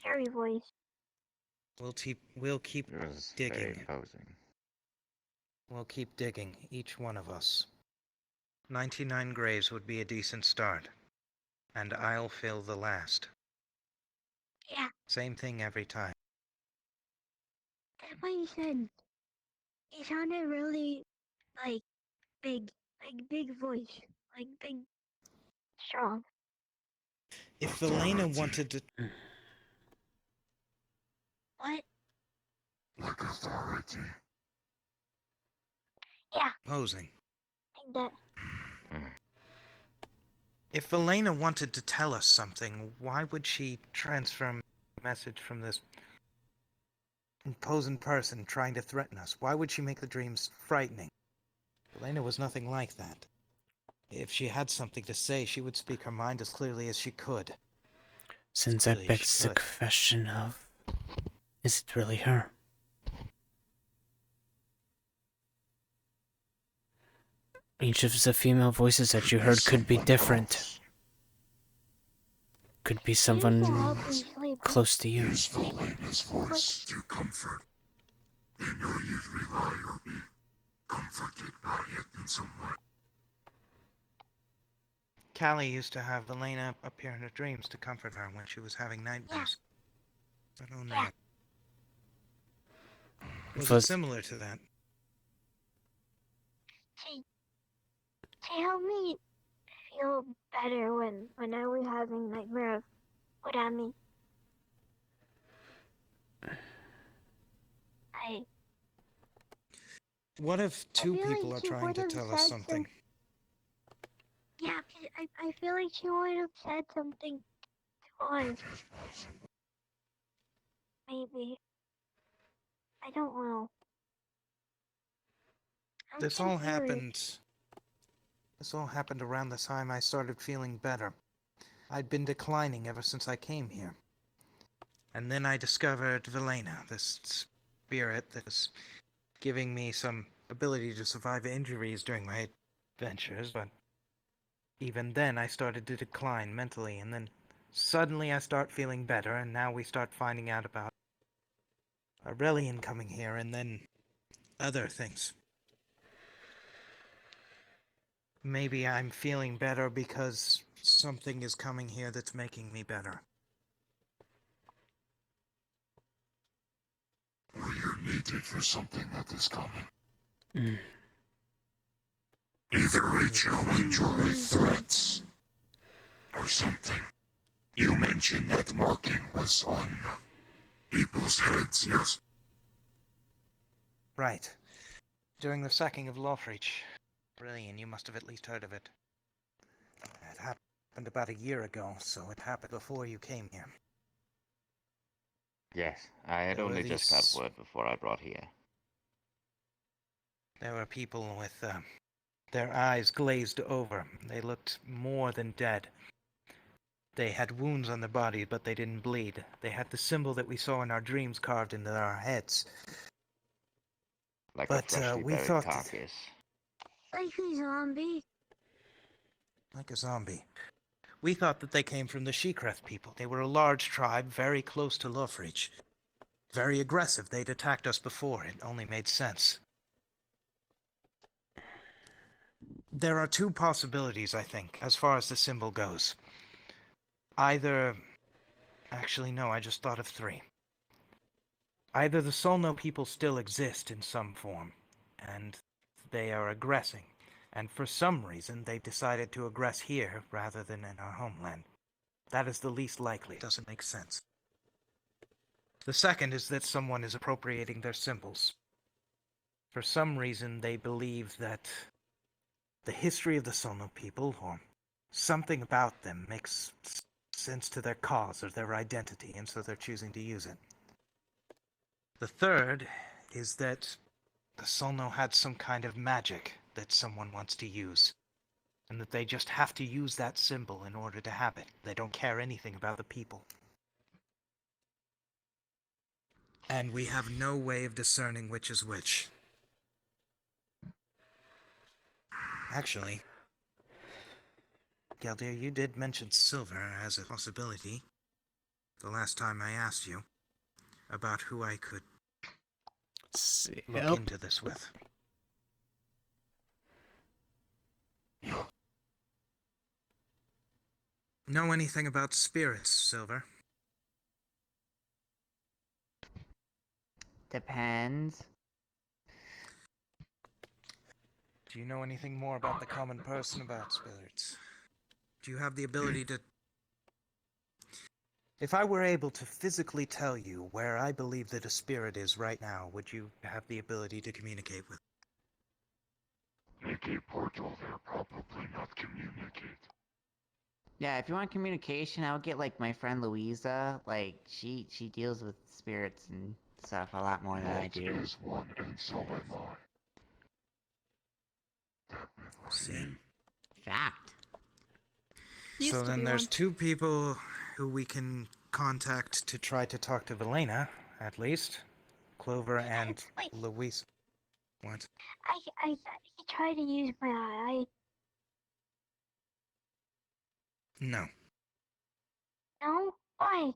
Scary voice. We'll keep digging. Very imposing. We'll keep digging, each one of us. 99 graves would be a decent start. And I'll fill the last. Yeah. Same thing every time. That's what he said. It sounded really, like, big. Like, big voice. Like, big, strong. If Velena wanted to... What? Like authority. Yeah. Posing. Like that. If Velena wanted to tell us something, why would she transfer a message from this imposing person trying to threaten us? Why would she make the dreams frightening? Velena was nothing like that. If she had something to say, she would speak her mind as clearly as she could. Since that begs the question of, is it really her? Each of the female voices that you heard could be different. Could be someone close to you. Use Velena's voice to comfort. They know you'd rely or be comforted by it in some way. Callie used to have Velena appear in her dreams to comfort her when she was having nightmares. I don't know. Was it similar to that? She helped me feel better when I was having nightmares without me. What if two people are trying to tell us something? Yeah, I feel like she would have said something to us. Maybe. I don't know. This all happened around the time I started feeling better. I'd been declining ever since I came here. And then I discovered Velena, this spirit that was giving me some ability to survive injuries during my adventures, but even then I started to decline mentally, and then suddenly I start feeling better, and now we start finding out about Aurelian coming here, and then other things. Maybe I'm feeling better because something is coming here that's making me better. We are needed for something that is coming. Either Rachel enjoy threats or something. You mentioned that marking was on people's heads, yes? Right. During the sacking of Lothreach. Brilliant, you must have at least heard of it. It happened about a year ago, so it happened before you came here. Yes, I had only just got word before I brought here. There were people with their eyes glazed over. They looked more than dead. They had wounds on their bodies, but they didn't bleed. They had the symbol that we saw in our dreams carved into our heads. Like a freshly buried carcass. Like a zombie. Like a zombie. We thought that they came from the Shekreth people. They were a large tribe very close to Lothreach. Very aggressive. They'd attacked us before. It only made sense. There are two possibilities, I think, as far as the symbol goes. Either... Actually, no, I just thought of three. Either the Solno people still exist in some form, and they are aggressing, and for some reason they've decided to aggress here rather than in our homeland. That is the least likely. Doesn't make sense. The second is that someone is appropriating their symbols. For some reason, they believe that the history of the Sono people, or something about them, makes sense to their cause or their identity, and so they're choosing to use it. The third is that the Sono had some kind of magic that someone wants to use, and that they just have to use that symbol in order to have it. They don't care anything about the people. And we have no way of discerning which is which. Actually, Galdir, you did mention silver as a possibility the last time I asked you about who I could look into this with. Know anything about spirits, Silver? Depends. Do you know anything more about the common person about spirits? Do you have the ability to... If I were able to physically tell you where I believe that a spirit is right now, would you have the ability to communicate with it? Make a portal there, probably not communicate. Yeah, if you want communication, I would get like my friend Louisa. Like she deals with spirits and stuff a lot more than I do. That is one, and so am I. See? Fact. So then there's two people who we can contact to try to talk to Velena, at least. Clover and Louise. What? I tried to use my eye. No. No? Why?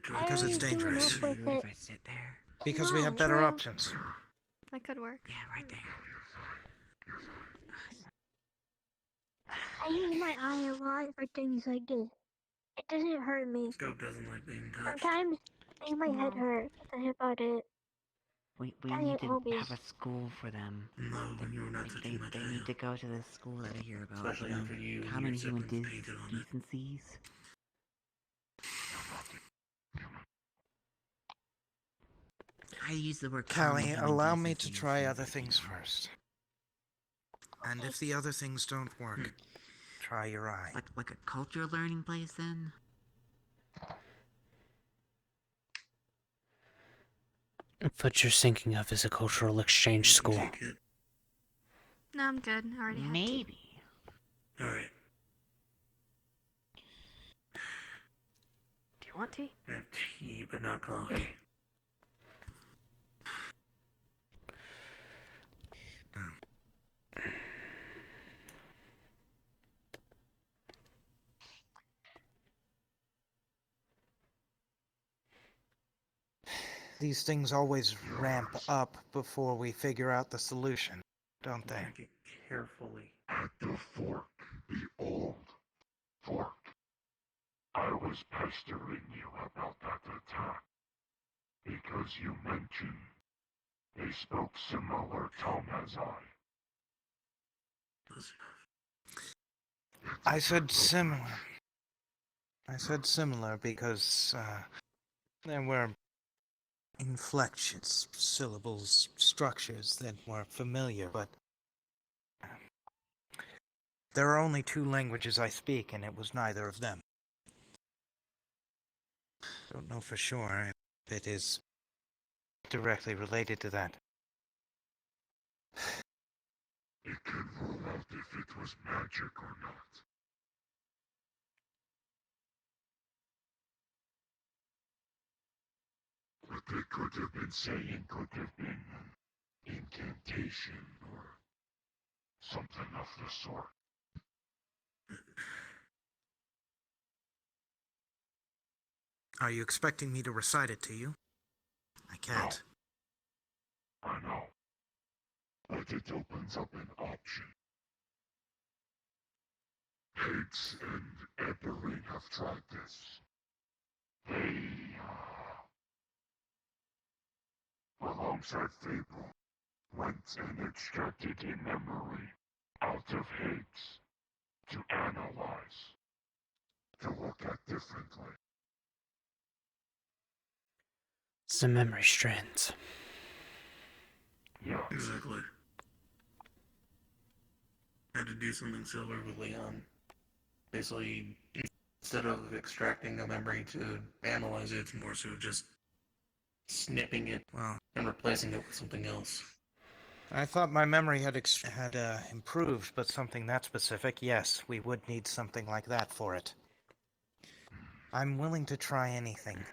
Because it's dangerous. If I sit there. Because we have better options. That could work. Yeah, right there. I use my eye a lot for things like this. It doesn't hurt me. Scope doesn't like being touched. Sometimes make my head hurt, but that's about it. We That need ain't to always. have a school for them. No, you're not touching my They tail. need to go to this school that I hear about. Especially after you and common your human siblings painted on it. decencies. I use the word Callie, common allow human me to decencies. try other things first. And if the other things don't work, try your eye. Like a culture learning place then? What you're thinking of is a cultural exchange school. No, I'm good. I already had Maybe. Alright. Do you want tea? I have tea, but not coffee. These things always ramp up before we figure out the solution, don't they? Take it carefully. At the fork, the old fork. I was pestering you about that attack. Because you mentioned they spoke similar tongue as I. I said similar. I said similar because, there were inflections, syllables, structures that were familiar, but there are only two languages I speak, and it was neither of them. Don't know for sure if it is directly related to that. It can rule out if it was magic or not. What they could have been saying could have been an incantation or something of the sort. Are you expecting me to recite it to you? I can't. No. I know. But it opens up an option. Higgs and Eberine have tried this. They, alongside Fable, went and extracted a memory out of Higgs to analyze, to look at differently. Some memory strands. Yeah, exactly. Had to do something similar with Leon. Basically, instead of extracting a memory to analyze it, it's more so just snipping it and replacing it with something else. I thought my memory had improved, but something that specific, yes, we would need something like that for it. I'm willing to try anything.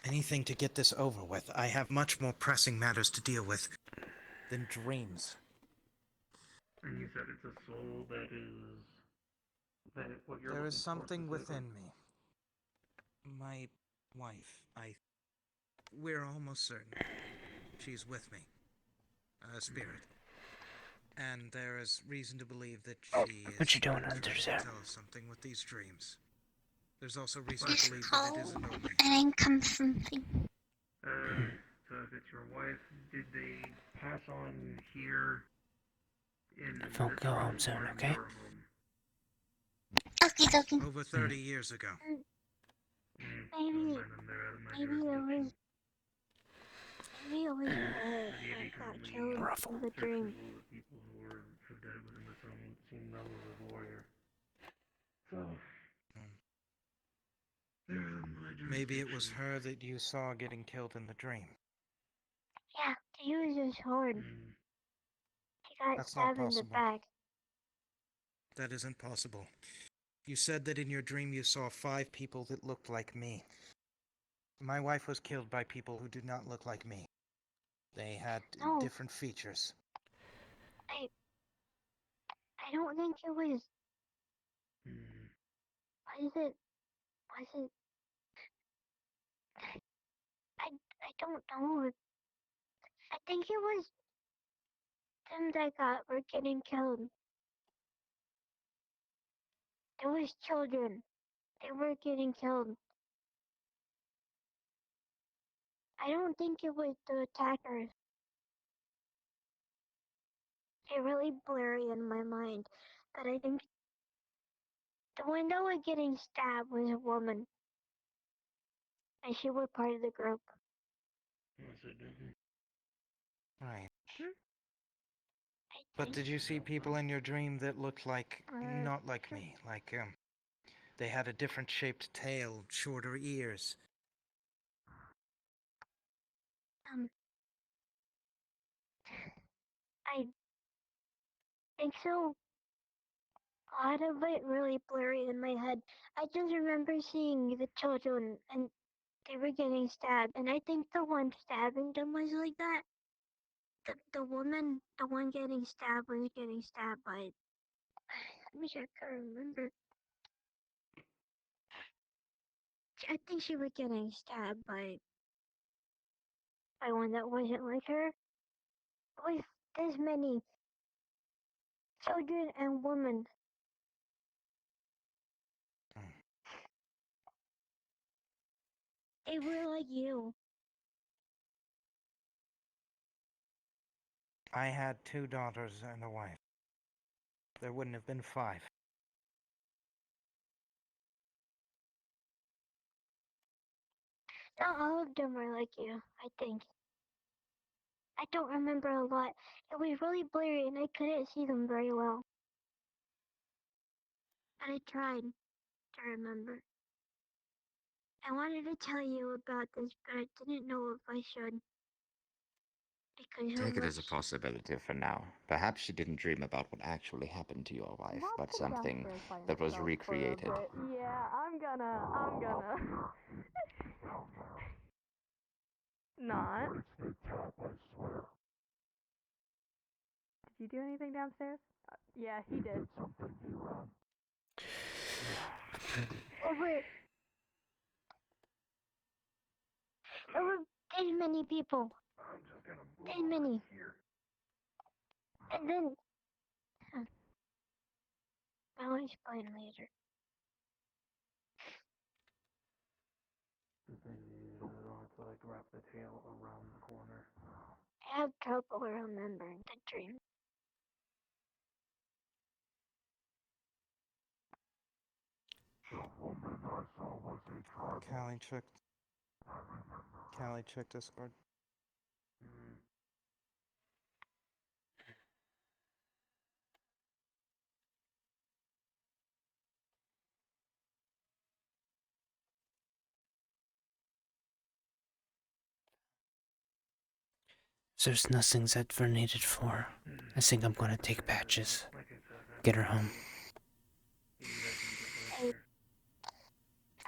Anything to get this over with. I have much more pressing matters to deal with than dreams. And you said it's a soul that is... that is what you're There is looking for something specifically. within me. My wife, we're almost certain she's with me. A spirit. And there is reason to believe that she is What you doing trying under to there? tell us something with these dreams. There's also reason It's to believe that it cold isn't only... and uncomforting. So if it's your wife, did they pass on here in Phil, this go room home soon, or in okay? your home? Okie dokie. Over 30 years ago. Maybe, maybe it was, maybe it was her that got killed in the dream. People who were so dead within the zone seem that was a warrior. So, Maybe it was her that you saw getting killed in the dream. Yeah, to use his sword. He got That's not stabbed in the possible. back. That isn't possible. You said that in your dream you saw 5 people that looked like me. My wife was killed by people who did not look like me. They had different features. I don't think it was. Was it? I don't know. I think it was them that were getting killed. It was children. They were getting killed. I don't think it was the attackers. It's really blurry in my mind, but I think the one that was getting stabbed was a woman, and she was part of the group. Right. But did you see people in your dream that looked like, not like me, like, they had a different shaped tail, shorter ears? I think so. A lot of it really blurry in my head. I just remember seeing the children and they were getting stabbed, and I think the one stabbing them was like that. The woman, the one getting stabbed was getting stabbed by. Let me check. I remember. I think she was getting stabbed by one that wasn't like her. With this many children and women. They were like you. I had 2 daughters and a wife. There wouldn't have been 5. Not all of them are like you, I think. I don't remember a lot. It was really blurry and I couldn't see them very well. And I tried to remember. I wanted to tell you about this, but I didn't know if I should. Because Take it as a possibility for now. Perhaps she didn't dream about what actually happened to your wife, but something that was recreated. Yeah, I'm gonna. Not. Did you do anything downstairs? Yeah, he did. Over this many people. This many. And then. I'll explain later. You don't have to like wrap the tail around the corner. I have trouble remembering the dream. Callie took Callie, check Discord. There's nothing ever needed for. I think I'm gonna take Patches. Get her home.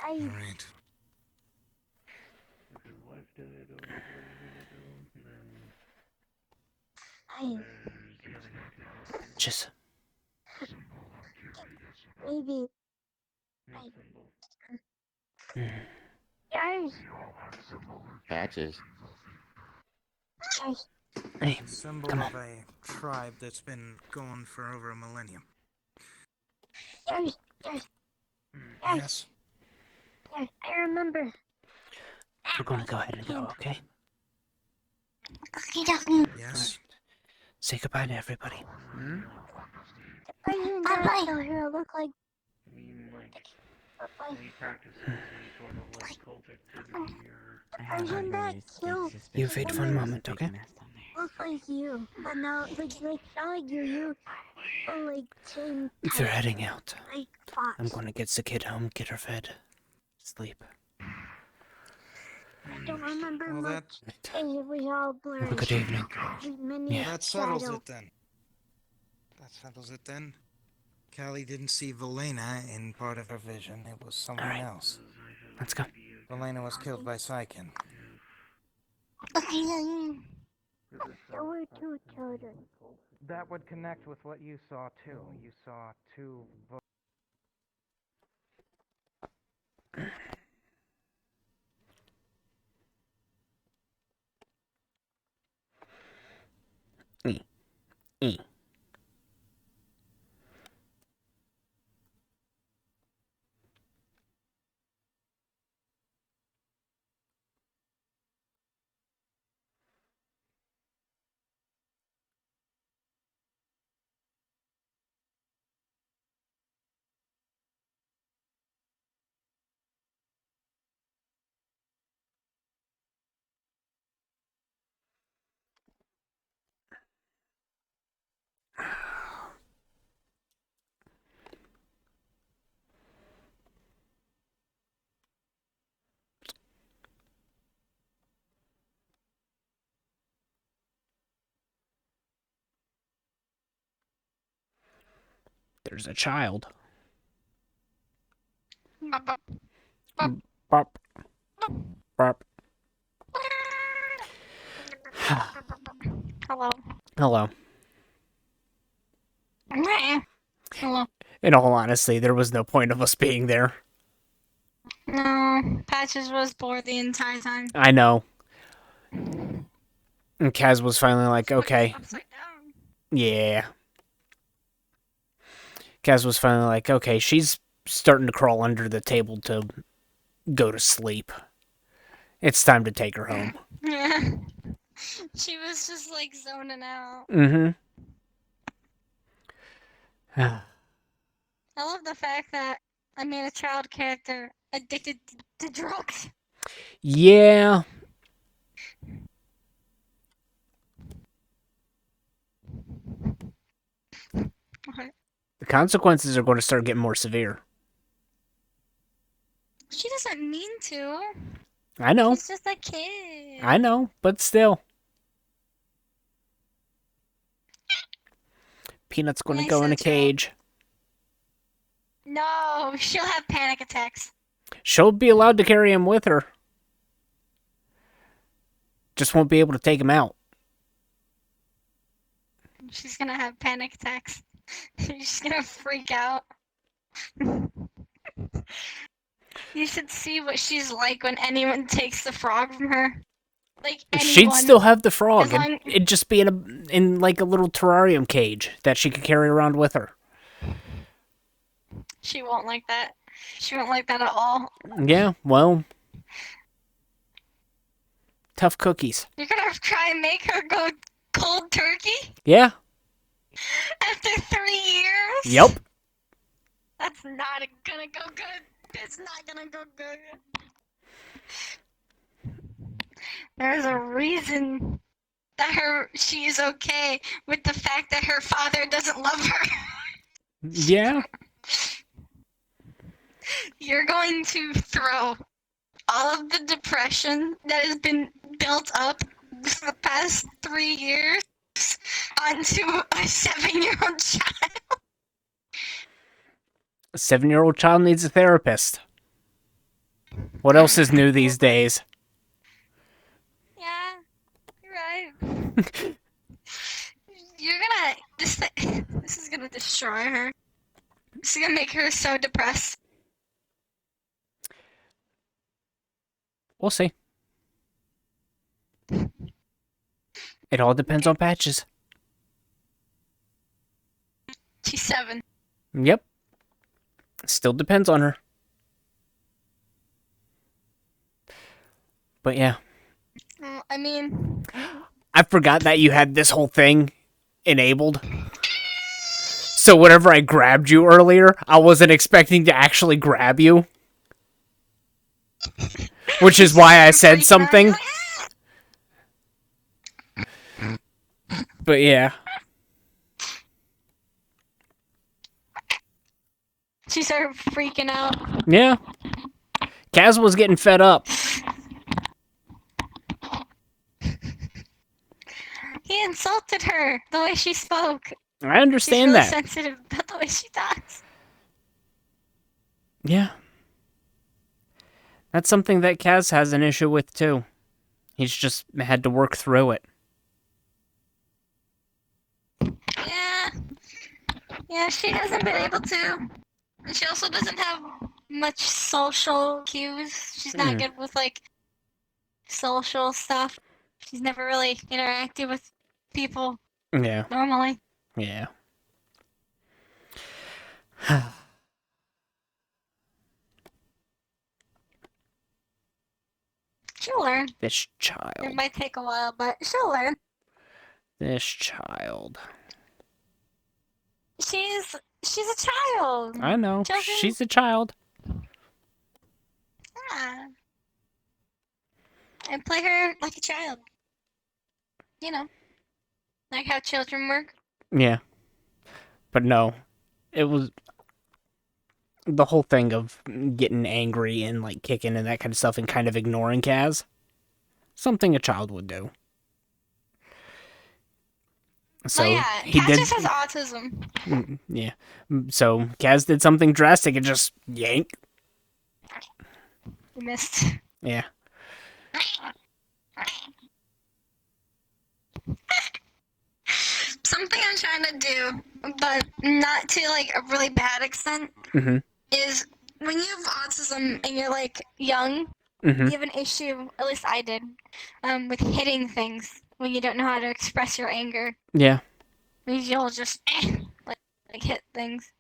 Alright. Just... Maybe. Guys. Patches. Guys. Hey, Symbol come on. of a tribe that's been going for over a millennium. Guys. Yes. Guys, I remember. We're gonna go ahead and go, okay? Yes. Say goodbye to everybody. Why you not tell her look like? Isn't that cute? You wait for a moment, okay? Look like you, but now like not like you are like same. If you're heading out, Like Fox. I'm gonna get the kid home, get her fed. Sleep. I don't remember Well, much. It was all blurry. Have a good evening. Many That settles shadow. it then. That settles it then. Callie didn't see Velena in part of her vision. It was someone else. Let's go. Velena was killed by Saiken. There were two children. That would connect with what you saw too. You saw two. There's a child. Bop. Bop. Bop. Hello. Hello. Hello. In all honesty, there was no point of us being there. No, Patches was bored the entire time. I know. And Kaz was finally like, okay. Upside down. Yeah. Kaz was finally like, okay, she's starting to crawl under the table to go to sleep. It's time to take her home. Yeah. She was just like zoning out. Mm-hmm. I love the fact that I made a child character addicted to drugs. Yeah. Okay. The consequences are going to start getting more severe. She doesn't mean to. I know. She's just a kid. I know, but still. Peanut's going to go in a cage. No, she'll have panic attacks. She'll be allowed to carry him with her. Just won't be able to take him out. She's gonna have panic attacks. She's gonna freak out. You should see what she's like when anyone takes the frog from her. Like anyone. She'd still have the frog. As long- It'd just be in like a little terrarium cage that she could carry around with her. She won't like that. She won't like that at all. Yeah, well. Tough cookies. You're gonna try and make her go cold turkey? Yeah. After 3 years? Yep. That's not gonna go good. It's not gonna go good. There's a reason that she's okay with the fact that her father doesn't love her. Yeah. You're going to throw all of the depression that has been built up for the past 3 years onto a 7-year-old child. A 7-year-old child needs a therapist. What else is new these days? Yeah, you're right. You're gonna this is gonna destroy her. This is gonna make her so depressed. We'll see. It all depends on Patches. She's 7. Yep. Still depends on her. But yeah. I mean, I forgot that you had this whole thing enabled. So whenever I grabbed you earlier, I wasn't expecting to actually grab you. Which is why I said something. But yeah. she started freaking out. Yeah. Kaz was getting fed up. He insulted her the way she spoke. I understand She's really that. sensitive about the way she talks. Yeah. That's something that Kaz has an issue with too. He's just had to work through it. Yeah. Yeah, she hasn't been able to. And she also doesn't have much social cues. She's not good with, like, social stuff. She's never really interacted with people Yeah. normally. Yeah. She'll learn. This child. It might take a while, but she'll learn. This child. She's a child. I know. Children. She's a child. Yeah. And play her like a child. You know. Like how children work. Yeah. But no. It was the whole thing of getting angry and like kicking and that kind of stuff and kind of ignoring Kaz. Something a child would do. So oh yeah, he Kaz did. just has autism. Yeah. So Kaz did something drastic and just yank. We missed. Yeah. Something I'm trying to do, but not to like a really bad extent, Mm-hmm. is when you have autism and you're like young, Mhm. you have an issue, at least I did, with hitting things when you don't know how to express your anger. Yeah. Means you'll just like hit things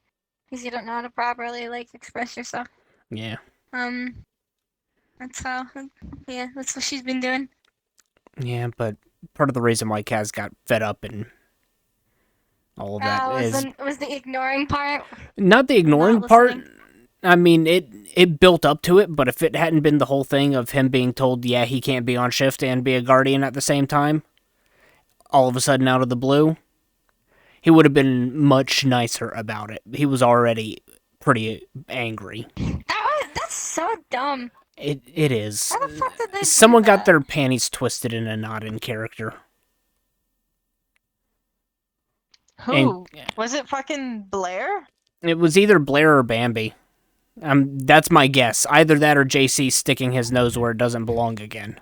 because you don't know how to properly like express yourself. Yeah. That's how. Yeah, that's what she's been doing. Yeah, but part of the reason why Kaz got fed up and all of that was the ignoring part. not the ignoring Not part. listening. I mean, it built up to it, but if it hadn't been the whole thing of him being told, yeah, he can't be on shift and be a guardian at the same time, all of a sudden out of the blue, he would have been much nicer about it. He was already pretty angry. That's so dumb. It is. How the fuck did they do Someone got that? their panties twisted in a knot in character. Who? Was it fucking Blair? It was either Blair or Bambi. That's my guess. Either that or JC sticking his nose where it doesn't belong again.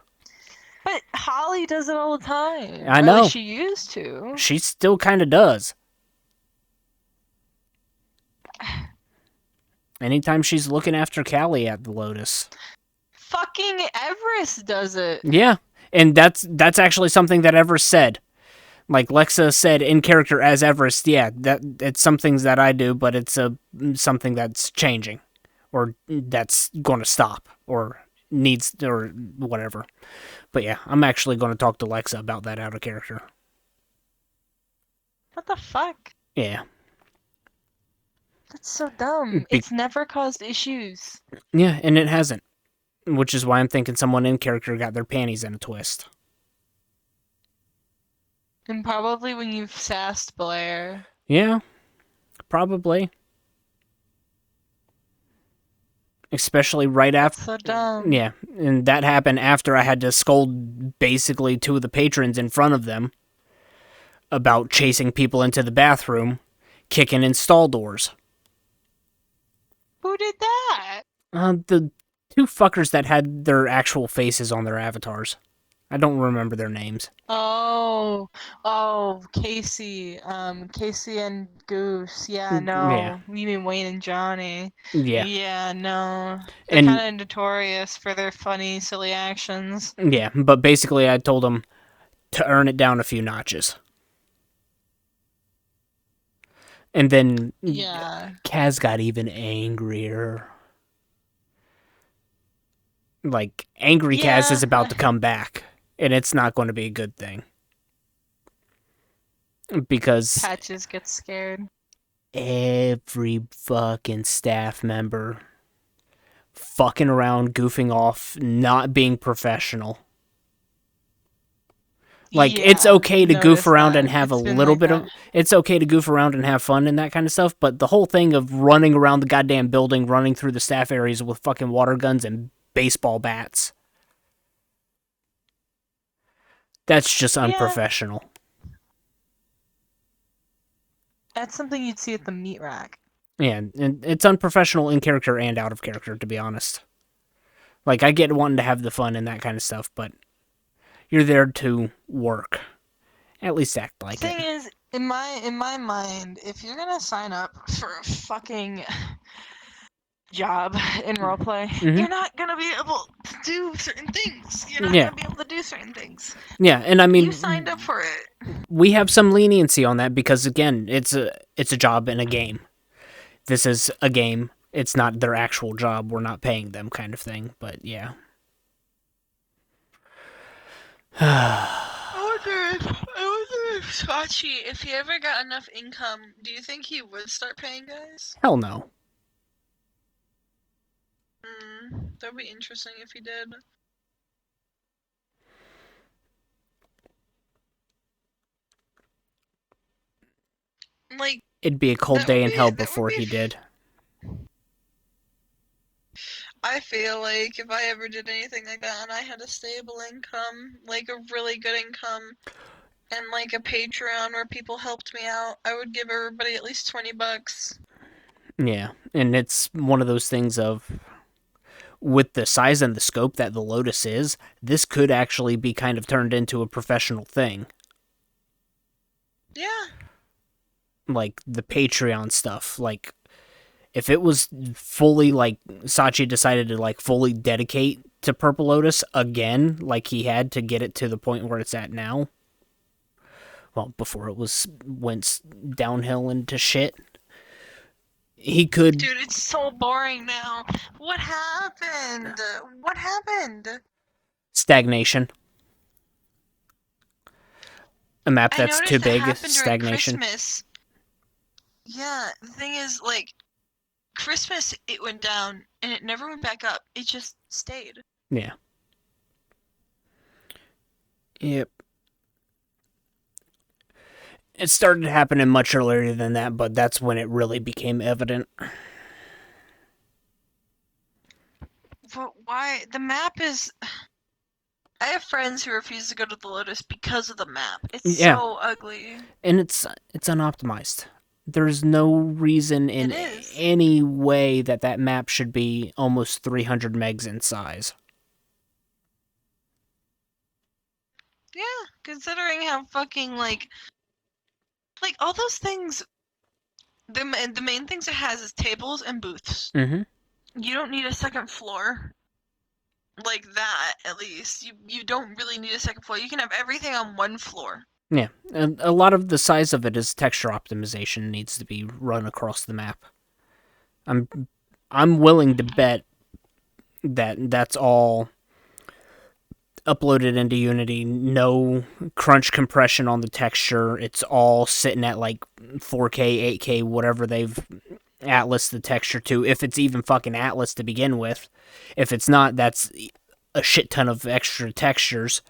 But Holly does it all the time. I Or at know. least she used to. She still kind of does. Anytime she's looking after Callie at the Lotus. Fucking Everest does it. Yeah, and that's actually something that Everest said. Like Lexa said in character as Everest, yeah, that it's some things that I do, but it's something that's changing, or that's going to stop, or needs, or whatever. But yeah, I'm actually going to talk to Lexa about that out of character. What the fuck? Yeah. That's so dumb. It's never caused issues. Yeah, and it hasn't. Which is why I'm thinking someone in character got their panties in a twist. And probably when you've sassed Blair. Yeah, probably. Especially right after. So dumb. Yeah, and that happened after I had to scold basically 2 of the patrons in front of them about chasing people into the bathroom, kicking in stall doors. Who did that? The 2 fuckers that had their actual faces on their avatars. I don't remember their names. Oh, Casey. Casey and Goose. Yeah, no. Yeah. You mean Wayne and Johnny. Yeah. Yeah, no. They're And kind of notorious for their funny, silly actions. yeah, but basically I told them to earn it down a few notches. And then Kaz got even angrier. Like, Angry Kaz is about to come back, and it's not going to be a good thing. Because Patches gets scared. Every fucking staff member fucking around, goofing off, not being professional. Like, it's okay to goof around and have a little bit of... It's okay to goof around and have fun and that kind of stuff, but the whole thing of running around the goddamn building, running through the staff areas with fucking water guns and baseball bats. That's just unprofessional. That's something you'd see at the meat rack. Yeah, and it's unprofessional in character and out of character, to be honest. Like, I get wanting to have the fun and that kind of stuff, but you're there to work. At least act like it. Thing is, in my mind, if you're gonna sign up for a fucking job in roleplay, you're not gonna be able to do certain things. You're not gonna be able to do certain things. Yeah, and I mean, you signed up for it. We have some leniency on that because, again, it's a job in a game. This is a game. It's not their actual job. We're not paying them, kind of thing. But yeah. I wonder if Sachi, if he ever got enough income, do you think he would start paying guys? Hell no. That'd be interesting if he did. Like, it'd be a cold day in hell before he did. I feel like if I ever did anything like that and I had a stable income, like a really good income, and like a Patreon where people helped me out, I would give everybody at least $20. Yeah, and it's one of those things of, with the size and the scope that the Lotus is, this could actually be kind of turned into a professional thing. Yeah. Like, the Patreon stuff, like, if it was fully, like, Sachi decided to, like, fully dedicate to Purple Lotus again, like he had to get it to the point where it's at now, well, before it went downhill into shit, he could... Dude, it's so boring now. What happened? What happened? Stagnation. A map that's too big, stagnation. Christmas. Yeah, the thing is, like, Christmas, it went down, and it never went back up. It just stayed. Yeah. Yep. It started happening much earlier than that, but that's when it really became evident. But why? The map is... I have friends who refuse to go to the Lotus because of the map. It's so ugly. And it's unoptimized. There's no reason in any way that map should be almost 300 megs in size. Yeah, considering how fucking, like all those things, the main things it has is tables and booths. Mm-hmm. You don't need a second floor. Like that, at least. You don't really need a second floor. You can have everything on one floor. Yeah, and a lot of the size of it is texture optimization needs to be run across the map. I'm willing to bet that that's all uploaded into Unity. No crunch compression on the texture. It's all sitting at like 4K, 8K, whatever they've Atlas the texture to, if it's even fucking Atlas to begin with. If it's not, that's a shit ton of extra textures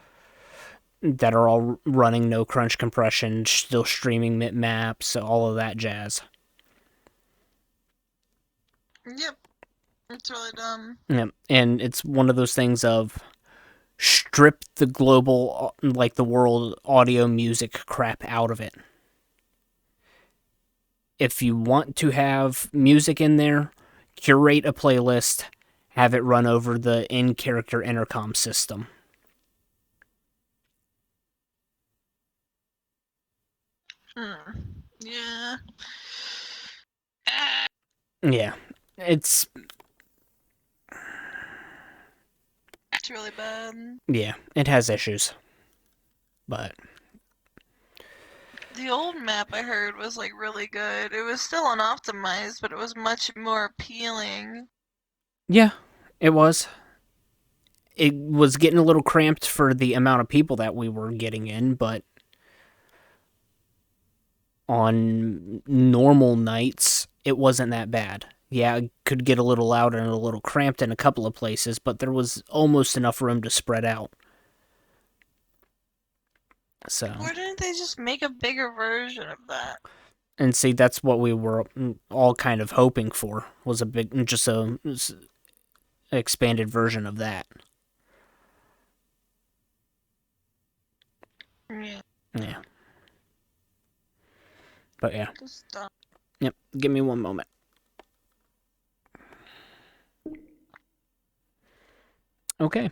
that are all running no crunch compression, still streaming maps, all of that jazz. Yep. It's really dumb. Yep. And it's one of those things of strip the global, like the world audio music crap out of it. If you want to have music in there, curate a playlist, have it run over the in-character intercom system. Yeah. Yeah. It's really bad. Yeah, it has issues. But the old map I heard was like really good. It was still unoptimized, but it was much more appealing. Yeah, it was. It was getting a little cramped for the amount of people that we were getting in, but on normal nights, it wasn't that bad. Yeah, it could get a little loud and a little cramped in a couple of places, but there was almost enough room to spread out. So. Why didn't they just make a bigger version of that? And see, that's what we were all kind of hoping for, was a big, just a expanded version of that. Yeah. Yeah. But yeah. Yep, give me one moment. Okay,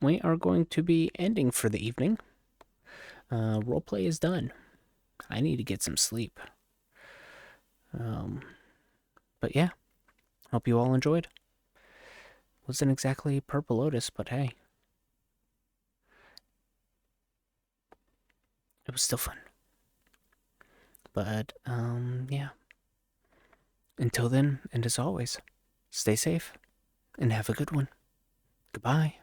we are going to be ending for the evening. Roleplay is done. I need to get some sleep. But yeah, hope you all enjoyed. Wasn't exactly Purple Lotus, but hey. It was still fun. But, yeah. Until then, and as always, stay safe and have a good one. Goodbye.